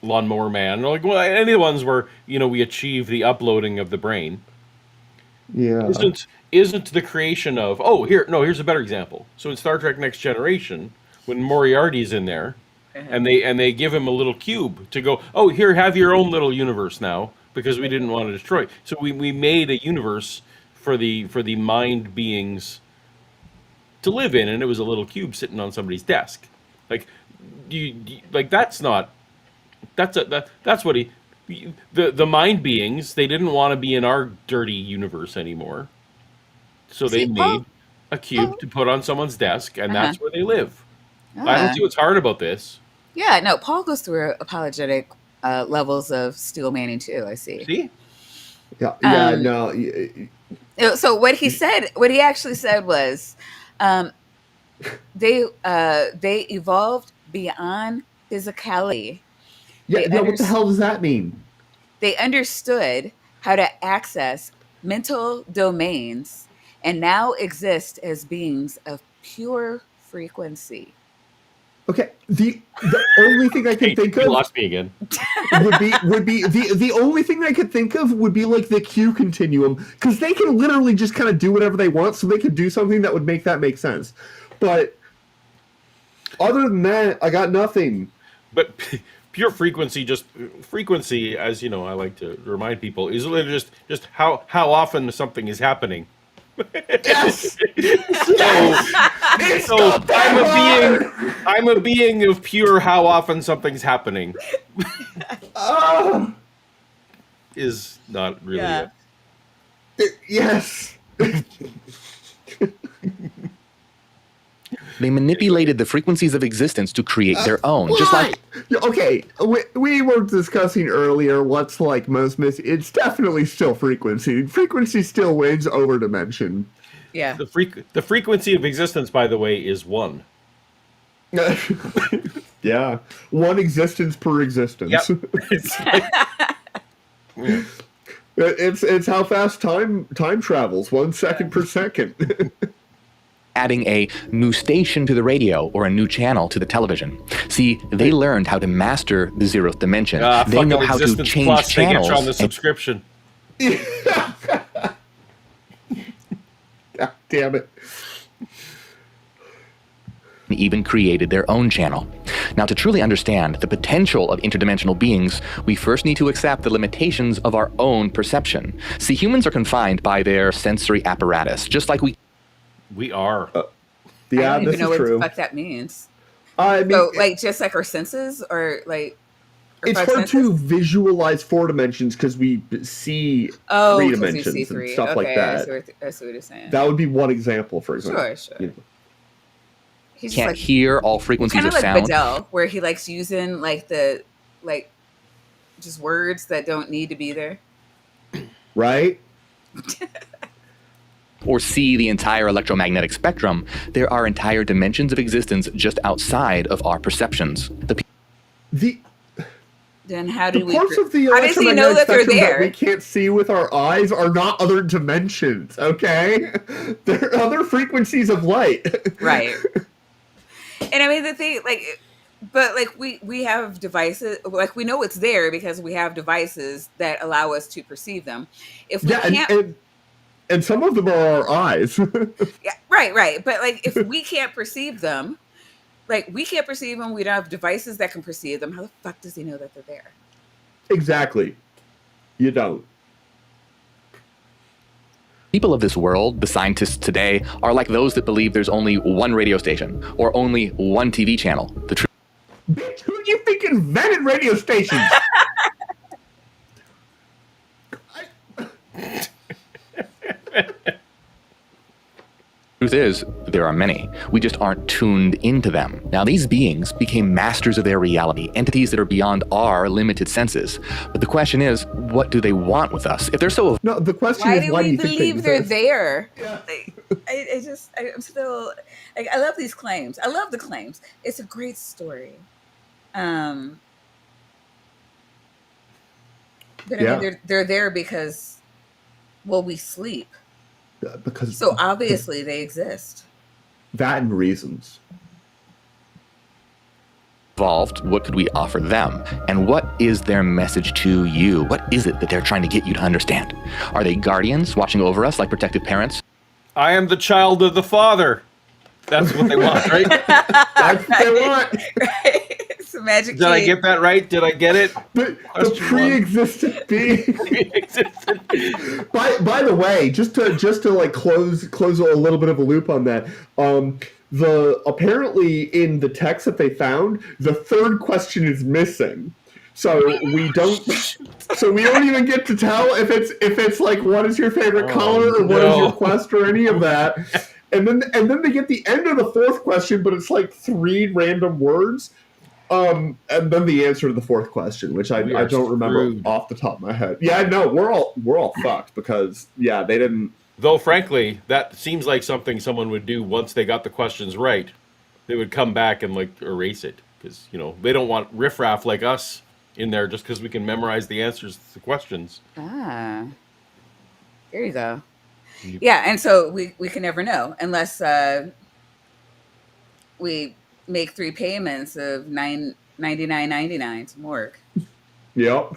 Lawnmower Man. Like, well, any of the ones where we achieve the uploading of the brain. Yeah. Isn't the creation of here's a better example. So in Star Trek Next Generation, when Moriarty's in there, and they give him a little cube to go, here, have your own little universe now, because we didn't want to destroy. So we made a universe for the mind beings to live in, and it was a little cube sitting on somebody's desk. Like that's what the mind beings, they didn't want to be in our dirty universe anymore. So they made a cube to put on someone's desk, and that's where they live. I don't see what's hard about this. Yeah, no, Paul goes through apologetic levels of steel manning too, I see. See? Yeah, no. So what he actually said was they evolved beyond physicality. Yeah, what the hell does that mean? They understood how to access mental domains and now exist as beings of pure frequency. Okay, the only thing I can think You of lost me again. would be the only thing I could think of would be like the Q continuum, because they can literally just kind of do whatever they want, so they could do something that would make that make sense. But other than that, I got nothing. But pure frequency, frequency, as you know, I like to remind people, is literally just how often something is happening. Yes. So I'm a being of pure how often something's happening. Is not really it. Yes. They manipulated the frequencies of existence to create their own, just like... Okay, we were discussing earlier what's like most it's definitely still frequency. Frequency still wins over dimension. Yeah. The frequency of existence, by the way, is 1. Yeah, 1 existence per existence. Yep. It's like, yeah. It's how fast time travels, 1 second per second. adding a new station to the radio or a new channel to the television. See, they learned how to master the 0th dimension. They know how to change Plus, channels. They get you on the subscription. God damn it. Even created their own channel. Now, to truly understand the potential of interdimensional beings, we first need to accept the limitations of our own perception. See, humans are confined by their sensory apparatus, just like we are. Yeah, I don't this even know is what true. the fuck that means. I mean, so, like, just like our senses, or like, it's hard to visualize 4 dimensions because we see 3 dimensions and stuff like that. I see what you're saying. That would be one example, for example. Sure. You know. He's can't hear all frequencies kind of of like sound. Bedell, where he likes using like just words that don't need to be there. Right? Or see the entire electromagnetic spectrum, there are entire dimensions of existence just outside of our perceptions. Then how do we? Parts of the how does he know that they're spectrum there? that we can't see with our eyes are not other dimensions. Okay, they're other frequencies of light. Right. And I mean the thing, like, but like we have devices, like we know it's there because we have devices that allow us to perceive them. If we can't. And some of them are our eyes. Yeah, right. But like, if we can't perceive them, like we can't perceive them, we don't have devices that can perceive them. How the fuck does he know that they're there? Exactly. You don't. People of this world, the scientists today, are like those that believe there's only one radio station or only one TV channel. The truth. Bitch, who do you think invented radio stations? Truth is, there are many. We just aren't tuned into them. Now, these beings became masters of their reality, entities that are beyond our limited senses. But the question is, what do they want with us? If they're so... No, the question is, why do you think believe they're there? Yeah. I'm still, like, I love these claims. I love the claims. It's a great story. But I mean, they're there because, well, we sleep. Because so obviously they exist. That and reasons. Evolved, what could we offer them? And what is their message to you? What is it that they're trying to get you to understand? Are they guardians watching over us like protective parents? I am the child of the Father. That's what they want, right? That's what they want. Right. It's a magic Did I get that right? Did I get it? The pre-existent being. By the way, just to like close a little bit of a loop on that. Apparently in the text that they found, the third question is missing. So we don't even get to tell if it's like, what is your favorite color or what is your quest or any of that. And then they get the end of the 4th question, but it's like 3 random words. And then the answer to the 4th question, which I don't remember off the top of my head. Yeah, no, we're all fucked because they didn't. Though frankly, that seems like something someone would do once they got the questions right. They would come back and like erase it because they don't want riffraff like us in there just because we can memorize the answers to the questions. Ah, there you go. Yeah, and so we can never know unless we make 3 payments of $99.99 to Morg. Yep.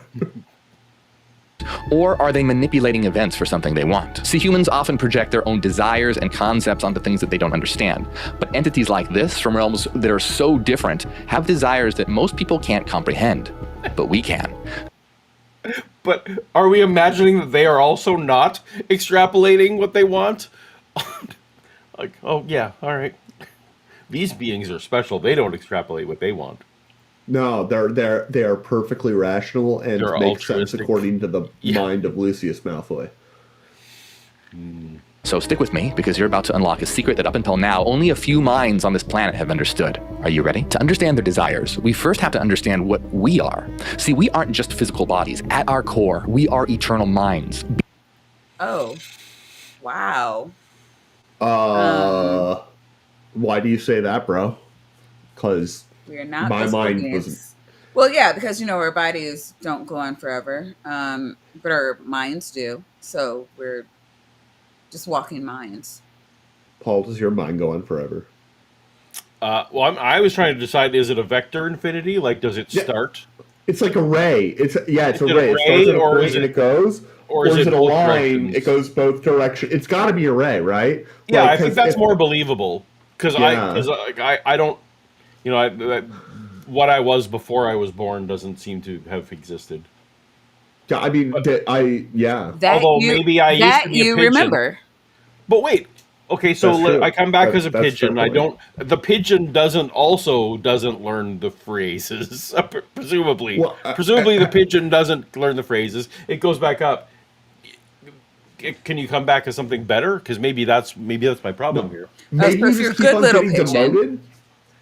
Or are they manipulating events for something they want? See, humans often project their own desires and concepts onto things that they don't understand. But entities like this, from realms that are so different, have desires that most people can't comprehend. But we can. But are we imagining that they are also not extrapolating what they want? Like, oh yeah, all right. These beings are special. They don't extrapolate what they want. No, they are perfectly rational and They're make sense altruistic. according to the Yeah. mind of Lucius Malfoy. So stick with me, because you're about to unlock a secret that up until now, only a few minds on this planet have understood. Are you ready? To understand their desires, we first have to understand what we are. See, we aren't just physical bodies. At our core, we are eternal minds. Oh, wow. Why do you say that, bro? Because We are not my physical mind beings. wasn't. Well, yeah, because our bodies don't go on forever, but our minds do. So we're just walking minds. Paul, does your mind go on forever? Well, I was trying to decide: is it a vector infinity? Like, does it start? It's like a ray. It's a ray. Is It it a starts ray, at a or point is and it- it goes. or is it a both line? directions? It goes both directions. It's got to be a ray, right? Yeah, Like, I think 'cause that's if- more believable because Yeah. I don't, what I was before I was born doesn't seem to have existed. Yeah, I mean, yeah. That Although you, maybe I used that to be a you pigeon. remember. But wait, okay, so That's true. I come back as a That's pigeon. I fair don't. The pigeon doesn't learn the phrases. Presumably, Well, the pigeon doesn't learn the phrases. It goes back up. Can you come back as something better? Because maybe that's my problem here. Maybe so if you you're just a keep good on little getting pigeon- demoted.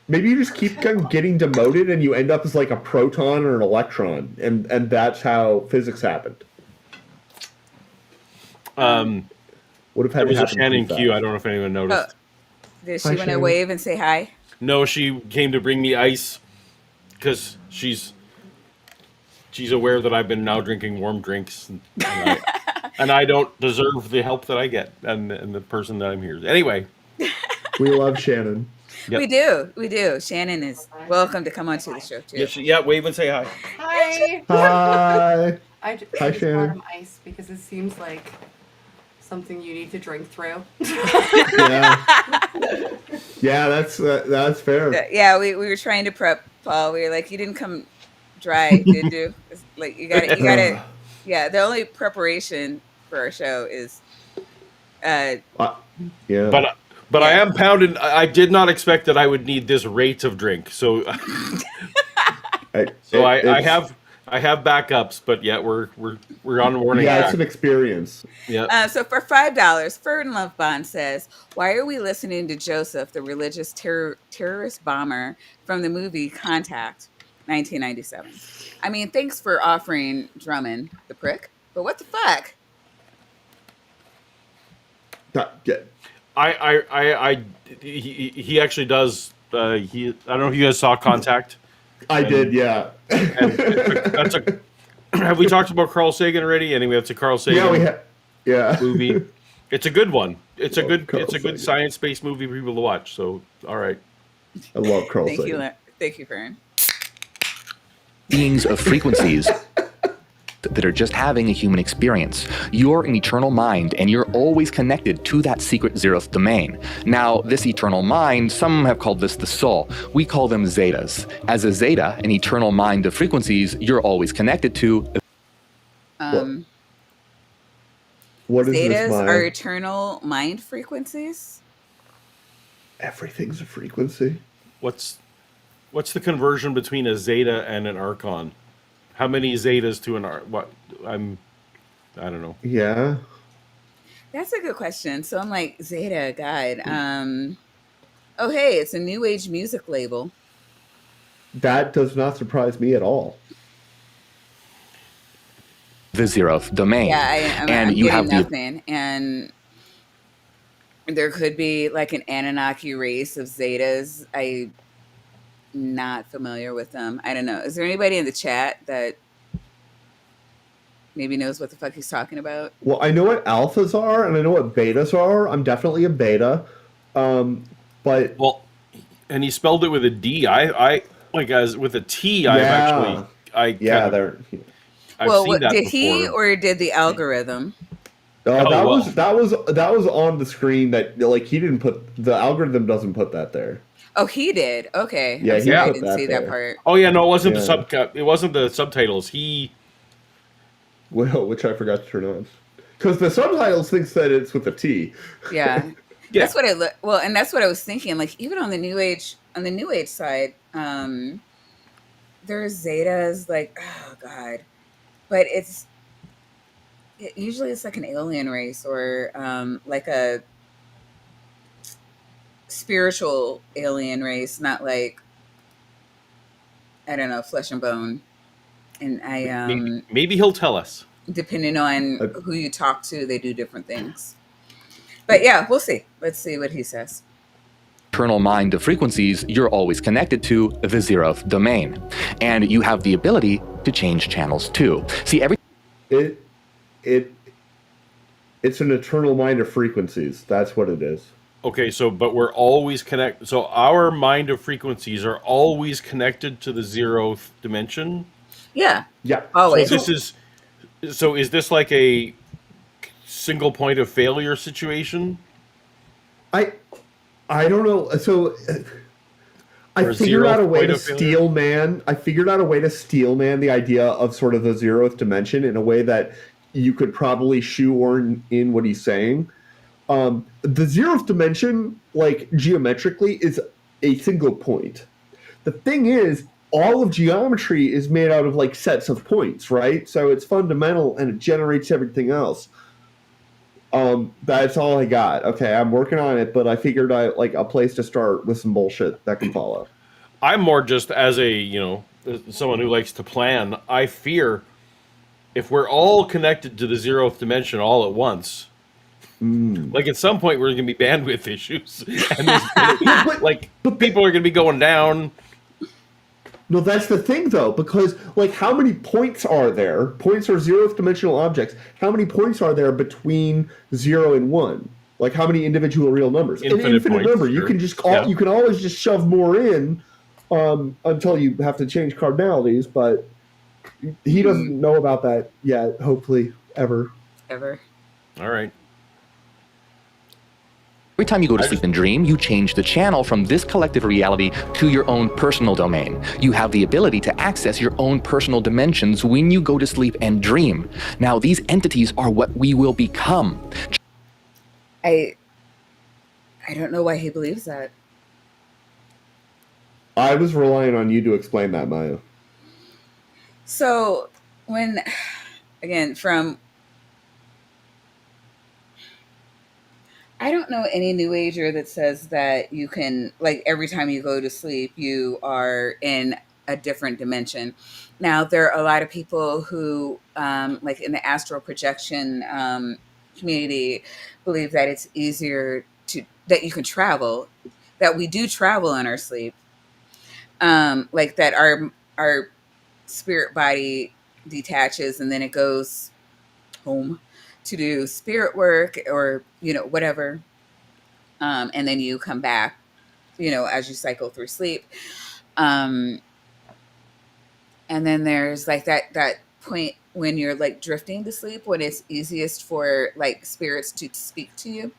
Maybe you just keep on getting demoted and you end up as like a proton or an electron, and that's how physics happened. Would have had There was to a happen Shannon pretty Q. fast. I don't know if anyone noticed. Did she Hi, want to Shannon. wave and say hi? No, she came to bring me ice because she's aware that I've been now drinking warm drinks, and I don't deserve the help that I get and the person that I'm here. Anyway, We love Shannon. Yep. We do. Shannon is welcome to come onto the show too. Wave and say hi. Hi. Hi. I Hi, just Shannon. brought him ice because it seems like something you need to drink through. Yeah, that's fair. Yeah, we were trying to prep Paul. We were like, you didn't come dry, did you? It's like you got to. Yeah, the only preparation for our show is. Yeah. But I am pounded. I did not expect that I would need this rate of drink. So, I have backups, but yeah, we're on warning. Yeah, track. it's an experience. Yeah. So for $5, Ferd and Love Bond says, "Why are we listening to Joseph, the religious terrorist bomber from the movie Contact, 1997?" I mean, thanks for offering Drummond the prick, but what the fuck? He actually does. I don't know if you guys saw Contact. I did, yeah. That's a. Have we talked about Carl Sagan already? Anyway, it's a Carl Sagan movie. It's a good one. It's a good science-based movie for people to watch. So, all right. I love Carl Sagan. Thank you, Fern. Beings of frequencies that are just having a human experience. You're an eternal mind, and you're always connected to that secret zeroth domain. Now, this eternal mind, some have called this the soul. We call them zetas. As a zeta, an eternal mind of frequencies, you're always connected to. What is Zetas this mind? are eternal mind frequencies? Everything's a frequency. What's the conversion between a zeta and an archon? How many zetas to an what? I don't know. Yeah. That's a good question. So I'm like, Zeta, God. Oh, hey, it's a new age music label. That does not surprise me at all. The zeroth domain. Yeah, I'm you getting have nothing. And there could be like an Anunnaki race of Zetas. I'm not familiar with them. I don't know. Is there anybody in the chat that maybe knows what the fuck he's talking about? Well, I know what alphas are, and I know what betas are. I'm definitely a beta. But And he spelled it with a D. I like as with a T. I've actually Yeah, they're. I've Well, seen that did he before. or did the algorithm? Oh, That well. was on the screen that like he didn't put the algorithm doesn't put that there. Oh, he did. Okay, Yeah, I'm he sorry, I put didn't that see that there. part. Oh yeah, no, it wasn't Yeah. It wasn't the subtitles. He. Well, which I forgot to turn on. Because the subtitles thinks that it's with a T. Yeah, Yeah. that's what it looked. Well, and that's what I was thinking. Like even on the new age side, there's Zetas. Like oh god, but usually it's like an alien race or like a spiritual alien race, not like I don't know, flesh and bone. And I Maybe he'll tell us. depending on who you talk to, they do different things. But yeah, we'll see. Let's see what he says. Internal mind of frequencies, you're always connected to the zeroth domain. And you have the ability to change channels too. See, It's an eternal mind of frequencies. That's what it is. Okay, so but we're always connected. So our mind of frequencies are always connected to the zeroth dimension. Yeah. Yeah. Always. So is this like a single point of failure situation? I don't know. So I figured out a way to steel man. I figured out a way to steel man the idea of sort of the zeroth dimension in a way that you could probably shoehorn in what he's saying. The zeroth dimension, like geometrically, is a single point. The thing is, all of geometry is made out of like sets of points, right? So it's fundamental and it generates everything else. That's all I got. Okay, I'm working on it, but I figured out like a place to start with some bullshit that can follow. I'm more just as someone who likes to plan. I fear if we're all connected to the zeroth dimension all at once, like at some point we're going to be bandwidth issues, and people are going to be going down. No, that's the thing though, because like how many points are there? Points are zeroth dimensional objects. How many points are there between 0 and 1? Like how many individual real numbers? An infinite points, number. sure. You can just you can always just shove more in until you have to change cardinalities, but he doesn't know about that yet, hopefully ever. All right. Every time you go to sleep and dream, you change the channel from this collective reality to your own personal domain. You have the ability to access your own personal dimensions when you go to sleep and dream. Now, these entities are what we will become. I don't know why he believes that. I was relying on you to explain that, Maya. So when again I don't know any new ager that says that you can, like, every time you go to sleep, you are in a different dimension. Now, there are a lot of people who, like in the astral projection community, believe that it's easier that you can travel, that we do travel in our sleep, like that our spirit body detaches and then it goes home to do spirit work or whatever, and then you come back as you cycle through sleep, and then there's like that point when you're like drifting to sleep when it's easiest for like spirits to speak to you,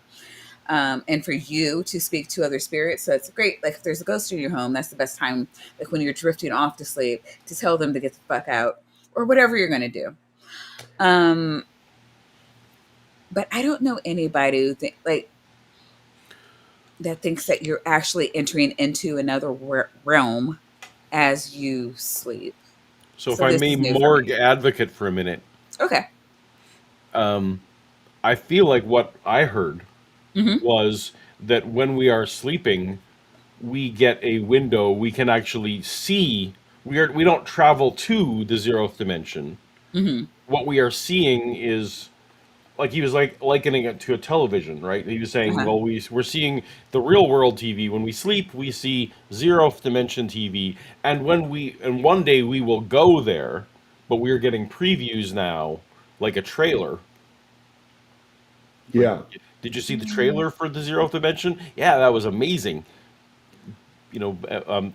and for you to speak to other spirits. So it's great, like if there's a ghost in your home, that's the best time, like when you're drifting off to sleep, to tell them to get the fuck out or whatever you're going to do. But I don't know anybody who that thinks that you're actually entering into another realm as you sleep. So if I may morgue advocate for a minute. Okay. I feel like what I heard was that when we are sleeping, we get a window. We can actually see. We don't travel to the zeroth dimension. What we are seeing is, like he was likening it to a television, right? He was saying, well, we're seeing the real world TV. When we sleep, we see zeroth dimension TV, and one day we will go there, but we're getting previews now, like a trailer. Yeah. Did you see the trailer for the zeroth dimension? Yeah, that was amazing.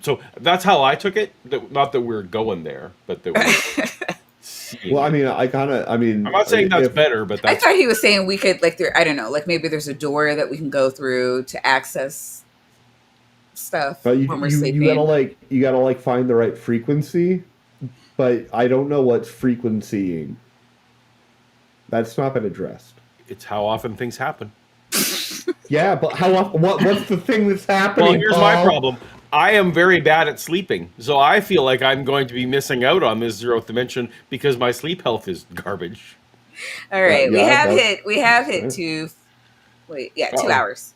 So that's how I took it. Not that we're going there, but that we're seeing. Well, I it. mean, I'm not saying that's better, but I that's thought he was saying we could I don't know, like maybe there's a door that we can go through to access stuff but when we're you gotta sleeping. find the right frequency. But I don't know what's frequencying. That's not been addressed. it's how often things happen. Yeah, but how often? What's the thing that's happening? Well, here's Paul? my problem. I am very bad at sleeping, so I feel like I'm going to be missing out on this zeroth dimension because my sleep health is garbage. All right, yeah, we have hit right. 2 hours.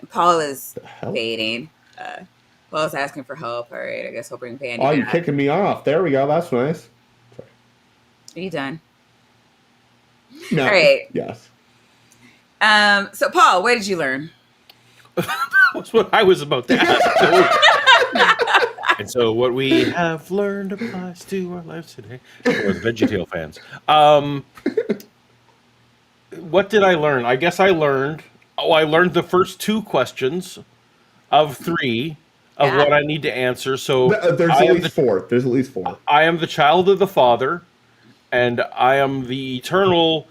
And Paul is The hell? fading. Paul's asking for help. All right, I guess I'll bring Bandy Oh, you're back. kicking me off. There we go. That's nice. Are you done? No. All right. Yes. So Paul, what did you learn? That's what I was about to ask. And so what we have learned applies to our lives today. For the VeggieTale fans. What did I learn? I guess I learned the first 2 questions of 3 of what I need to answer. So There's I at am least 4. There's at least 4. I am the child of the Father, and I am the eternal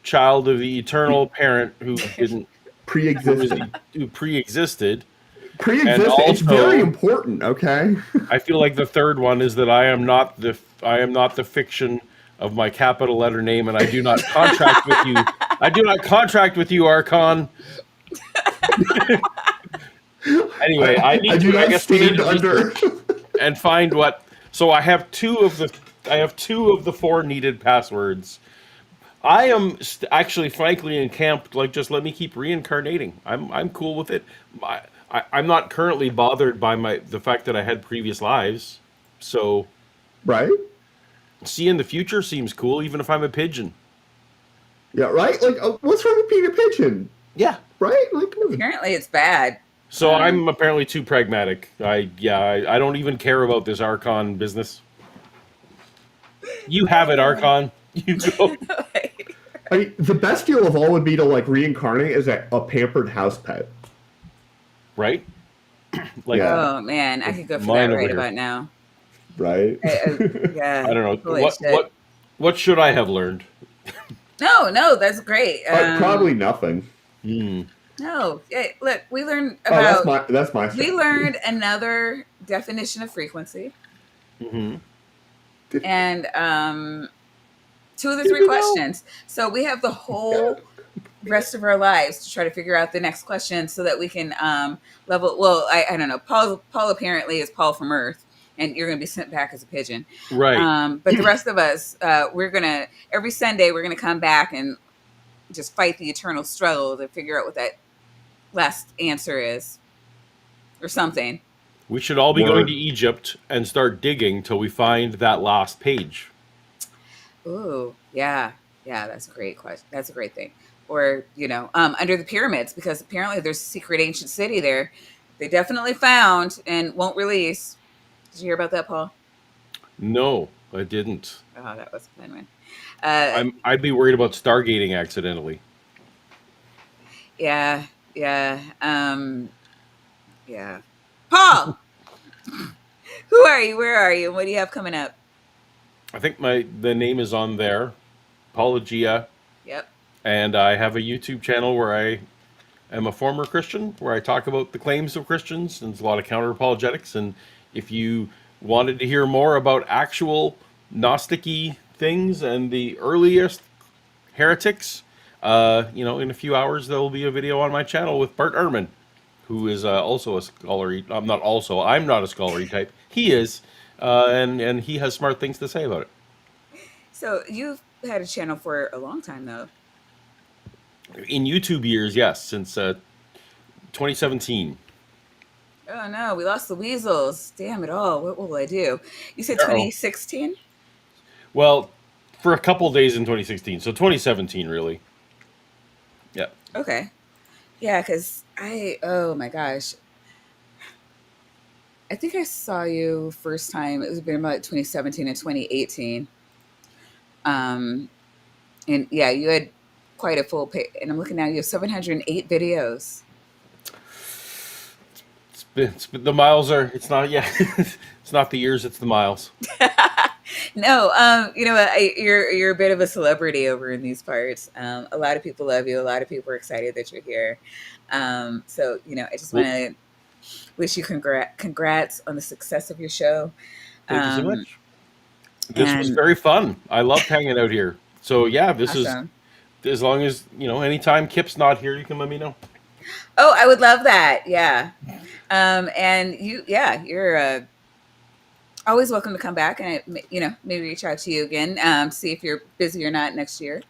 child of the eternal parent who didn't Pre-existing. who pre-existed. Pre-existing. And It's very also- important. Okay. I feel like the third one is that I am not the fiction of my capital letter name, and I do not contract with you. I do not contract with you, Archon. Anyway, I need do to. I not guess we need stand to under. and find what. So I have 2 of the 4 needed passwords. I am actually, frankly, encamped. Like, just let me keep reincarnating. I'm cool with it. I'm not currently bothered by the fact that I had previous lives. So, Right. seeing the future seems cool, even if I'm a pigeon. Yeah. Right. Like, what's wrong with being a pigeon? Yeah. Right. Like, come on. Apparently, it's bad. So I'm apparently too pragmatic. I don't even care about this Archon business. You have it, Archon. You go. I mean, the best deal of all would be to like reincarnate as a pampered house pet. Right? Like, Yeah. Oh man, I could go for Mine that over right here. about now. Right. Yeah. I don't know. Holy shit. What should I have learned? No, that's great. Probably nothing. No. Look, we learned Oh, about. that's my. We learned another definition of frequency, Mm-hmm. and 2 of the 3 questions. So we have the whole rest of our lives to try to figure out the next question, so that we can level. Well, I don't know. Paul apparently is Paul from Earth, and you're going to be sent back as a pigeon. Right. But the rest of us, every Sunday we're gonna come back and just fight the eternal struggle to figure out what that last answer is, or something. We should all be Word. going to Egypt and start digging till we find that last page. Ooh, yeah, that's a great question. That's a great thing. Or under the pyramids, because apparently there's a secret ancient city there. They definitely found and won't release. Did you hear about that, Paul? No, I didn't. Oh, that was a fun one. I'd be worried about stargating accidentally. Yeah. Paul, who are you? Where are you? What do you have coming up? I think the name is on there, Apologia, Yep. and I have a YouTube channel where I am a former Christian, where I talk about the claims of Christians, and it's a lot of counter apologetics. And if you wanted to hear more about actual Gnostic-y things and the earliest heretics, in a few hours there will be a video on my channel with Bart Ehrman, who is also a scholarly. I'm not a scholarly type. He is, and he has smart things to say about it. So you've had a channel for a long time, though. In YouTube years, yes, since 2017. Oh no, we lost the weasels. Damn it all. What will I do? You said Uh-oh. 2016? Well, for a couple days in 2016, so 2017 really. Yeah. Okay. Yeah, because oh my gosh. I think I saw you first time. It was been about 2017 and 2018. And yeah, you had quite a full page. And I'm looking now, you have 708 videos. The miles are. It's not. Yeah, it's not the years. It's the miles. No, you know what? You're a bit of a celebrity over in these parts. A lot of people love you. A lot of people are excited that you're here. So you know, I just want to wish you congrats on the success of your show. Thank you so Um, much. This was and very fun. I loved hanging out here. So yeah, this is awesome. as long as anytime Kip's not here, you can let me know. Oh, I would love that. Yeah. And you're always welcome to come back and maybe reach out to you again, see if you're busy or not next year.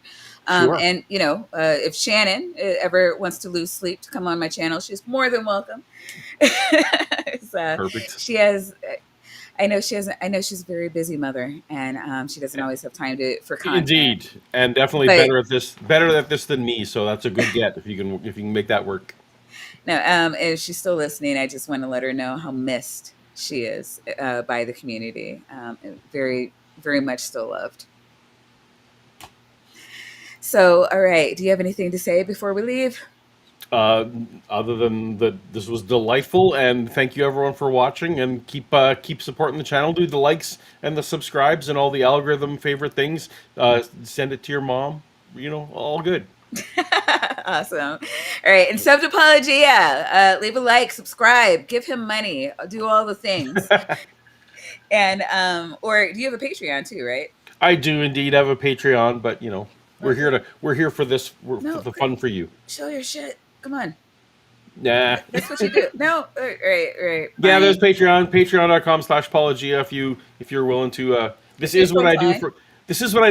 Sure. And if Shannon ever wants to lose sleep to come on my channel, she's more than welcome. Perfect. She has. I know she has. I know she's a very busy mother, and she doesn't always have time for content. Indeed, and definitely But- better at this than me. So that's a good get if you can make that work. No, if she's still listening, I just want to let her know how missed she is by the community. Very, very much still loved. So, all right. Do you have anything to say before we leave? Other than that, this was delightful, and thank you everyone for watching, and keep supporting the channel. Do the likes and the subscribes and all the algorithm favorite things. Send it to your mom. All good. Awesome. All right. And First Apologia, leave a like, subscribe, give him money, do all the things. And or do you have a Patreon too, right? I do indeed have a Patreon, but we're here for this. For the fun for you. Show your shit. Come on. Nah. That's what you do. No. Right. Yeah, there's Patreon. Patreon.com/Apologia if you're willing to. This is what I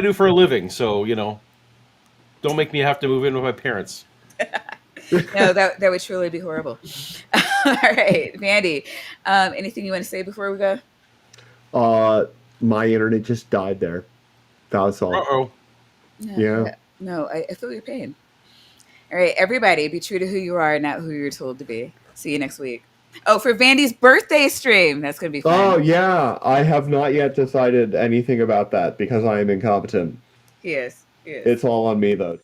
do for a living. So don't make me have to move in with my parents. No, that would truly be horrible. All right, Vandy. Anything you want to say before we go? My internet just died there. That's all. Uh-oh. Yeah. No, I feel your pain. All right, everybody, be true to who you are, not who you're told to be. See you next week. Oh, for Vandy's birthday stream. That's going to be fun. Oh, yeah. I have not yet decided anything about that because I am incompetent. He is. It's all on me, though.